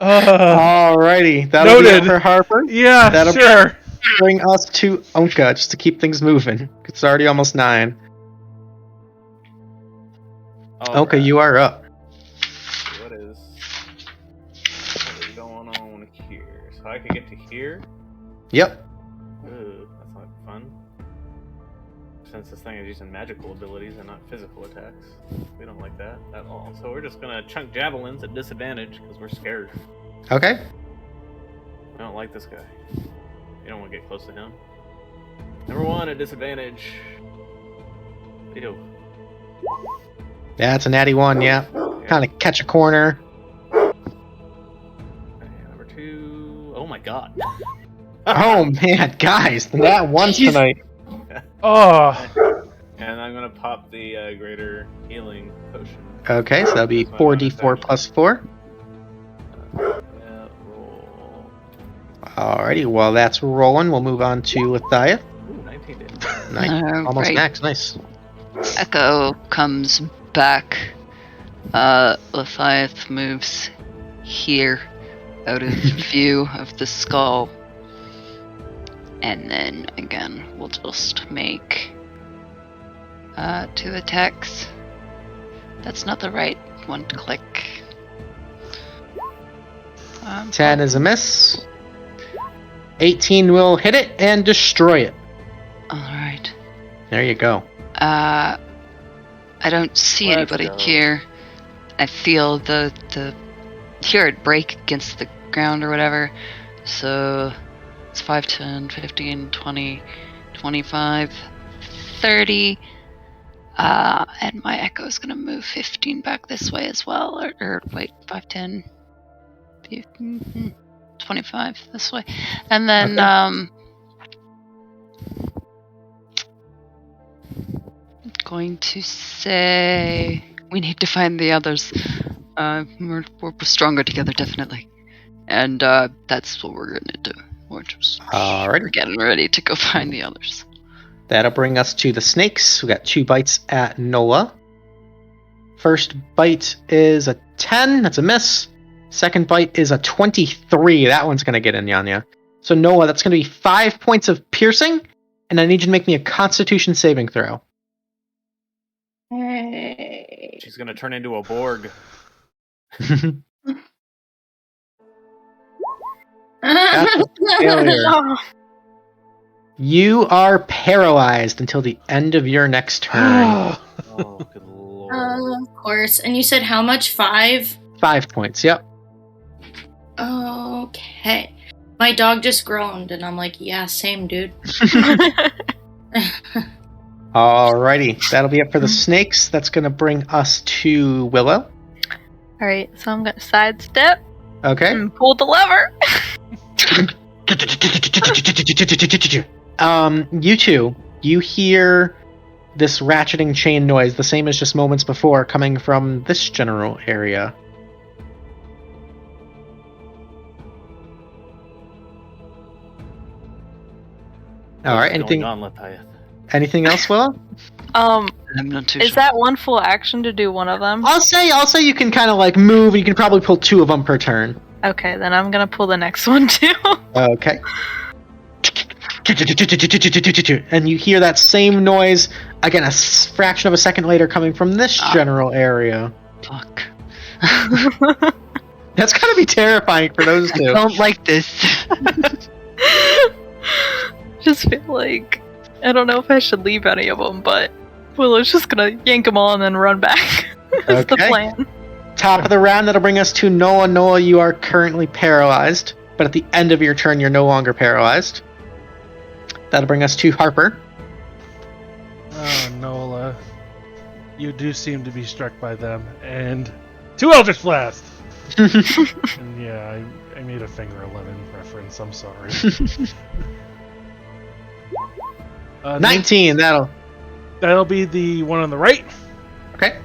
Alrighty, that'll be it Noted. for Harper. Yeah, That'll sure. bring us to Ownka, just to keep things moving. It's already almost 9. Ownka, you are up. What is going on here? So I can get to here? Yep. Ooh, that's not fun. Since this thing is using magical abilities and not physical attacks. We don't like that at all. So we're just gonna chunk javelins at disadvantage because we're scared. Okay. I don't like this guy. You don't want to get close to him. Number 1 at disadvantage. Ew. That's a natty 1, yeah. Kind of catch a corner. Okay, number 2. Oh my god. Oh, man, guys, that one tonight. Oh, And I'm gonna pop the greater healing potion. Okay, so that'll be 4d4 plus 4. Yeah, roll. Alrighty, while that's rolling, we'll move on to Lethieth. Ooh, 19 damage. Nice. Almost Right. max, nice. Echo comes back. Lethieth moves here, out of view of the skull. And then, again, we'll just make 2 attacks. That's not the right one to click. 10 is a miss. 18 will hit it and destroy it. Alright. There you go. I don't see Let's anybody go. here. I feel the hear it break against the ground or whatever. So it's 5, 10, 15, 20, 25, 30. And my echo is gonna move 15 back this way as well. Or wait, 5, 10, 15, 25 this way. And then going to say we need to find the others. We're stronger together, definitely, and that's what we're gonna do. We're Alright. getting ready to go find the others. That'll bring us to the snakes. We got 2 bites at Nola. First bite is a 10. That's a miss. Second bite is a 23. That one's going to get in on you. So Nola, that's going to be 5 points of piercing, and I need you to make me a Constitution saving throw. Hey. She's gonna turn into a Borg. That's a failure. You are paralyzed until the end of your next turn. Oh, good lord. Of course. And you said how much? 5? 5 points, yep. Okay. My dog just groaned, and I'm like, yeah, same, dude. Alrighty, that'll be it for the snakes. That's going to bring us to Willow. Alright, so I'm gonna sidestep Okay. and pull the lever. You two, you hear this ratcheting chain noise, the same as just moments before, coming from this general area. Alright, What's anything going on, Lethieth? anything else, Willow? I'm not too Is sure. that one full action to do one of them? I'll say you can kind of like move, and you can probably pull 2 of them per turn. Okay, then I'm gonna pull the next one too. Okay. And you hear that same noise again, a fraction of a second later, coming from this general area. Fuck. That's gotta be terrifying for those I two. don't like this. Just feel like I don't know if I should leave any of them, but Willow's just gonna yank them all and then run back. That's the Okay. plan. Top of the round, that'll bring us to Nola. Nola, you are currently paralyzed, but at the end of your turn, you're no longer paralyzed. That'll bring us to Harper. Oh, Nola. You do seem to be struck by them. And 2 Eldritch Blast! And yeah, I made a Finger 11 reference. I'm sorry. 19, That'll be the one on the right. okay.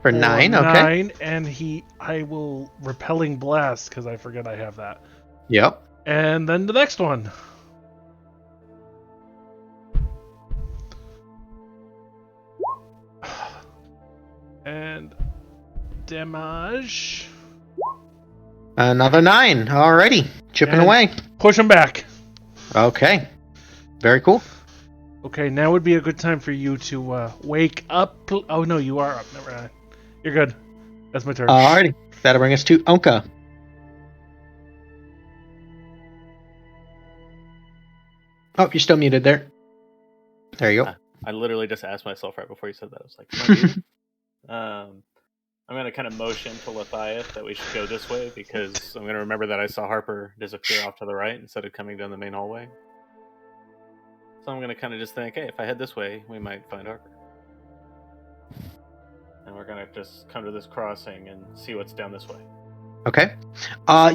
For 9, Or okay. 9, and I will Repelling Blast, because I forget I have that. Yep. And then the next one. And damage. Another 9. Alrighty. Chipping And- away. Push him back. Okay. Very cool. Okay, now would be a good time for you to wake up. Oh no, you are up. Never mind. You're good. That's my turn. Alrighty. That'll bring us to Ownka. Oh, you're still muted there. There you go. I literally just asked myself right before you said that. I was like, "Am I muted?" I'm gonna kind of motion to Lethieth that we should go this way because I'm gonna remember that I saw Harper disappear off to the right instead of coming down the main hallway. So I'm gonna kind of just think, hey, if I head this way, we might find Harper. And we're gonna just come to this crossing and see what's down this way. Okay.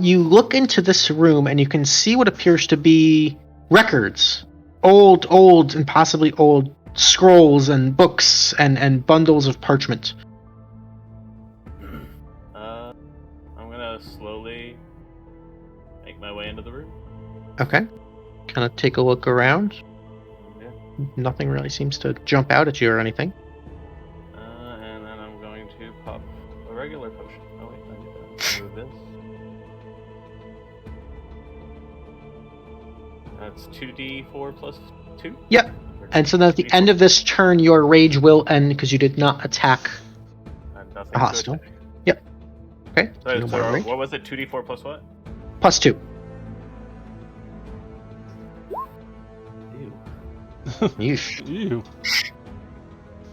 You look into this room and you can see what appears to be records. Old, and possibly old scrolls and books and bundles of parchment. I'm gonna slowly make my way into the room. Okay. Kind of take a look around. Yeah. Nothing really seems to jump out at you or anything. And then I'm going to pop a regular potion. Oh wait, I need to move this. That's 2d4 plus 2? Yep. And so then at the end of this turn, your rage will end because you did not attack Nothing a hostile. to attack. Yep. Okay. So, No more rage. what was it? 2d4 plus what? Plus 2. Ew. Yeesh. Ew.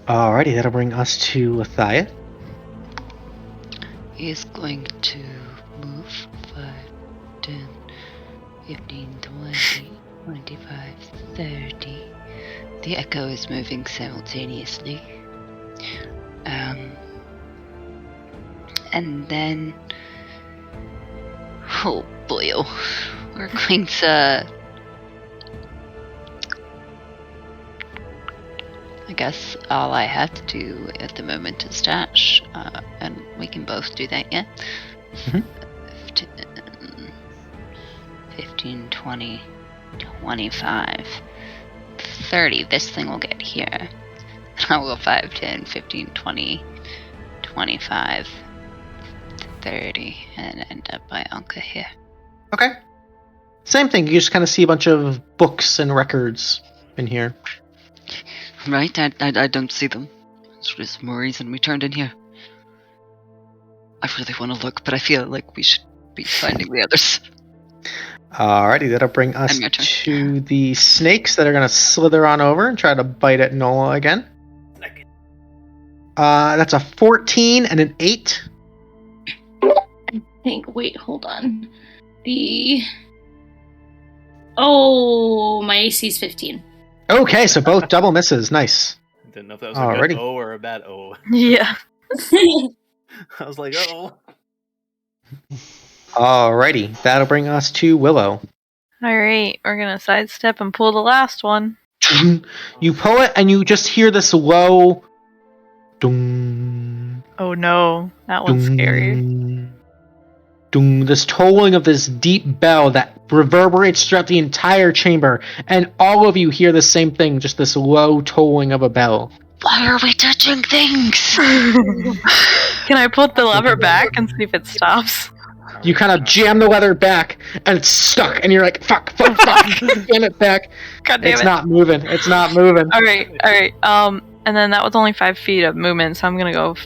Alrighty, that'll bring us to Lethieth. He's going to move 5, 10, 15, 20, 25, 30. The echo is moving simultaneously. And then... Oh boy, we're going to... I guess all I have to do at the moment is dash, and we can both do that, yeah? Mhm. 15, 20, 25, 30. This thing will get here. I will go 5, 10, 15, 20, 25, 30 and end up by Ownka here. Okay. Same thing. You just kind of see a bunch of books and records in here. Right? I don't see them. There's more reason we turned in here. I really want to look, but I feel like we should be finding the others. Alrighty, that'll bring us And your turn. to the snakes that are going to slither on over and try to bite at Nola again. That's a 14 and an 8. Wait, hold on. My AC's 15. Okay, so both double misses. Nice. Didn't know if that was a Alrighty. good O or a bad O. Yeah. I was like, oh. Alrighty, that'll bring us to Willow. Alright, we're gonna sidestep and pull the last one. You pull it, and you just hear this low... Dung, Oh no, that one's scary. Dung, this tolling of this deep bell that reverberates throughout the entire chamber, and all of you hear the same thing, just this low tolling of a bell. Why are we touching things? Can I put the lever back and see if it stops? You kind of jam the leather back, and it's stuck, and you're like, fuck, jam it back. God damn It's it. not moving. Alright. And then that was only 5 feet of movement, so I'm gonna go 5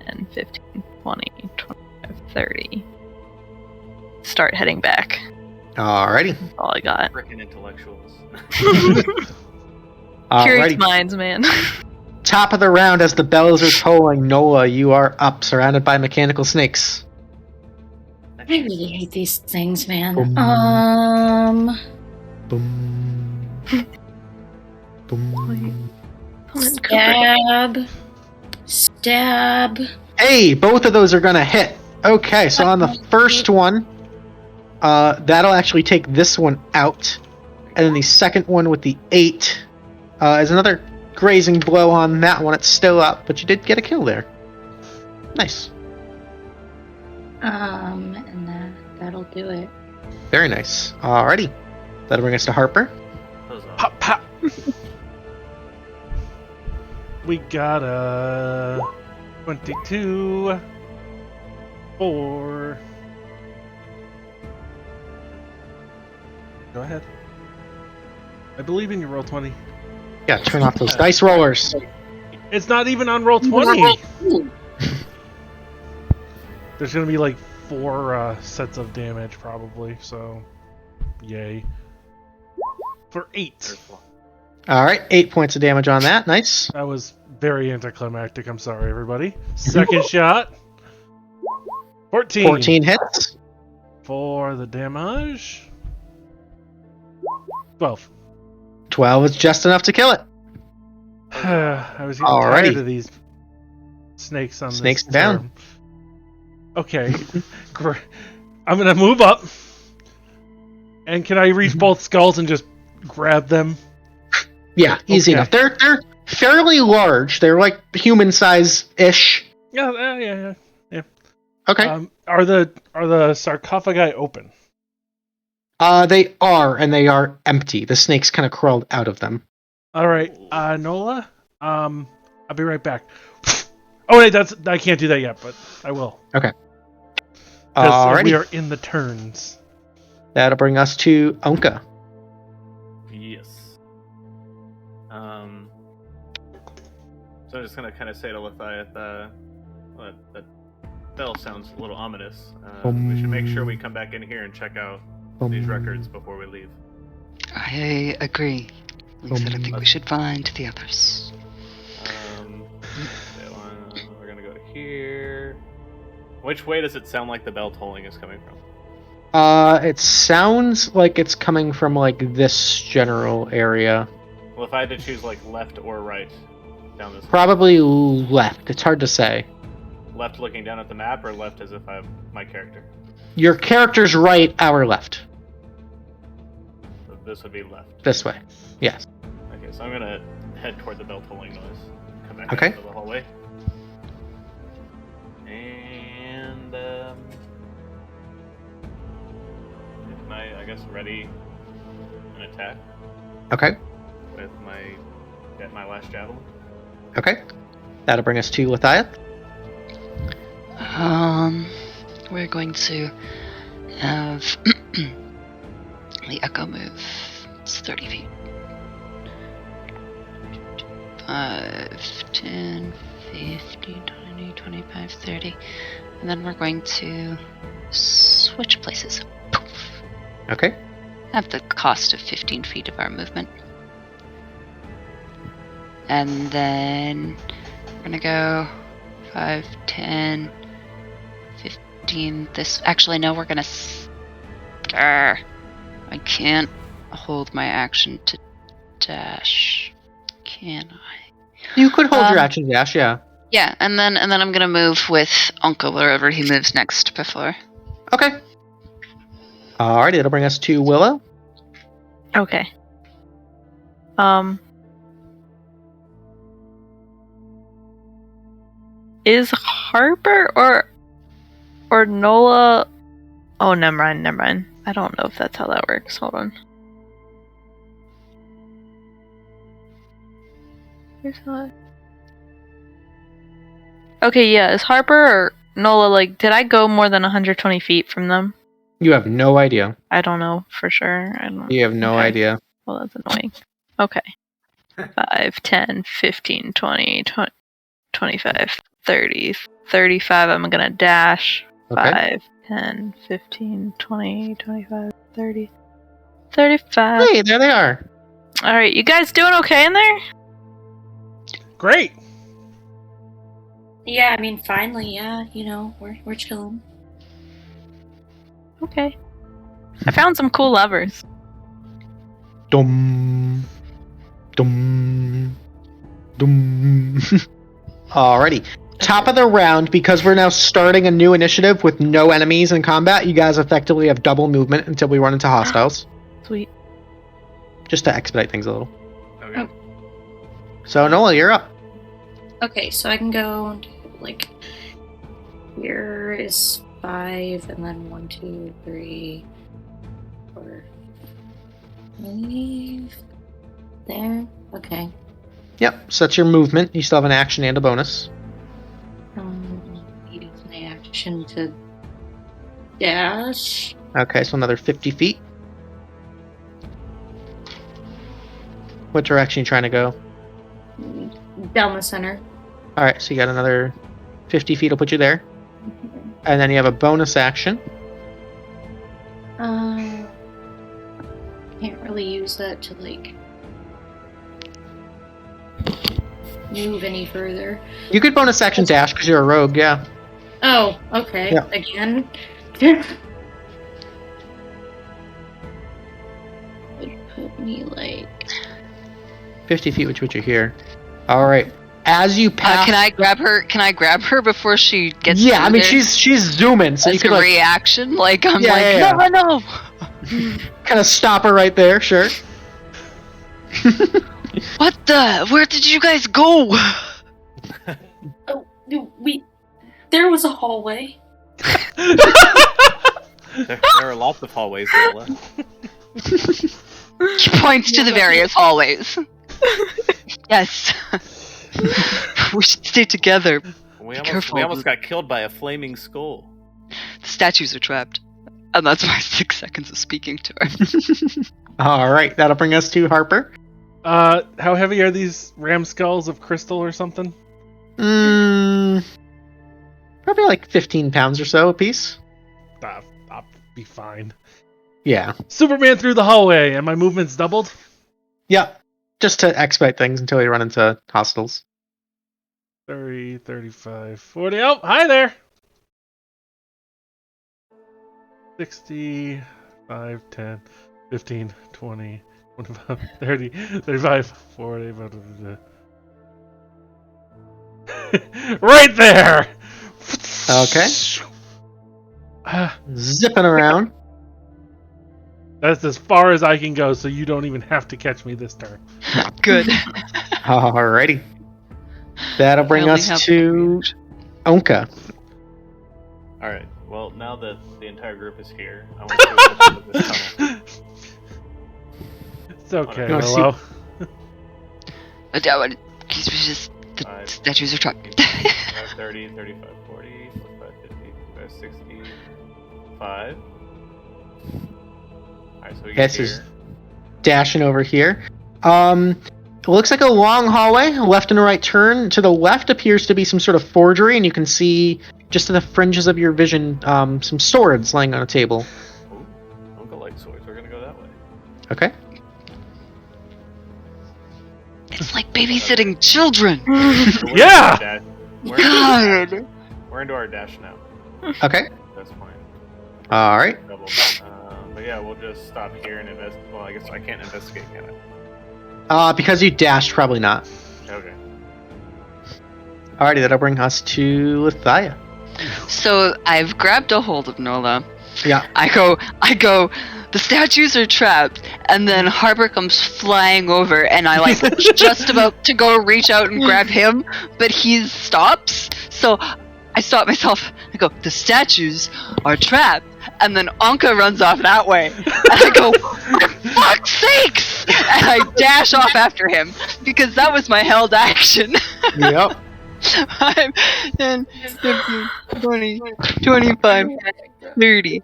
and 15, 20, 25, 30. Start heading back. Alrighty. That's all I got. Frickin' intellectuals. Curious Alrighty. minds, man. Top of the round as the bells are tolling. Nola, you are up, surrounded by mechanical snakes. I really hate these things, man. Boom. Boom. Boom. Stab. Hey, both of those are gonna hit. Okay, so on the first one, that'll actually take this one out. And then the second one with the 8 is another grazing blow on that one. It's still up, but you did get a kill there. Nice. And that'll do it. Very nice. Alrighty. That'll bring us to Harper. Pop, pop. We got a 22 for. Go ahead. I believe in your roll 20. Yeah, turn off those dice rollers. It's not even on roll 20. There's gonna be like 4 sets of damage probably. So, yay. For 8. Alright, 8 points of damage on that. Nice. That was very anticlimactic. I'm sorry, everybody. Second shot. 14. 14 hits. For the damage. 12. 12 is just enough to kill it. I was getting Alrighty. tired of these snakes on Snakes this down. term. Okay. I'm gonna move up. And can I reach both skulls and just grab them? Yeah, easy Okay. enough. They're fairly large. They're like human size ish. Yeah. Okay. Are the sarcophagi open? They are, and they are empty. The snakes kind of crawled out of them. All right, Nola. I'll be right back. Oh wait, I can't do that yet, but I will. Okay. Because we Alrighty. are in the turns. That'll bring us to Ownka. Yes. So I'm just gonna kind of say to Lethieth, that bell sounds a little ominous. We should make sure we come back in here and check out these records before we leave. I agree. Like I said, I think we should find the others. We're gonna go here. Which way does it sound like the bell tolling is coming from? It sounds like it's coming from like this general area. Well, if I had to choose like left or right down this Probably left. It's hard to say. left looking down at the map, or left as if I'm my character? Your character's right, our left. So this would be left. This way. Yes. Okay, so I'm gonna head toward the bell tolling noise. Come back Okay. into the hallway. And am I guess ready an attack Okay. with my last javelin? Okay. That'll bring us to Lethieth. We're going to have the echo move. It's 30 feet. 5, 10, 15, 20, 25, 30. And then we're going to switch places. Poof. Okay. At the cost of 15 feet of our movement. And then we're gonna go 5, 10, 15. This. Actually, no, we're gonna. I can't hold my action to dash. Can I? You could hold your action dash, yeah. Yeah, and then I'm gonna move with Ownka wherever he moves next before. Okay. Alrighty, that'll bring us to Willow. Okay. Is Harper or Nola? Oh, never mind. I don't know if that's how that works. Hold on. Here's how Okay, yeah. Is Harper or Nola, like, did I go more than 120 feet from them? You have no idea. I don't know for sure. I don't. You have no Okay. idea. Well, that's annoying. Okay. 5, 10, 15, 20, 25, 30, 35. I'm gonna dash. Okay. 5, 10, 15, 20, 25, 30, 35. Hey, there they are. Alright, you guys doing okay in there? Great. Yeah, I mean, finally, yeah, we're chilling. Okay. I found some cool levers. Dum. Dum. Dum. Alrighty. Top of the round, because we're now starting a new initiative with no enemies in combat, you guys effectively have double movement until we run into hostiles. Sweet. Just to expedite things a little. Okay. So, Nola, you're up. Okay, so I can go, like, here is 5, and then 1, 2, 3, 4, 5. There. Okay. Yep, so that's your movement. You still have an action and a bonus. Use my action to dash. Okay, so another 50 feet. What direction are you trying to go? Down the center. Alright, so you got another 50 feet, will put you there. And then you have a bonus action. Can't really use that to, like, move any further. You could bonus action dash because you're a rogue, yeah. Oh, okay. Yeah. Again. Would put me, like... 50 feet, which put you here. Alright. As you pass... Can I grab her? Can I grab her before she gets? Yeah, I mean, there? she's zooming, so As you could, a like, reaction, like I'm Yeah, like, yeah, yeah. no. kind of stop her right there, sure. What the? Where did you guys go? Oh, there was a hallway. There are lots of hallways, Nola. She points to the various hallways. Yes. We should stay together. We careful. almost got killed by a flaming skull. The statues are trapped. And that's my 6 seconds of speaking to her. Alright, that'll bring us to Harper. How heavy are these ram skulls of crystal or something? Probably like 15 pounds or so a piece. I'll be fine. Yeah. Superman through the hallway, and my movement's doubled? Yeah. Just to expedite things until we run into hostiles. 30, 35, 40. Oh, hi there! 60, 5, 10, 15, 20, 25, 30, 35, 40. Right there! Okay. Zipping around. That's as far as I can go, so you don't even have to catch me this turn. Good. Alrighty. That'll bring I only us have to Ownka. Alright, well, now that the entire group is here, I want to see what's into this tunnel. It's okay, You wanna see- Willow. The statues are trapped. 30, 35, 40, 45, 50. 65. Alright, so we Yes, get is here. dashing over here. It looks like a long hallway, left and right turn. To the left appears to be some sort of forgery, and you can see just to the fringes of your vision some swords lying on a table. Ooh, Ownka likes swords. We're gonna go that way. Okay. It's like babysitting children. So we're Yeah! into our dash- We're into our dash. God. We're into our dash now. Okay. That's fine. All right. Double. But yeah, we'll just stop here and invest. Well, I guess I can't investigate, can I? Because you dashed, probably not. Okay. Alrighty, that'll bring us to Lethieth. So I've grabbed a hold of Nola. Yeah. I go, the statues are trapped, and then Harper comes flying over, and I like just about to go reach out and grab him, but he stops. So I stop myself. I go, the statues are trapped, and then Ownka runs off that way, and I go, for fuck's sakes! And I dash off after him because that was my held action. Yep. 5, 10, 15, 20, 25, 30.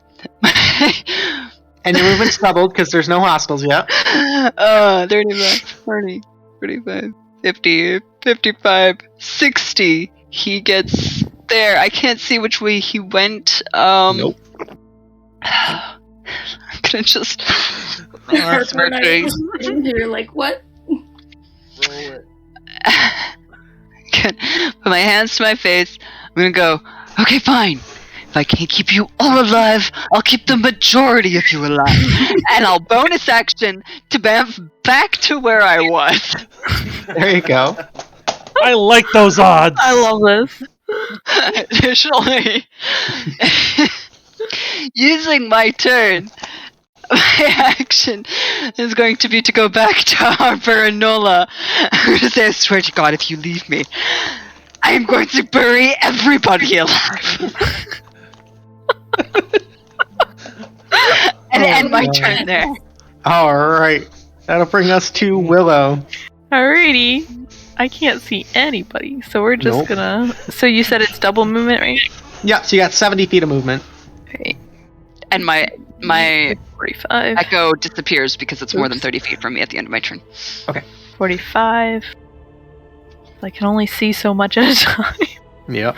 And your movement's doubled because there's no hostiles yet. 35, 40, 45, 50, 55, 60. He gets there. I can't see which way he went. Nope. I'm gonna just. Harper and I are sitting here like, what? Roll it. Put my hands to my face. I'm gonna go, okay, fine. If I can't keep you all alive, I'll keep the majority of you alive. And I'll bonus action to bamf back to where I was. There you go. I like those odds. I love this. Additionally, using my turn, my action is going to be to go back to Harper and Nola. I'm going to say, I swear to God, if you leave me, I am going to bury everybody alive. And end my turn there. Alright. That'll bring us to Willow. Alrighty. I can't see anybody, so we're just Nope. gonna. So you said it's double movement, right? Yep, so you got 70 feet of movement. Okay. And my 45. echo disappears because it's more than 30 feet from me at the end of my turn. 45. I can only see so much at a time. Yep.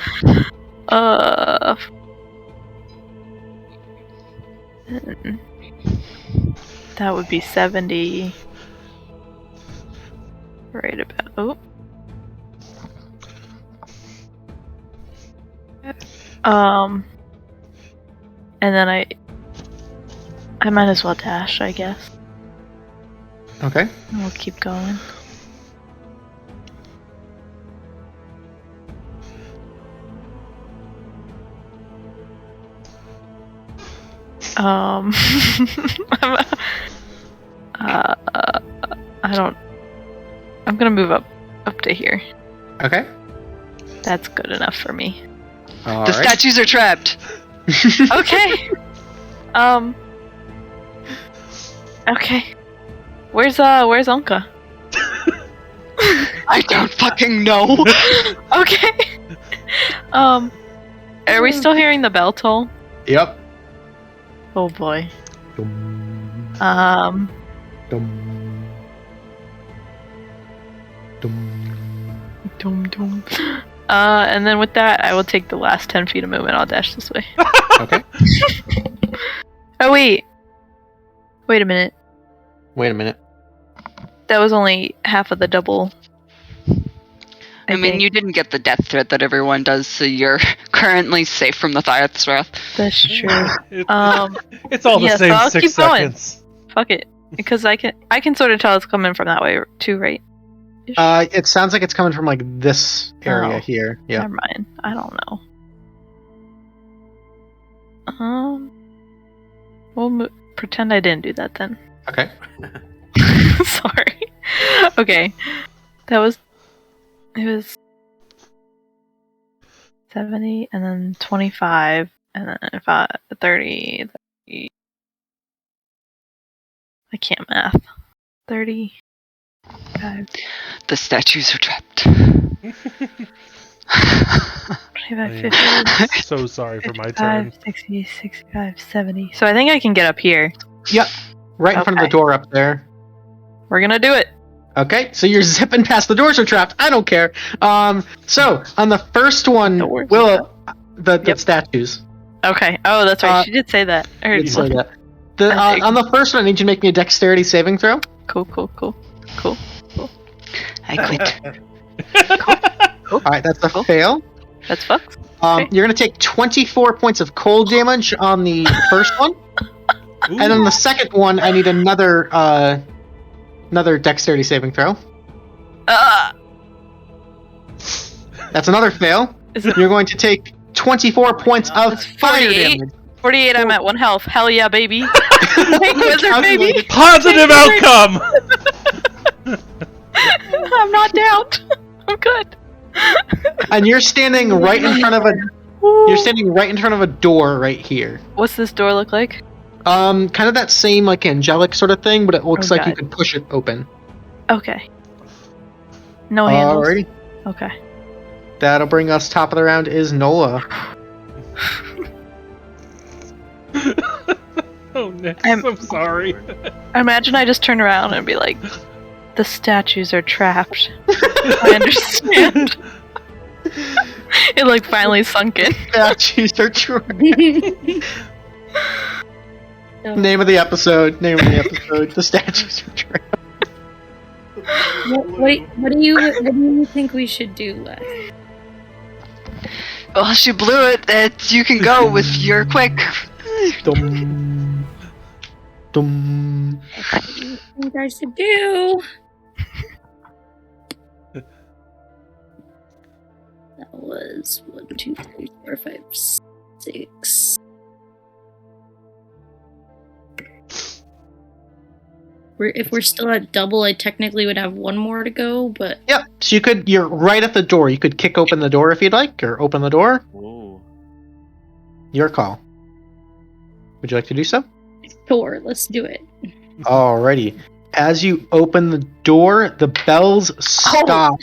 That would be 70. Right about. Oh. And then I might as well dash, I guess. Okay. And we'll keep going. I don't. I'm gonna move up to here. Okay. That's good enough for me. The statues are trapped. Okay. Okay. Where's Ownka? I don't fucking know. Okay. Are we still hearing the bell toll? Yep. Oh boy. Dum, Um. dum, dum. Dum dum. And then with that, I will take the last 10 feet of movement. I'll dash this way. Okay. Oh wait. Wait a minute. Wait a minute. That was only half of the double. I mean, think. you didn't get the death threat that everyone does, so you're currently safe from the Lethieth's wrath. That's true. It's all the yeah, same so I'll 6 keep going. seconds. Fuck it, because I can sort of tell it's coming from that way too, right? It sounds like it's coming from like this area Oh. here. Yeah. Never mind. I don't know. We'll pretend I didn't do that then. Okay. Sorry. Okay. It was 70 and then 25 and then 30. I can't math. 35. The statues are trapped. 25, I 50, am so sorry for my turn. 60, 65, 70. So I think I can get up here. Yep. Right in front of the Okay. door up there. We're gonna do it. Okay, so you're zipping past. The doors are trapped. I don't care. So on the first one, Doors are Willow, the Yep. statues. Okay. Oh, that's right. Uh, She did say that. I heard Did say you. that. On the first one, I need you to make me a dexterity saving throw. Cool. I quit. All right, that's a Cool. fail. That's fucked. You're gonna take 24 points of cold damage on the first one, Ooh. and on the second one, I need another dexterity saving throw. That's another fail. Is it You're going to take 24 points of That's fire 48. damage. 48? I'm at 1 health. Hell yeah, baby. Hey, wizard, baby. Positive outcome! I'm not down. I'm good. And you're standing right in front of a door right here. What's this door look like? Kind of that same like angelic sort of thing, but it looks Oh, like you God. could push it open. Okay. No handles. Alrighty. Okay. That'll bring us top of the round is Nola. Oh, Nick, I'm- I'm sorry. I imagine I just turn around and be like, the statues are trapped. I understand. It like finally sunk in. Statues are trapped. Name of the episode. The statues are trapped. What do you think we should do, Les? Well, she blew it. That you can go with your quick. Dum. Dum. What do you think I should do? That was 1, 2, 3, 4, 5, 6. If we're still at double, I technically would have one more to go, but Yep. So you're right at the door. You could kick open the door if you'd like, or open the door. Ooh. Your call. Would you like to do so? sure, let's do it. Alrighty. As you open the door, the bells stop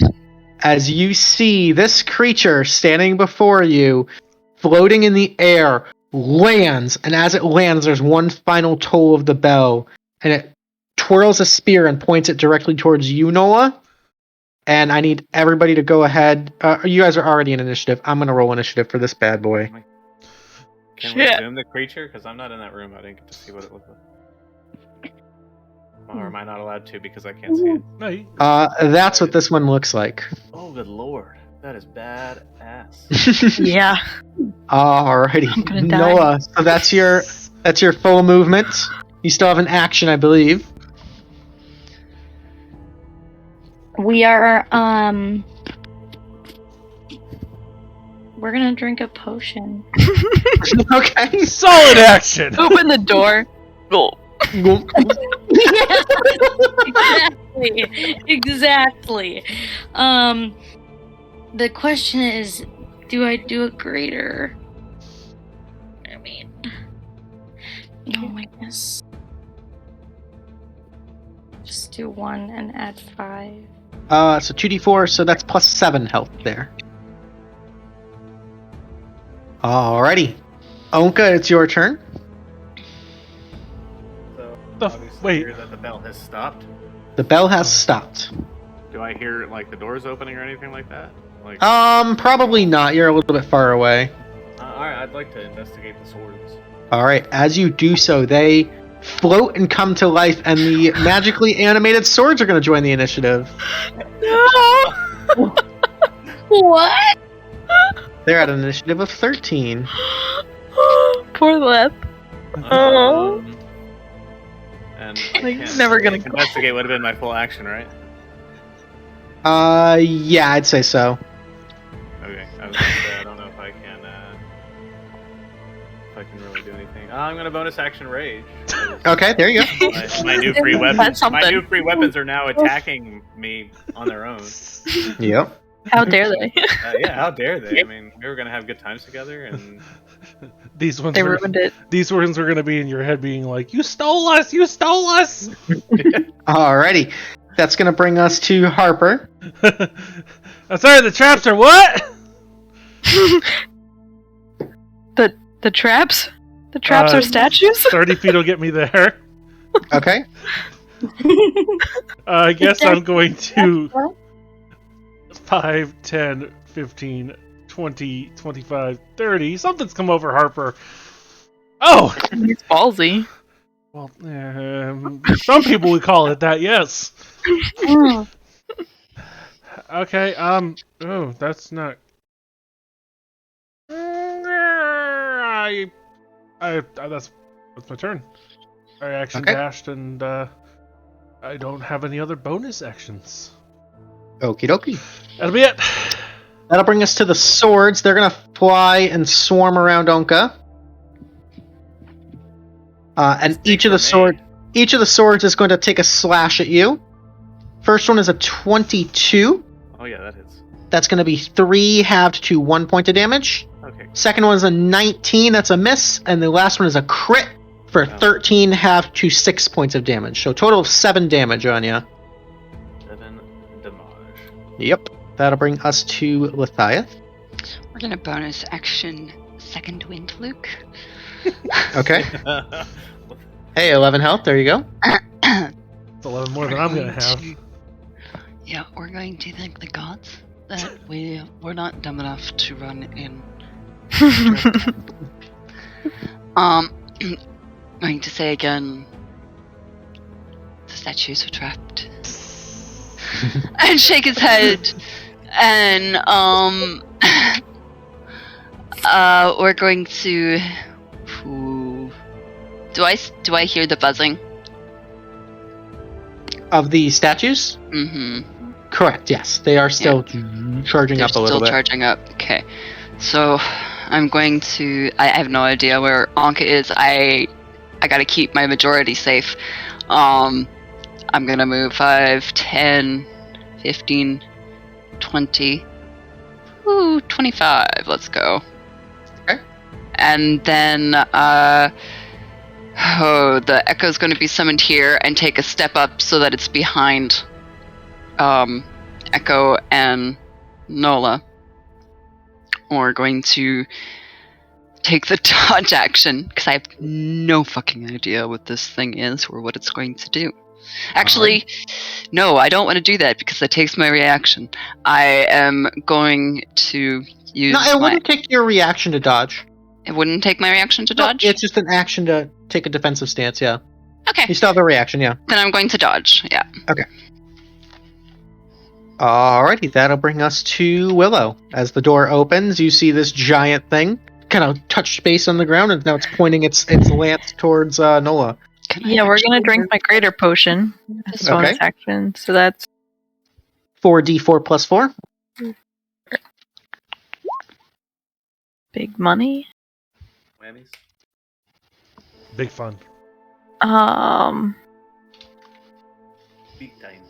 as you see this creature standing before you, floating in the air, lands, and as it lands, there's one final toll of the bell, and it twirls a spear and points it directly towards you, Nola. And I need everybody to go ahead. You guys are already in initiative. I'm going to roll initiative for this bad boy. Can we Shit. zoom the creature? Because I'm not in that room. I didn't get to see what it looked like. Or am I not allowed to because I can't see it? No, you- That's what this one looks like. Oh, good lord. That is badass. Yeah. Alrighty. I'm gonna die. Nola, so that's your full movement. You still have an action, I believe. We are, we're gonna drink a potion. Okay. Solid action! Open the door. Oh. Exactly. The question is, do I do a greater? I mean, no, I guess. Just do 1 and add 5. So 2d4, so that's plus 7 health there. Alrighty. Ownka, it's your turn. So, The- obviously wait. hear that the bell has stopped. The bell has stopped. Do I hear like the doors opening or anything like that? Like, Probably not. You're a little bit far away. alright, I'd like to investigate the swords. Alright, as you do so, they float and come to life, and the magically animated swords are going to join the initiative. No. What? They're at an initiative of 13. Poor Lep. Oh. And Like, can't- never gonna go. investigate would have been my full action, right? Yeah, I'd say so. Okay, I was gonna say I don't know if I can really do anything. I'm gonna bonus action rage. 'cause Okay, there you go. my new free weapons. That's My something. new free weapons are now attacking me on their own. Yep. How dare they? Yeah, how dare they? I mean, we were gonna have good times together, and These ones They are, ruined it. these ones are gonna be in your head being like, "You stole us! You stole us!" Alrighty. That's going to bring us to Harper. I'm sorry, the traps are what? The traps? The traps are statues? 30 feet will get me there. Okay. I guess I'm going to 5, 10, 15, 20, 25, 30. Something's come over Harper. Oh! He's ballsy. Well, some people would call it that, yes. Okay, oh, that's not... that's my turn. I action dashed, and I don't have any other bonus actions. Okie dokie. That'll be it. That'll bring us to the swords. They're gonna fly and swarm around Ownka. And each of the swords is going to take a slash at you. First one is a 22. Oh yeah, that hits. That's going to be 3 halved to 1 point of damage. Okay. Second one is a 19. That's a miss. And the last one is a crit for 13 halved to 6 points of damage. So total of 7 damage on you. 7 damage. Yep. That'll bring us to Lethieth. We're gonna bonus action second wind, Luke. Okay. Hey, 11 health. There you go. It's 11 more than I'm going to have. Yeah, we're going to thank the gods that we're not dumb enough to run in. Going to say again, the statues were trapped. And shake his head, and we're going to. Do I hear the buzzing? Of the statues? Mm-hmm. Correct, yes. They are still charging up a little bit. Still charging up, okay. So, I'm going to... I have no idea where Ownka is. I gotta keep my majority safe. I'm gonna move 5, 10, 15, 20... Ooh, 25. Let's go. Okay. And then, the Echo's going to be summoned here and take a step up so that it's behind Echo and Nola. We're going to take the dodge action, because I have no fucking idea what this thing is or what it's going to do. Actually, no, I don't want to do that because that takes my reaction. I am going to use No, it wouldn't take your reaction to dodge. It wouldn't take my reaction to dodge? No, it's just an action to take a defensive stance, yeah. Okay. You still have a reaction, yeah. Then I'm going to dodge, yeah. Okay. Alrighty, that'll bring us to Willow. As the door opens, you see this giant thing kind of touch space on the ground, and now it's pointing its lance towards Nola. Yeah, we're gonna drink my greater potion as bonus action, so that's 4d4 plus 4. big money. Whammies. Big fun. Big time.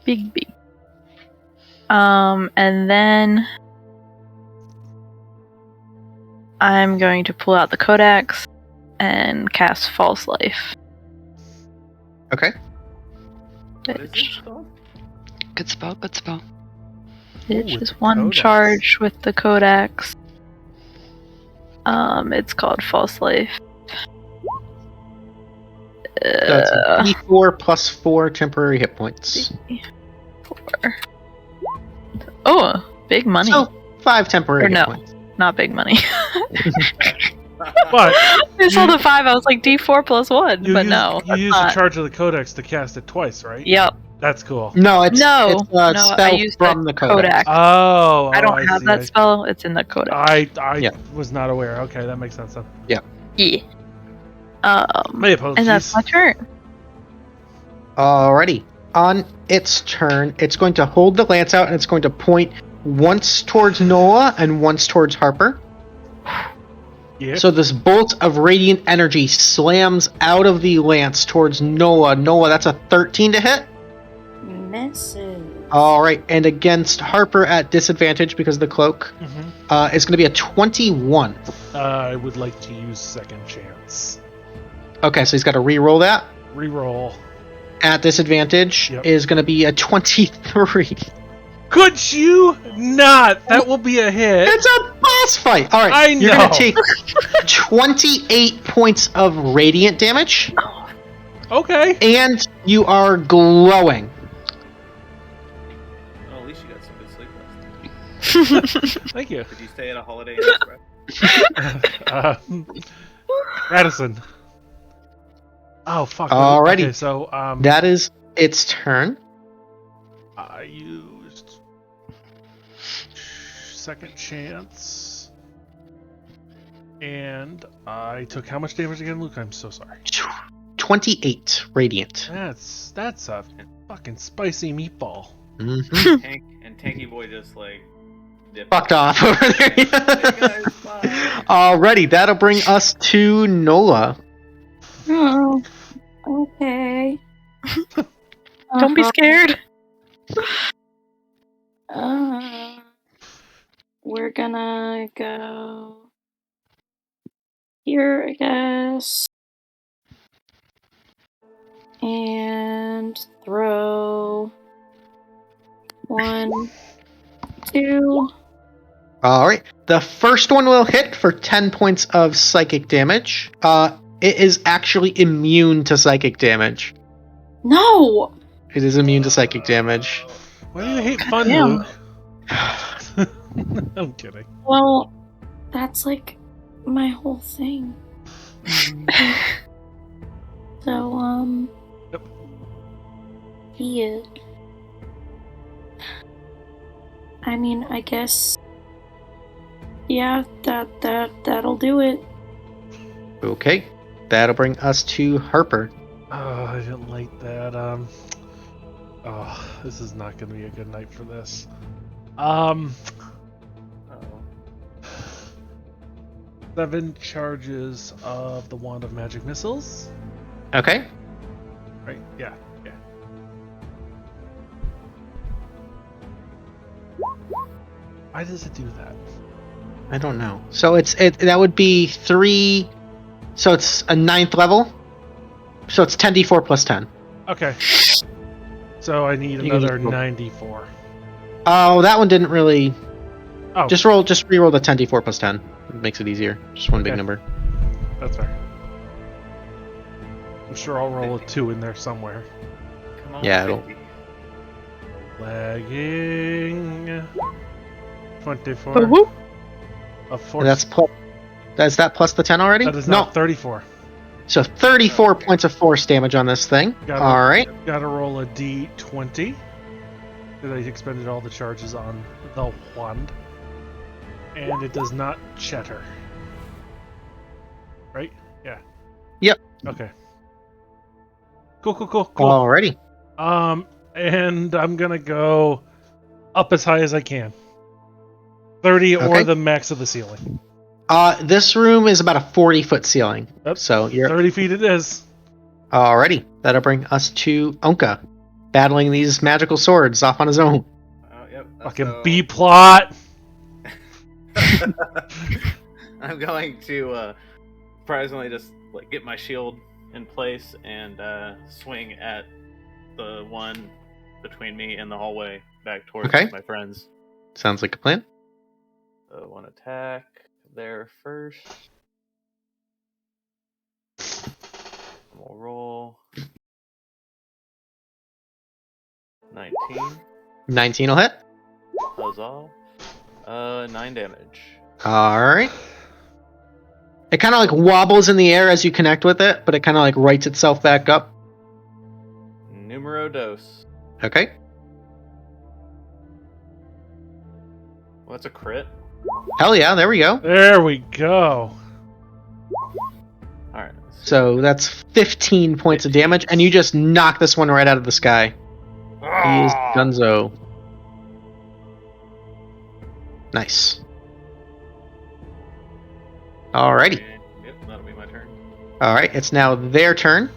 Big. And then I'm going to pull out the Codex and cast False Life. Okay. What is it called? Good spell. It's Ooh, just one Codex. charge with the Codex. It's called False Life. That's d4 plus 4 temporary hit points. 4. Oh, big money. So, 5 temporary Or hit no. points. Not big money. But I saw the 5, I was like D4 plus 1, but no. You use the charge of the Codex to cast it twice, right? Yep. That's cool. No, it's No, it's a no, I spell used from the Codex. Oh, I don't have see. that spell. It's in the Codex. I Yeah. was not aware. Okay, that makes sense then. Yeah. My apologies. And that's my turn. Alrighty. On its turn, it's going to hold the lance out and it's going to point once towards Nola and once towards Harper. Yeah. So this bolt of radiant energy slams out of the lance towards Nola. Nola, that's a 13 to hit. Misses. Alright, and against Harper at disadvantage because of the cloak, it's going to be a 21. I would like to use second chance. Okay, so he's got to re-roll that. Reroll. At disadvantage Yep. is going to be a 23. Could you not? That will be a hit. It's a boss fight. All right, I you're know. gonna take 28 points of radiant damage, Okay. and you are glowing. Oh, at least you got some good sleep last night. Thank you. Did you stay at a Holiday Inn Express? Radisson. Oh fuck. Alrighty. Okay, so That is its turn. I used second chance, and I took how much damage again, Luke? I'm so sorry. 28 radiant. That's a fucking spicy meatball. Mm-hmm. Tanky Boy just like dipped. Fucked off over there. Hey guys, bye. Alrighty, that'll bring us to Nola. Oh, okay. Don't be scared. We're gonna go here, I guess. And throw 1, 2. Alright, the first one will hit for 10 points of psychic damage. It is actually immune to psychic damage. No! It is immune to psychic damage. Why do you hate fun, Yeah. Luke? I'm kidding. Well, that's like my whole thing. So, Yep. yeah. I mean, I guess. Yeah, that'll do it. Okay, that'll bring us to Harper. Oh, I didn't like that. Oh, this is not going to be a good night for this. Oh. 7 charges of the Wand of Magic Missiles. Okay. Right? Yeah. Why does it do that? I don't know. So that would be 3. So it's a 9th level. So it's 10d4 plus 10. Okay. So I need You can another just roll. 94. Oh, that one didn't really. Oh, Just re-roll the 10d4 plus 10. It makes it easier. Just one big Okay. number. that's fair. I'm sure I'll roll a 2 in there somewhere. Come on, Yeah, it'll- baby. Lagging. 24. Woohoo. Of And 4. that's plus. Is that plus the 10 already? That is no. not 34. So 34 points of force damage on this thing. Got it. All right. Gotta roll a d20. Because I expended all the charges on the wand. And it does not chatter. Right? Yeah. Yep. Okay. Cool. Alrighty. And I'm gonna go up as high as I can. 30 or Okay. the max of the ceiling. This room is about a 40-foot ceiling. Yep. So you're 30 feet it is. alrighty. That'll bring us to Ownka, battling these magical swords off on his own. Yep. Fucking so- B-plot. I'm going to surprisingly just like get my shield in place and swing at the one between me and the hallway back towards Okay. my friends. Sounds like a plan. One attack there first. We'll roll 19. 19 will hit. Huzzah. 9 damage. Alright. It kind of like wobbles in the air as you connect with it, but it kind of like rights itself back up. Numero dos. Okay. Well, that's a crit. Hell yeah, there we go. There we go. Alright. So that's 15 points of damage, and you just knock this one right out of the sky. He is Gunzo. Nice. Alrighty. Yep, that'll be my turn. Alright, it's now their turn.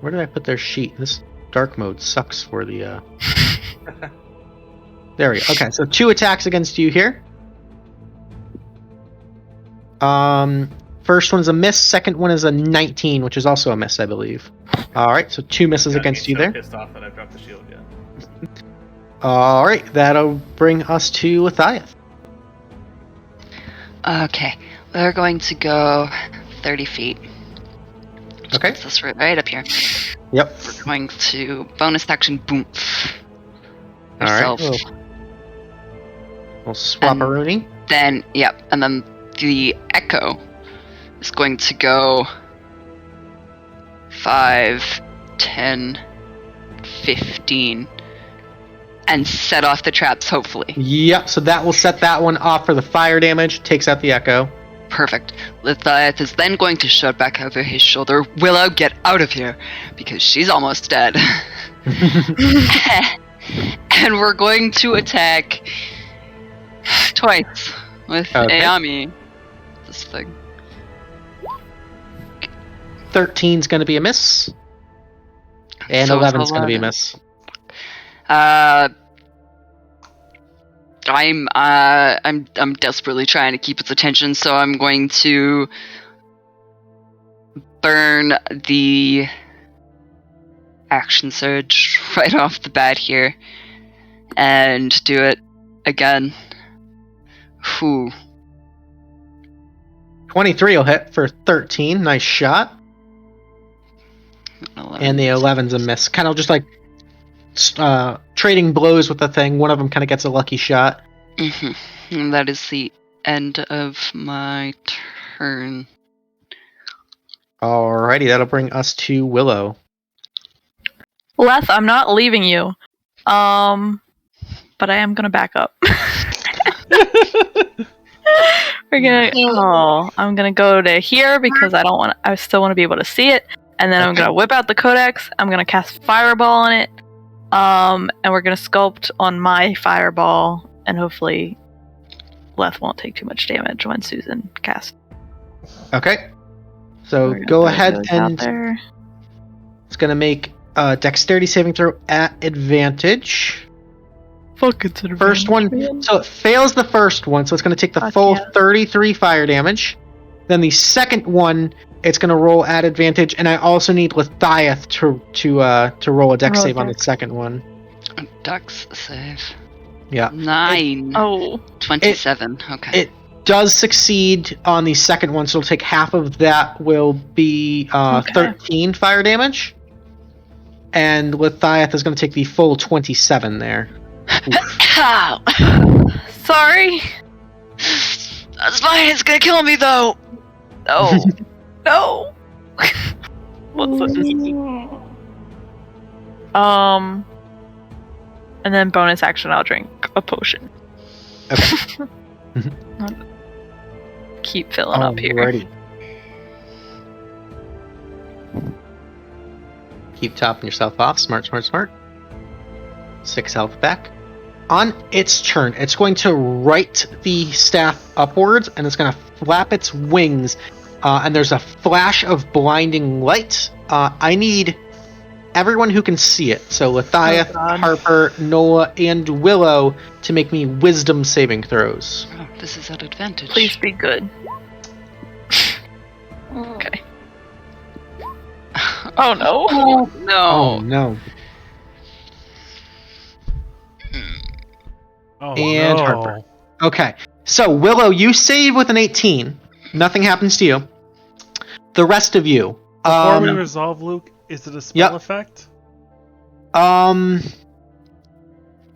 Where did I put their sheet? This dark mode sucks for the, There we go. Okay, so 2 attacks against you here. First one's a miss, second one is a 19, which is also a miss, I believe. Alright, so 2 misses Got me against you so there. Pissed off that I've dropped the shield yet. Alright, that'll bring us to Lethieth. Okay, we're going to go 30 feet. Okay. Puts us right up here. Yep. We're going to bonus action boom. Alright. Ourselves. We'll swap a Rooney. Then, yep, and then the echo is going to go 5, 10, 15, and set off the traps, hopefully. Yep, so that will set that one off for the fire damage, takes out the echo. Perfect. Lethieth is then going to shout back over his shoulder, Willow, get out of here, because she's almost dead. And we're going to attack twice with Ayami. This thing. 13's going to be a miss. And So 11's going to be a miss. I'm desperately trying to keep its attention, so I'm going to burn the action surge right off the bat here and do it again. Whew. 23 will hit for 13. Nice shot. 11. And the 11's a miss. Kind of just like trading blows with the thing. One of them kind of gets a lucky shot. And that is the end of my turn. Alrighty, that'll bring us to Willow. Leth, I'm not leaving you. But I am gonna back up. I'm gonna go to here because I still want to be able to see it. And then I'm gonna whip out the codex. I'm gonna cast fireball on it. And we're gonna sculpt on my fireball, and hopefully Leth won't take too much damage when Susan casts. Okay. So go ahead and there. it's gonna make a dexterity saving throw at advantage. Fuck, it's an First one, so it fails the first one, so it's going to take the full 33 fire damage. Then the second one, it's going to roll at advantage, and I also need Lethieth to roll a dex save on the second one. Dex save. Yeah. 9. 27. Okay. It does succeed on the second one, so it'll take half of that will be 13 fire damage. And Lethieth is going to take the full 27 there. Ow! Sorry. That's fine, it's gonna kill me though! No. No. What's this? And then bonus action, I'll drink a potion. Okay. Keep filling up here. Alrighty. Keep topping yourself off. Smart. 6 health back. On its turn, it's going to right the staff upwards, and it's going to flap its wings, and there's a flash of blinding light. I need everyone who can see it, so Lethieth, Harper, Nola, and Willow, to make me wisdom saving throws. Oh, this is at advantage. Please be good. Okay. Oh no. Oh no. And Harper. Okay, so Willow, you save with an 18. Nothing happens to you. The rest of you. Before we resolve, Luke, is it a spell effect?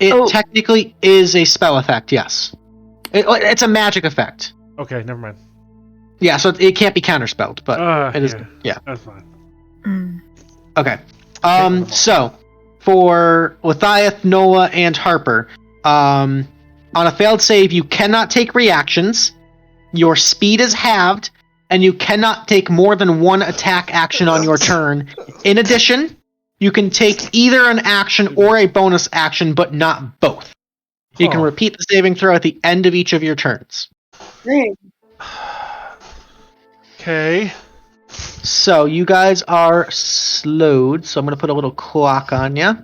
It technically is a spell effect, yes. It's a magic effect. Okay, never mind. Yeah, so it can't be counterspelled, but it is. Yeah. That's fine. Okay. So, for Lethieth, Nola, and Harper, on a failed save, you cannot take reactions, your speed is halved, and you cannot take more than one attack action on your turn. In addition, you can take either an action or a bonus action, but not both. You can repeat the saving throw at the end of each of your turns. Okay. So, you guys are slowed, so I'm going to put a little clock on you.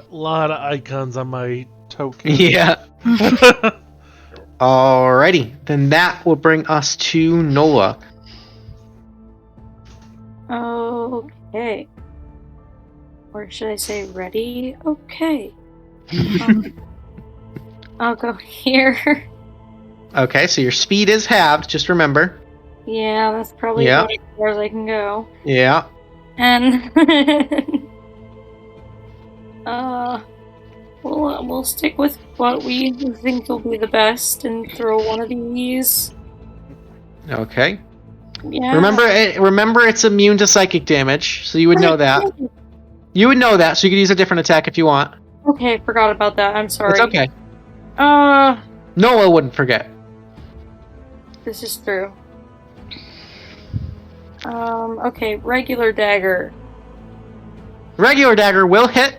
Lot of icons on my token. Yeah. Alrighty, then that will bring us to Nola. Okay. Or should I say ready? Okay. I'll go here. Okay, so your speed is halved, just remember. Yeah, that's probably Yeah. about as far as I can go. Yeah. And we'll stick with what we think will be the best and throw one of these. Okay. Yeah. Remember it's immune to psychic damage, so you would know that. You would know that, so you could use a different attack if you want. Okay, forgot about that. I'm sorry. It's okay. Nola wouldn't forget. This is true. Okay, regular dagger. Regular dagger will hit.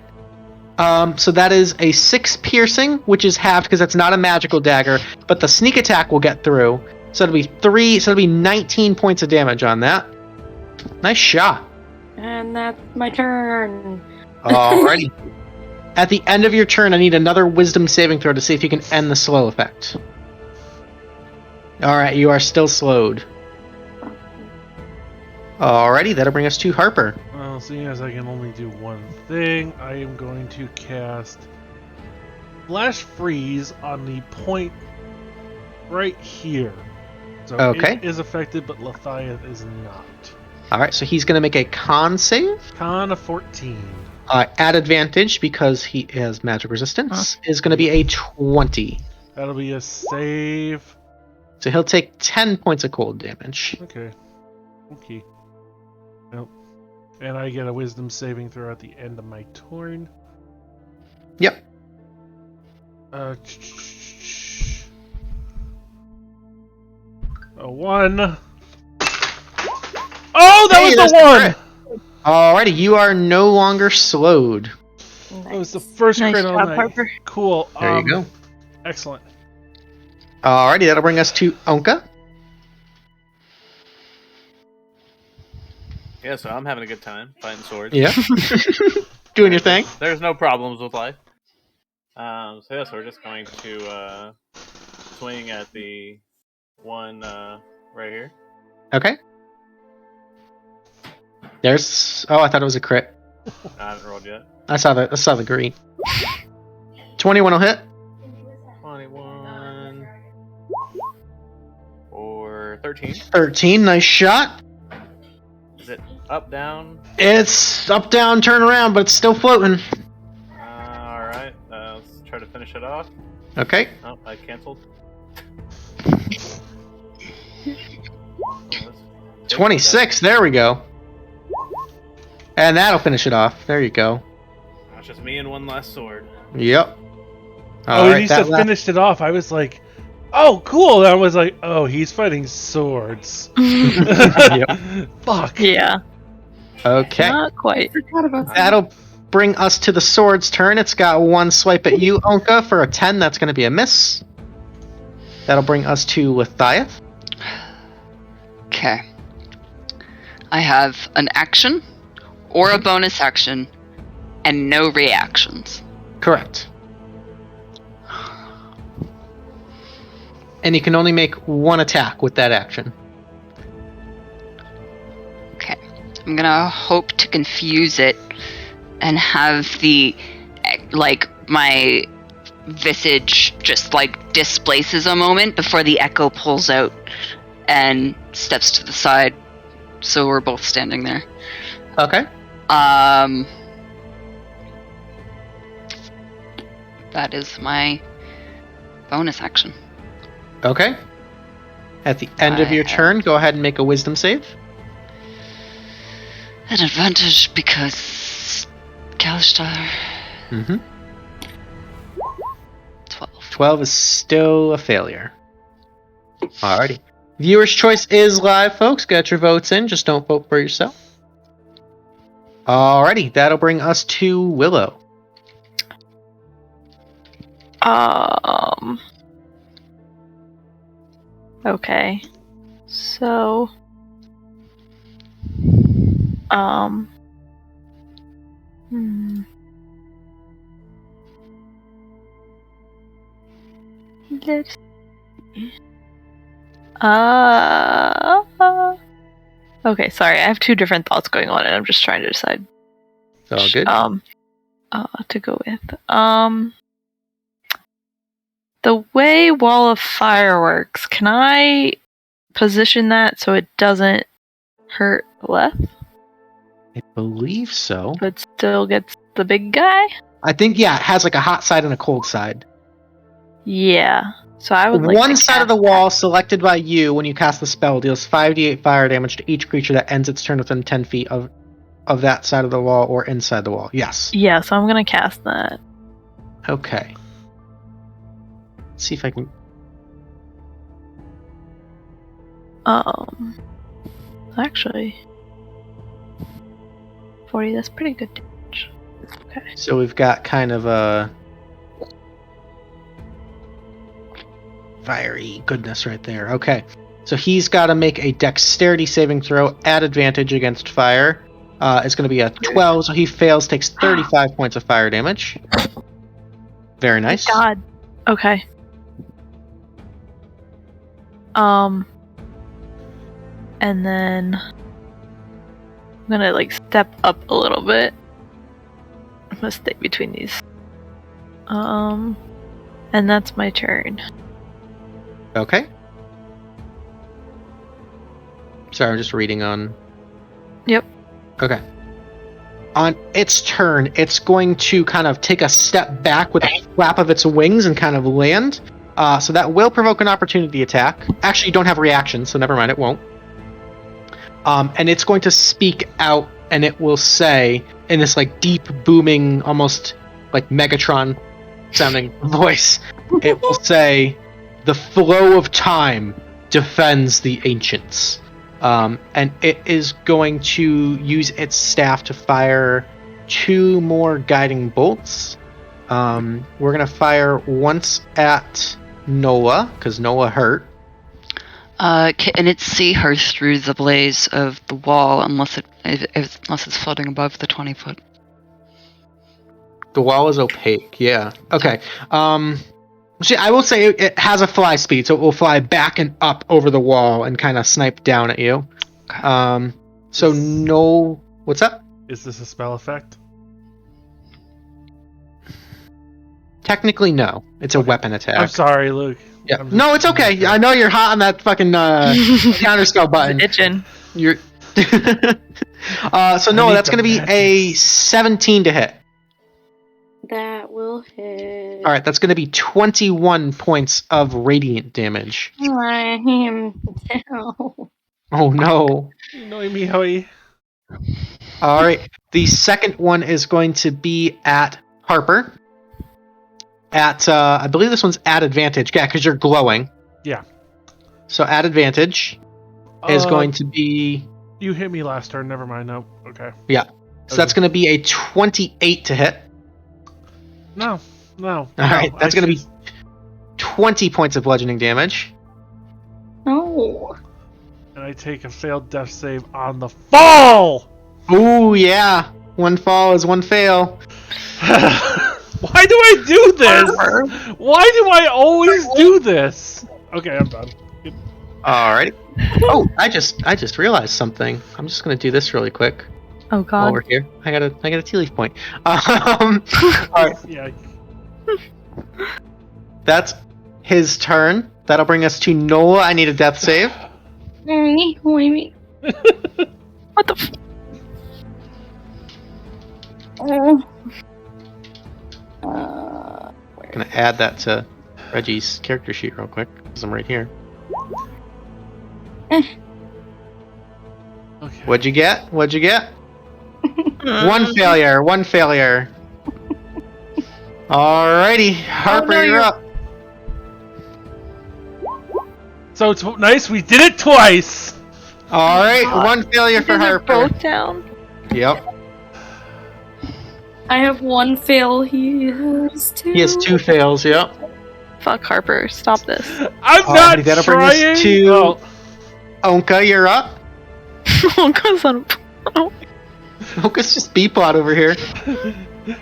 So that is a 6 piercing, which is halved because that's not a magical dagger, but the sneak attack will get through. So it'll be 19 points of damage on that. Nice shot. And that's my turn. Alrighty. At the end of your turn, I need another wisdom saving throw to see if you can end the slow effect. Alright, you are still slowed. Alrighty, that'll bring us to Harper. Well, seeing as I can only do one thing, I am going to cast Flash Freeze on the point right here. So Okay. it is affected, but Lethieth is not. Alright, so he's going to make a con save. Con of 14. At advantage, because he has magic resistance, is going to be a 20. That'll be a save. So he'll take 10 points of cold damage. Okay. Nope. And I get a wisdom saving throw at the end of my turn. Yep. A 1. Oh, that was that's the 1! crit. Alrighty, you are no longer slowed. That was the first Nice crit all job, night. Harper. Cool. There you go. Excellent. Alrighty, that'll bring us to Ownka. Yeah, so I'm having a good time fighting swords. Yeah. Doing your thing. There's no problems with life. So we're just going to swing at the one right here. Okay. There's. Oh, I thought it was a crit. I haven't rolled yet. I saw the green. 21 will hit. 21 or 13. 13, nice shot. Is it up, down? It's up, down, turn around, but it's still floating. Alright, let's try to finish it off. Okay. Oh, I canceled. 26, there we go. And that'll finish it off. There you go. It's just me and one last sword. Yep. When you said finished it off, I was like, oh, cool. And I was like, oh, he's fighting swords. Fuck. Yeah. Okay. Not quite. Forgot about that. That'll bring us to the sword's turn. It's got one swipe at you, Ownka, for a 10. That's going to be a miss. That'll bring us to Lethieth. Okay. I have an action or a bonus action and no reactions. Correct. And you can only make one attack with that action. Okay. I'm gonna hope to confuse it and have my visage just displaces a moment before the echo pulls out and steps to the side. So we're both standing there. Okay. That is my bonus action. Okay. At the end of your turn, go ahead and make a wisdom save. An advantage because Kalistar. Mm-hmm. 12. 12 is still a failure. Alrighty. Viewer's choice is live, folks. Get your votes in. Just don't vote for yourself. Alrighty. That'll bring us to Willow. Okay. So. Let's. Okay, sorry. I have two different thoughts going on, and I'm just trying to decide. It's all good. To go with. The way Wall of Fire works, can I position that so it doesn't hurt Leth, I believe so. but still gets the big guy? I think, yeah, it has like a hot side and a cold side. Yeah. So I would like One to side of cast the wall selected by you when you cast the spell deals 5d8 fire damage to each creature that ends its turn within 10 feet of that side of the wall or inside the wall. Yes. Yeah, so I'm gonna cast that. Okay. Let's see if I can... Actually, 40. That's pretty good damage. Okay. So we've got kind of a fiery goodness right there. Okay. So he's got to make a dexterity saving throw at advantage against fire. It's going to be a 12, so he fails, takes 35 points of fire damage. Very nice. God. Okay. And then I'm gonna like step up a little bit. I'm gonna stay between these. And that's my turn. Okay. Sorry, I'm just reading on... Yep. Okay. On its turn, it's going to kind of take a step back with a flap of its wings and kind of land. So that will provoke an opportunity attack. Actually, you don't have reaction, so never mind, it won't. And it's going to speak out, and it will say, in this like deep, booming, almost like Megatron sounding voice, it will say, "The flow of time defends the ancients." And it is going to use its staff to fire 2 more guiding bolts. We're going to fire once at Nola, because Nola hurt. Can it see her through the blaze of the wall unless it's floating above the 20-foot? The wall is opaque, yeah. Okay. See, I will say it has a fly speed, so it will fly back and up over the wall and kind of snipe down at you. So no... What's up? Is this a spell effect? Technically, no. It's a weapon attack. I'm sorry, Luke. Yeah. No, it's okay. I know you're hot on that fucking counterspell button. Itching. You're... so no, that's going to be a 17 to hit. That will hit. Alright, that's going to be 21 points of radiant damage. I am down. Oh no. Noimi. Alright, the second one is going to be at Harper. At, I believe this one's at advantage. Yeah, because you're glowing. Yeah. So at advantage is going to be... You hit me last turn, never mind. No, okay. Yeah. So that's going to be a 28 to hit. No. Alright, that's going to be 20 points of bludgeoning damage. No. And I take a failed death save on the fall! Ooh, yeah. One fall is one fail. Why do I do this? Why do I always do this? Okay, I'm done. Alrighty. Oh, I just realized something. I'm just gonna do this really quick. Oh god. While we're here, I got a Tealeaf point. Alright. Yeah. That's his turn. That'll bring us to Nola. I need a death save. What What the I'm gonna add that to Reggie's character sheet real quick, because I'm right here. Okay. What'd you get? One failure. Alrighty, Harper, you're up. So it's nice we did it twice! Alright, one failure for Harper. both down? Yep. I have one fail. He has 2. He has 2 fails, yep. Fuck Harper, stop this. I'm not that'll trying! bring us to Ownka, you're up. Ownka's on. Ownka's just B-plot over here.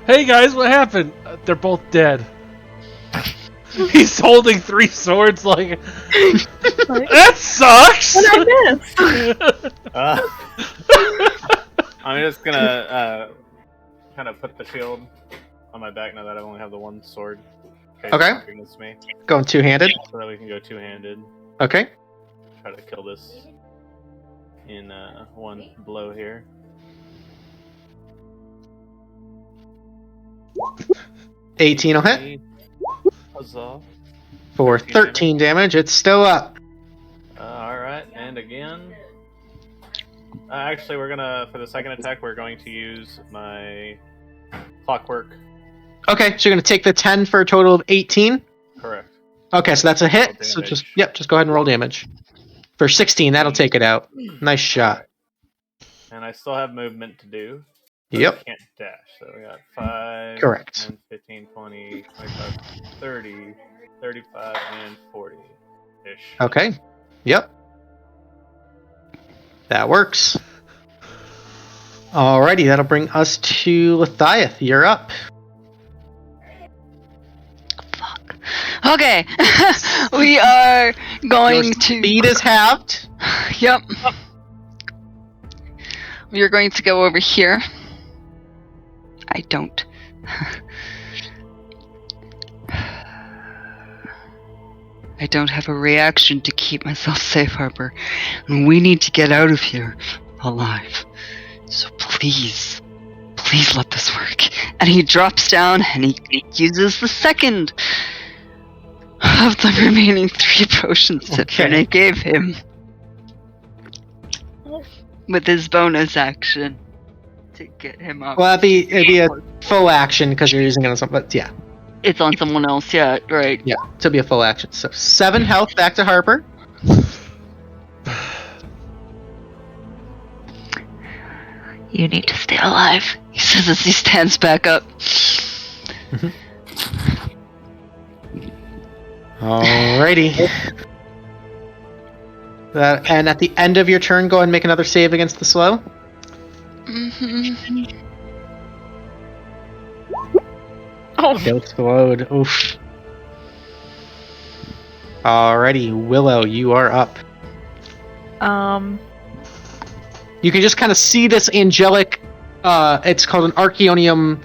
Hey guys, what happened? They're both dead. He's holding 3 swords like... That sucks! What I miss? I'm just gonna kind of put the shield on my back now that I only have the one sword. Okay. Against me, Going two-handed. so that we can go two-handed. Okay. Try to kill this in one blow here. $18 will hit. Huzzah. For 13 damage. It's still up. Alright, and again. Actually, we're gonna, for the second attack, we're going to use my clockwork. Okay, so you're going to take the 10 for a total of 18? Correct. Okay, so that's a hit. Roll So damage. just go ahead and roll damage. For 16, that'll take it out. Nice shot. And I still have movement to do. But Yep. I can't dash, so we got 5, Correct. 10, 15, 20, 25, 30, 35, and 40-ish. Okay. Yep. That works. Alrighty, that'll bring us to Lethieth. You're up. Fuck. Okay. We are going Your to. speed is halved. Yep. We are going to go over here. I don't. I don't have a reaction to keep myself safe, Harper. And we need to get out of here alive. So please, please let this work. And he drops down and he uses the second of the remaining 3 potions that Okay. Renee gave him. With his bonus action to get him up. Well, it'd be a full action because you're using it on something. But yeah, It's on someone else, yeah, right. yeah, to be a full action. So 7 health back to Harper. You need to stay alive, he says as he stands back up. Alrighty. And at the end of your turn, go ahead and make another save against the slow. Mm-hmm. Oh, Still slowed. Oof. Alrighty, Willow, you are up. You can just kind of see this angelic, it's called an Archaeonium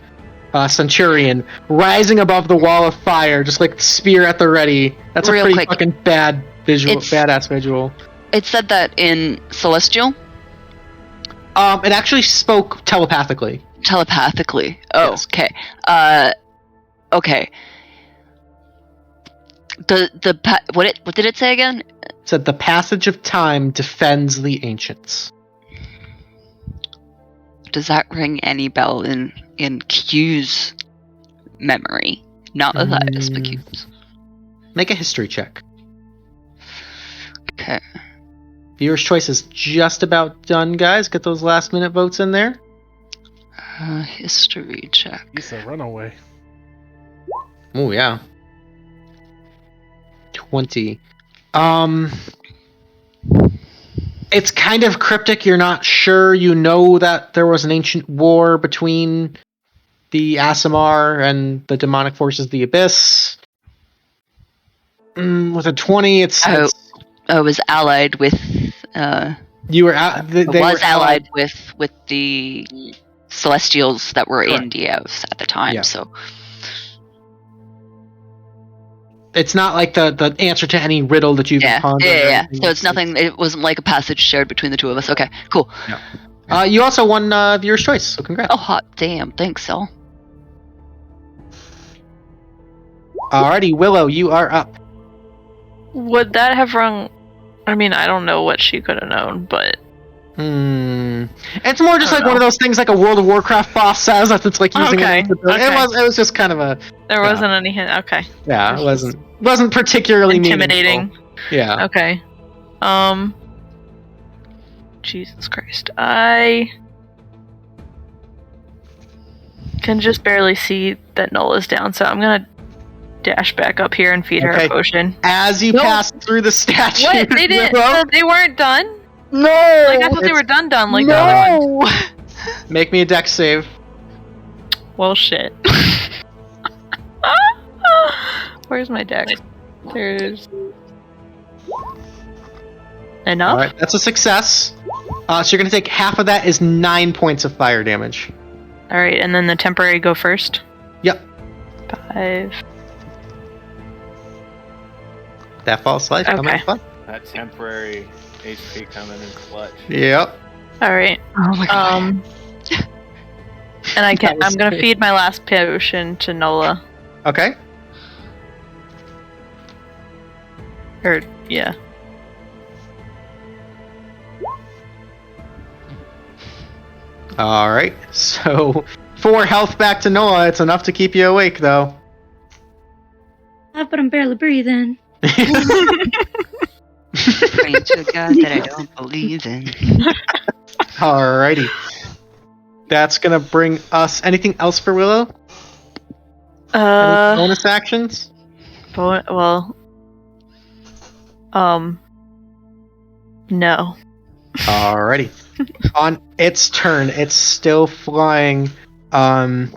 Centurion, rising above the wall of fire, just like spear at the ready. That's Real a pretty quick. fucking bad visual, It's- badass visual. It said that in Celestial, It actually spoke telepathically. telepathically. Oh, Yes. okay. Okay. What did it say again? It said the passage of time defends the ancients. Does that ring any bell in Q's memory? Not Lethieth's, but Q's. Make a history check. Okay. Viewer's choice is just about done, guys. Get those last minute votes in there. History check. He's a runaway. Oh yeah. 20. It's kind of cryptic. You're not sure. You know that there was an ancient war between the Aasimar and the demonic forces of the Abyss. With a 20, it's I was allied with. you were they was were allied with the Celestials that were in Correct. Dios at the time. Yeah. So It's not like the answer to any riddle that you've yeah. pondered. or anything. So it's nothing. It wasn't like a passage shared between the two of us. Okay, cool. You also won viewer's choice, so congrats. Oh, hot damn! Thanks, Sal. Alrighty, Willow, you are up. would that have rung? I mean, I don't know what she could have known, but It's more just I like don't one of those things like a World of Warcraft boss says that it's like using Okay, it. okay. It was just kind of a there Yeah. wasn't any hint. Okay, it wasn't particularly intimidating. meaningful. Yeah. Okay. Jesus Christ. I can just barely see that Nola's down, so I'm gonna dash back up here and feed her Okay. a potion. As you No. pass through the statue, What? They didn't. Willow, They weren't done. No. Like I thought they were done. Like the other ones. make me a dex save. Well, shit. Where's my deck? There's enough. Alright, that's a success. So you're gonna take half of that is 9 points of fire damage. All right, and then the temporary go first. Yep. 5. That false life coming Okay. fun. That temporary HP coming in clutch. Yep. All right. Oh my god. And I'm That was gonna good. feed my last potion to Nola. Okay. Or yeah. All right. So 4 health back to Nola. It's enough to keep you awake, though. But I'm barely breathing. Praying to God that I don't believe in. Alrighty. That's gonna bring us. Anything else for Willow? Any bonus actions? Well. No. Alrighty. On its turn, it's still flying. Venga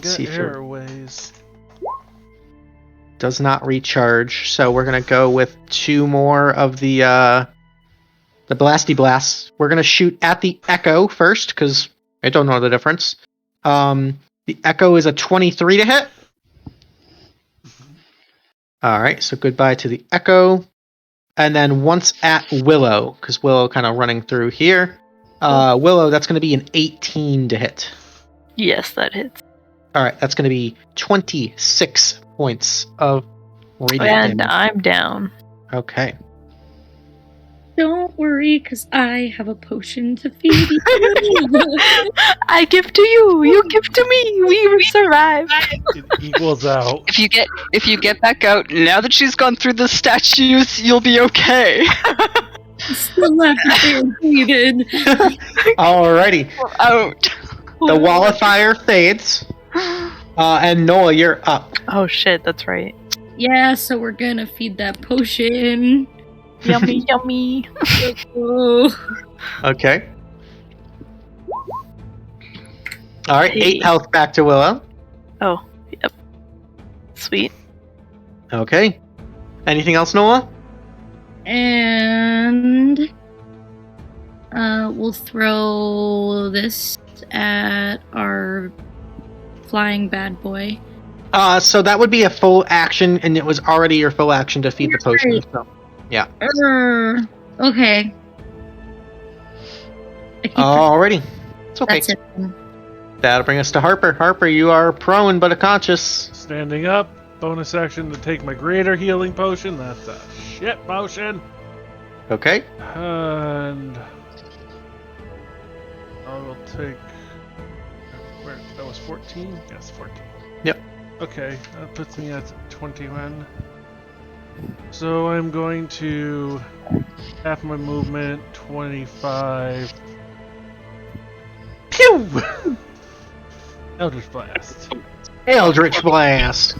see if you're- Airways. Does not recharge, so we're gonna go with 2 more of the Blasty Blasts. We're gonna shoot at the Echo first, because I don't know the difference. The Echo is a 23 to hit. Alright, so goodbye to the Echo. And then once at Willow, because Willow kind of running through here. Willow, that's gonna be an 18 to hit. Yes, that hits. Alright, that's gonna be 26 points of radiant And damage. I'm down. Okay. Don't worry, because I have a potion to feed you. I give to you. You give to me. We survive. It equals out. If you get back out, now that she's gone through the statues, you'll be okay. Still left there breathing. Alrighty. Out. The wall of fire fades. And Nola, you're up. Oh shit, that's right. Yeah, so we're gonna feed that potion. Yummy, yummy. Oh. Okay. Alright, 8 health back to Willow. Oh, yep. Sweet. Okay. Anything else, Nola? And we'll throw this at our flying bad boy. So that would be a full action, and it was already your full action to feed the potion. Right. So. Okay. Alrighty. It's okay. That's it. That'll bring us to Harper. Harper, you are prone but unconscious. Standing up. Bonus action to take my greater healing potion. That's a shit potion. Okay. And I will take. Where that was 14. Yes, 14. Yep. Okay, that puts me at 21. So I'm going to half my movement, 25. Pew! Eldritch Blast. Eldritch Blast.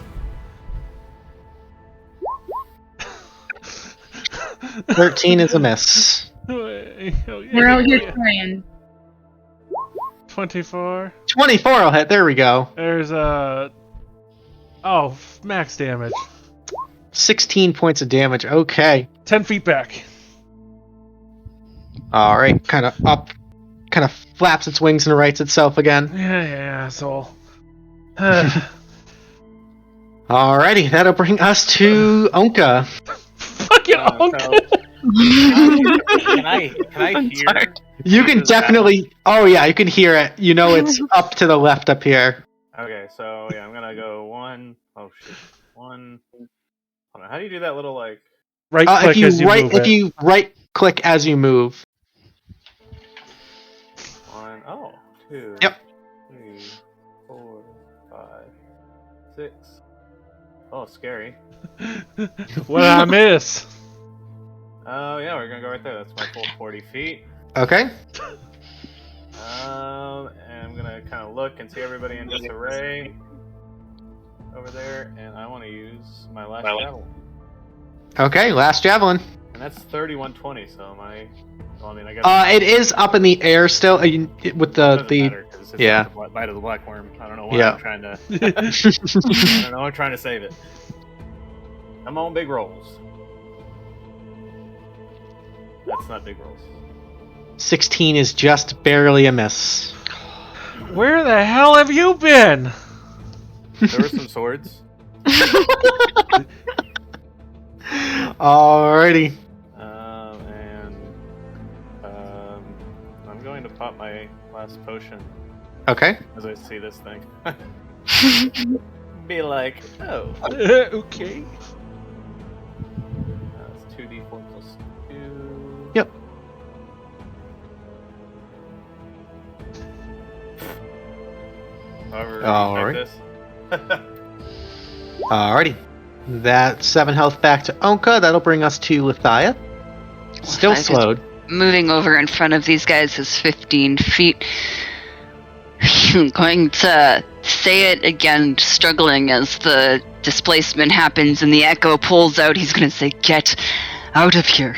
13 is a miss. We're out here trying. 24. 24 will hit. There we go. There's a. Oh, max damage. 16 points of damage. Okay. 10 feet back. Alright. Kind of up. Kind of flaps its wings and rights itself again. Yeah, asshole. Alrighty. That'll bring us to Ownka. Fucking Ownka. Can I hear? You can definitely. Oh, yeah. You can hear it. You know it's up to the left up here. Okay, so yeah, I'm gonna go 1. Oh shit. 1. Hold on, how do you do that little like? Right click as you move if it. you right click as you move. 1. Oh, 2. Yep. 3, 4, 5, 6. Oh, scary. What did I miss? Oh yeah, we're gonna go right there. That's my full 40 feet. Okay. And I'm gonna kind of look and see everybody in disarray over there, and I want to use my last javelin. Okay. Last javelin. And that's 3120. So am I? Well, I mean, I guess. It is up in the air still with the Matter, 'cause it's yeah. the bite of the black worm. I don't know why Yeah. I'm trying to. I don't know. I'm trying to save it. I'm on big rolls. That's not big rolls. 16 is just barely a miss. Where the hell have you been? There were some swords. Alrighty. I'm going to pop my last potion Okay. as I see this thing. Be like, oh. Okay. That's 2d4 plus 2. Yep. However, Alright. this. Alrighty. That 7 health back to Ownka. That'll bring us to Lethieth. Still Lethieth is slowed. moving over in front of these guys is 15 feet. I'm going to say it again, struggling as the displacement happens and the echo pulls out. He's going to say, "Get out of here."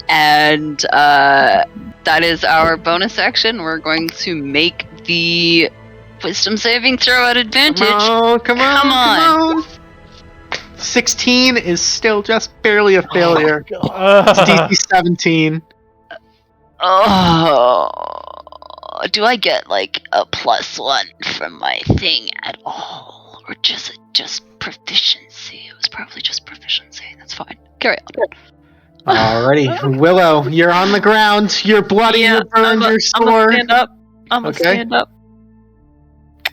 And that is our bonus action. We're going to make the wisdom saving throw at advantage. Come on. 16 is still just barely a failure. It's DC 17. Oh, do I get like a +1 from my thing at all, or just proficiency? It was probably just proficiency. That's fine. Carry on. Alrighty, Willow, you're on the ground. You're bloody. You're burned. You're I'm sore. gonna stand up. I'm gonna stand up.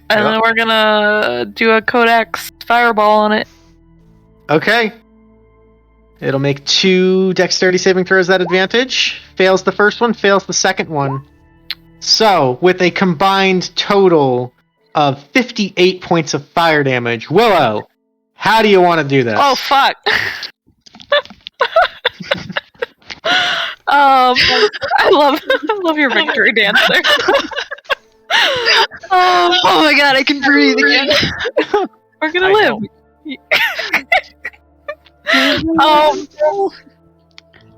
And then we're gonna do a Codex fireball on it. Okay. It'll make 2 dexterity saving throws at advantage. Fails the first one, fails the second one. So, with a combined total of 58 points of fire damage, Willow, how do you want to do this? Oh fuck! I love your victory dance there. Oh my god, I can breathe again. We're gonna live.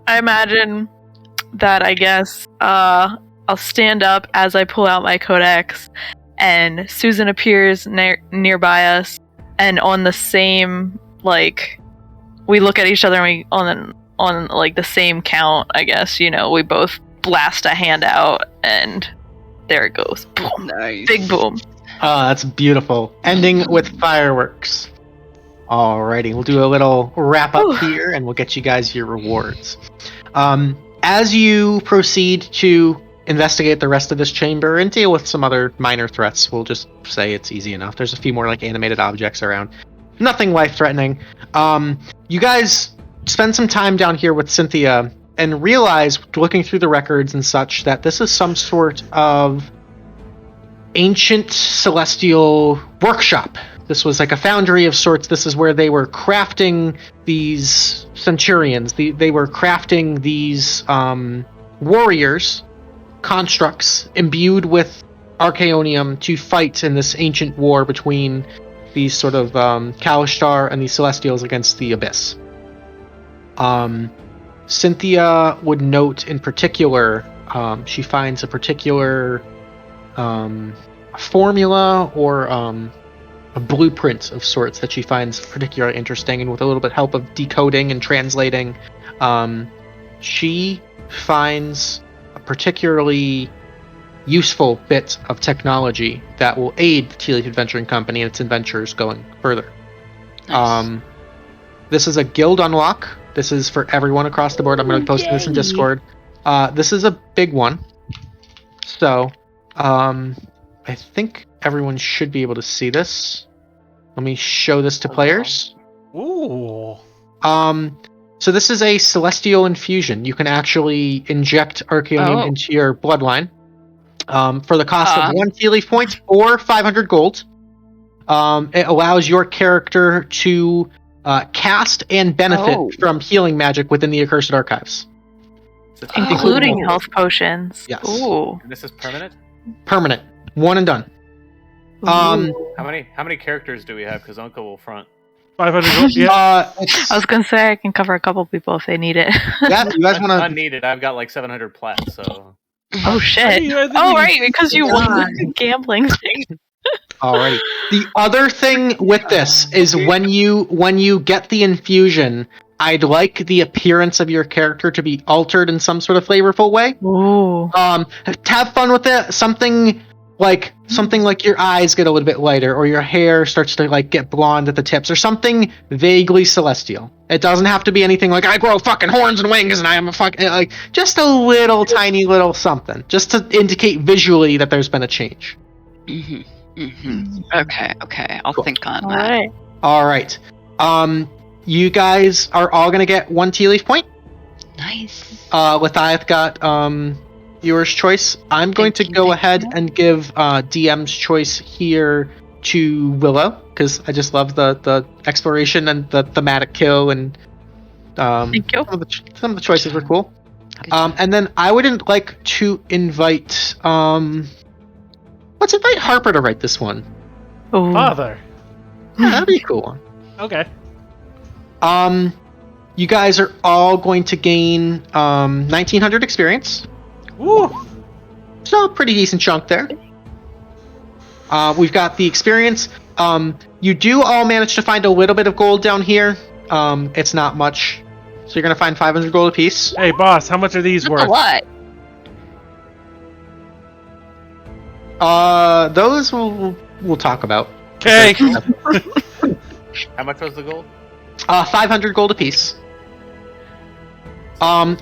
I imagine that I guess I'll stand up as I pull out my codex, and Susan appears nearby us, and on the same we look at each other and we on the same count, I guess, we both blast a hand out and there it goes. Boom. Nice. Big boom. Oh, that's beautiful. Ending with fireworks. Alrighty, we'll do a little wrap up here and we'll get you guys your rewards. As you proceed to investigate the rest of this chamber and deal with some other minor threats, we'll just say it's easy enough. There's a few more animated objects around. Nothing life-threatening. You guys spend some time down here with Cynthia and realize, looking through the records and such, that this is some sort of ancient celestial workshop. This was like a foundry of sorts. This is where they were crafting these centurions. They were crafting these warriors, constructs, imbued with Archaeonium to fight in this ancient war between these sort of Kalishtar and these Celestials against the Abyss. Cynthia would note in particular, she finds a particular formula or a blueprint of sorts that she finds particularly interesting, and with a little bit help of decoding and translating, she finds a particularly useful bit of technology that will aid the Tealeaf Adventuring Company and its adventures going further. Nice. This is a guild unlock. This is for everyone across the board. I'm going to be posting this in Discord. This is a big one. So, I think everyone should be able to see this. Let me show this to players. Ooh. So this is a celestial infusion. You can actually inject Archaeonium into your bloodline for the cost of 1 Tealeaf point or 500 gold. It allows your character to cast and benefit from healing magic within the Accursed Archives. Including health potions. Yes. Ooh. And this is permanent? Permanent. One and done. How many characters do we have? Because Ownka will front. 500 gold? Yeah. I was gonna say I can cover a couple people if they need it. Yeah, you guys want to... Unneeded. I've got 700 plat, so... Oh shit! Right, because you won the gambling thing. Alrighty. The other thing with this is when you get the infusion, I'd like the appearance of your character to be altered in some sort of flavorful way. Ooh. Have fun with it. Something like something like your eyes get a little bit lighter, or your hair starts to like get blonde at the tips, or something vaguely celestial. It doesn't have to be anything like I grow fucking horns and wings and I am a fucking like just a little tiny little something, just to indicate visually that there's been a change. Okay. I'll think on All that. right. All right. You guys are all gonna get 1 tea leaf point. Nice. Lethieth got viewer's choice. I'm going to go ahead and give DM's choice here to Willow, because I just love the exploration and the thematic kill, and Thank you. some of the choices were cool. Good job. And then I would like to invite let's invite Harper to write this one. Oh, Father. Yeah, that'd be a cool one. Okay. You guys are all going to gain 1900 experience. Woo! So pretty decent chunk there. We've got the experience. You do all manage to find a little bit of gold down here. It's not much. So you're going to find 500 gold apiece. Hey, boss, how much are these That's a worth? lot. Those we'll talk about. Okay. How much was the gold? 500 gold apiece. Dang.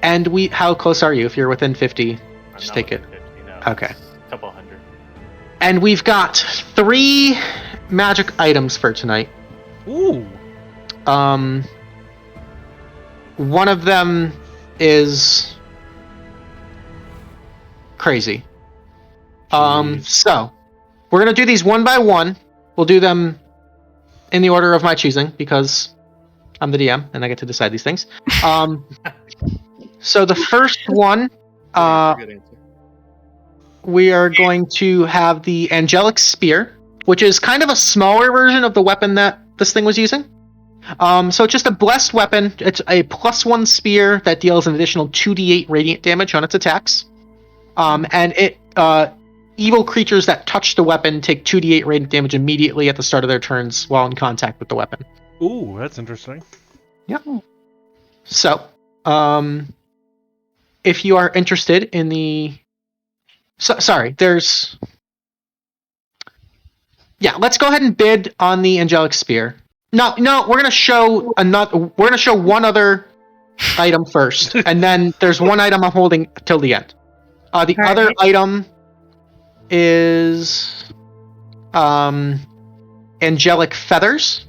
And how close are you? If you're within 50, I'm just not take it. within 50, no. Okay. It's a couple hundred. And we've got 3 magic items for tonight. Ooh. One of them is crazy. So we're gonna do these one by one. We'll do them in the order of my choosing because I'm the DM and I get to decide these things. So the first one, Good answer. we are going to have the Angelic Spear, which is kind of a smaller version of the weapon that this thing was using. So it's just a blessed weapon. It's a +1 spear that deals an additional 2d8 radiant damage on its attacks. And it evil creatures that touch the weapon take 2d8 radiant damage immediately at the start of their turns while in contact with the weapon. Ooh, that's interesting. Yep. So, if you are interested in the... sorry, there's... Yeah, let's go ahead and bid on the Angelic Spear. No, we're gonna show another. We're gonna show one other item first, and then there's one item I'm holding till the end. The All other right. item is Angelic Feathers.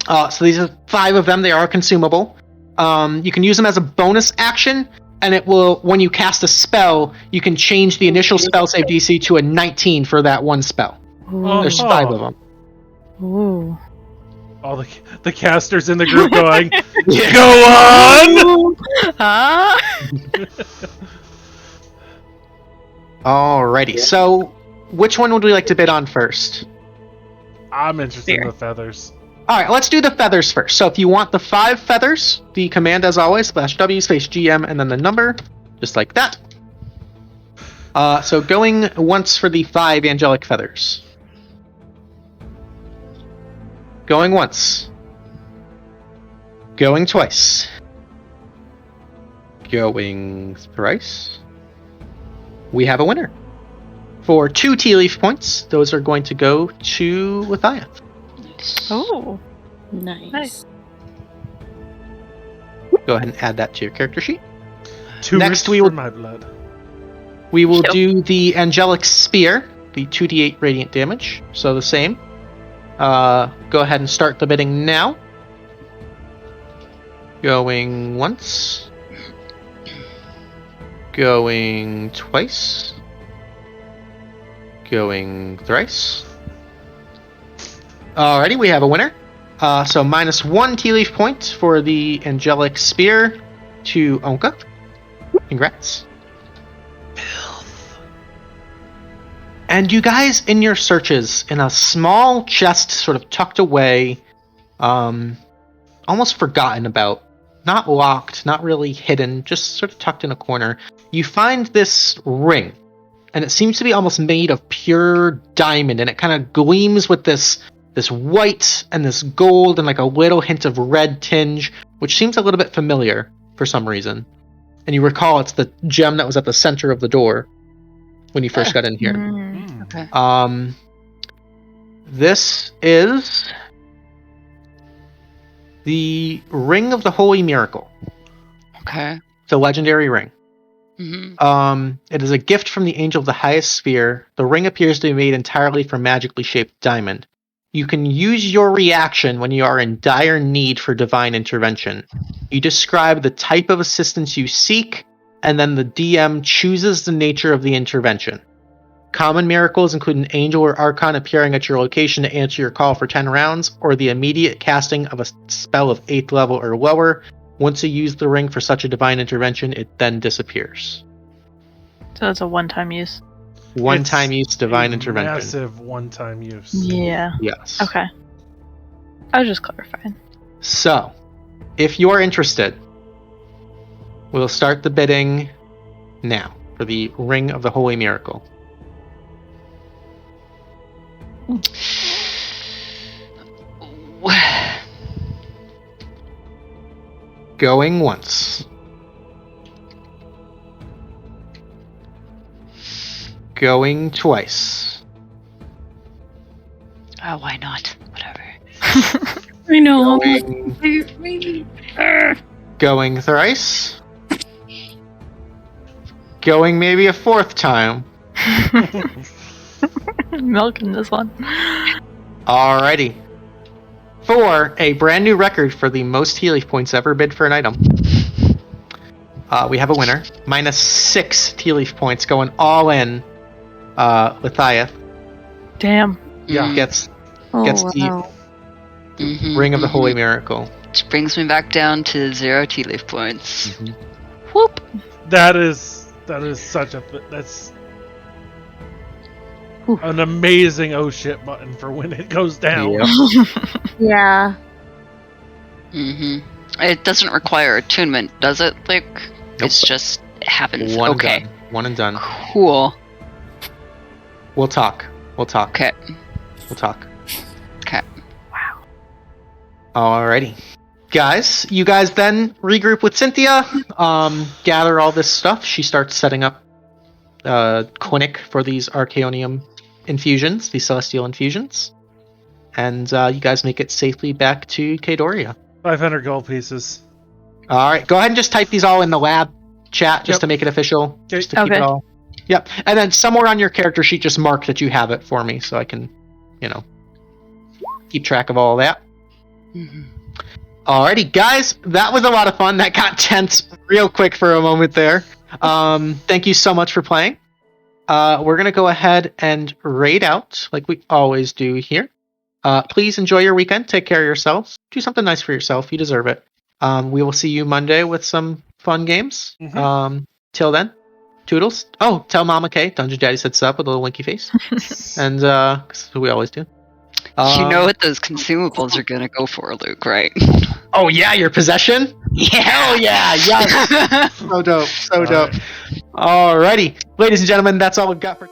So these are 5 of them. They are consumable. You can use them as a bonus action, and it will, when you cast a spell, you can change the initial spell save DC to a 19 for that one spell. Oh. There's 5 of them. Ooh. All the casters in the group going, Yeah. go on! Ah. Alrighty, so which one would we like to bid on first? I'm interested in Fair. the feathers. Alright, let's do the feathers first. So if you want the 5 feathers, the command as always, /W space GM and then the number, just like that. So going once for the 5 angelic feathers. Going once. Going twice. Going thrice. We have a winner. For 2 tea leaf points, those are going to go to Lethieth. Oh. Nice. Nice. Go ahead and add that to your character sheet. 2 Next Next we for will- my blood. We will Sure. do the Angelic Spear, the 2d8 radiant damage. So the same. Go ahead and start the bidding now. Going once. Going twice. Going thrice. Alrighty, we have a winner. So -1 tea leaf point for the Angelic Spear to Ownka. Congrats. And you guys, in your searches, in a small chest sort of tucked away, almost forgotten about, not locked, not really hidden, just sort of tucked in a corner, you find this ring. And it seems to be almost made of pure diamond, and it kind of gleams with this white and this gold and like a little hint of red tinge, which seems a little bit familiar for some reason. And you recall it's the gem that was at the center of the door. when you first got in here. Okay. This is the Ring of the Holy Miracle. Okay. It's a legendary ring. Mm-hmm. It is a gift from the Angel of the Highest Sphere. The ring appears to be made entirely from magically shaped diamond. You can use your reaction when you are in dire need for divine intervention. You describe the type of assistance you seek, and then the DM chooses the nature of the intervention. Common miracles include an angel or archon appearing at your location to answer your call for 10 rounds, or the immediate casting of a spell of 8th level or lower. Once you use the ring for such a divine intervention, it then disappears. So it's a one-time use. One-time use divine A intervention. Massive one-time use. Yeah. Yes. Okay. I was just clarifying. So, if you're interested, we'll start the bidding now for the Ring of the Holy Miracle. Going once. Going twice. Oh, why not? Whatever. I know. Going thrice. Going maybe a fourth time. Milking this one. Alrighty. For a brand new record for the most Tealeaf points ever bid for an item, we have a winner. -6 Tealeaf points going all in. Lethieth Damn. Yeah. gets Oh, the Mhm, Ring of the mhm. Holy Miracle. Which brings me back down to 0 tea leaf points. Mhm. Whoop! That is such a that's an amazing oh shit button for when it goes down. Yep. Yeah. Mm-hmm. It doesn't require attunement, does it? Like, it's just it happens. One Okay. and done. One and done. Cool. We'll talk. Okay. We'll talk. Okay. Alrighty. Guys, you guys then regroup with Cynthia, gather all this stuff. She starts setting up a clinic for these Archaeonium infusions, these celestial infusions. And you guys make it safely back to Kadoria. 500 gold pieces. Alright, go ahead and just type these all in the lab chat just Yep. to make it official. Okay. Just to keep it Okay. all. Yep. And then somewhere on your character sheet, just mark that you have it for me so I can, keep track of all that. Mm-hmm. Alrighty, guys, that was a lot of fun. That got tense real quick for a moment there. Thank you so much for playing. We're going to go ahead and raid out like we always do here. Please enjoy your weekend. Take care of yourselves. Do something nice for yourself. You deserve it. We will see you Monday with some fun games. Mhm. Till then, toodles. Oh, tell Mama K, Dungeon Daddy said sup with a little winky face. And, 'cause that's what we always do. You know what those consumables are gonna go for, Luke, right? Oh yeah, your possession? Yeah. Hell yeah, yes. So dope, so dope. Alrighty, ladies and gentlemen, that's all we've got for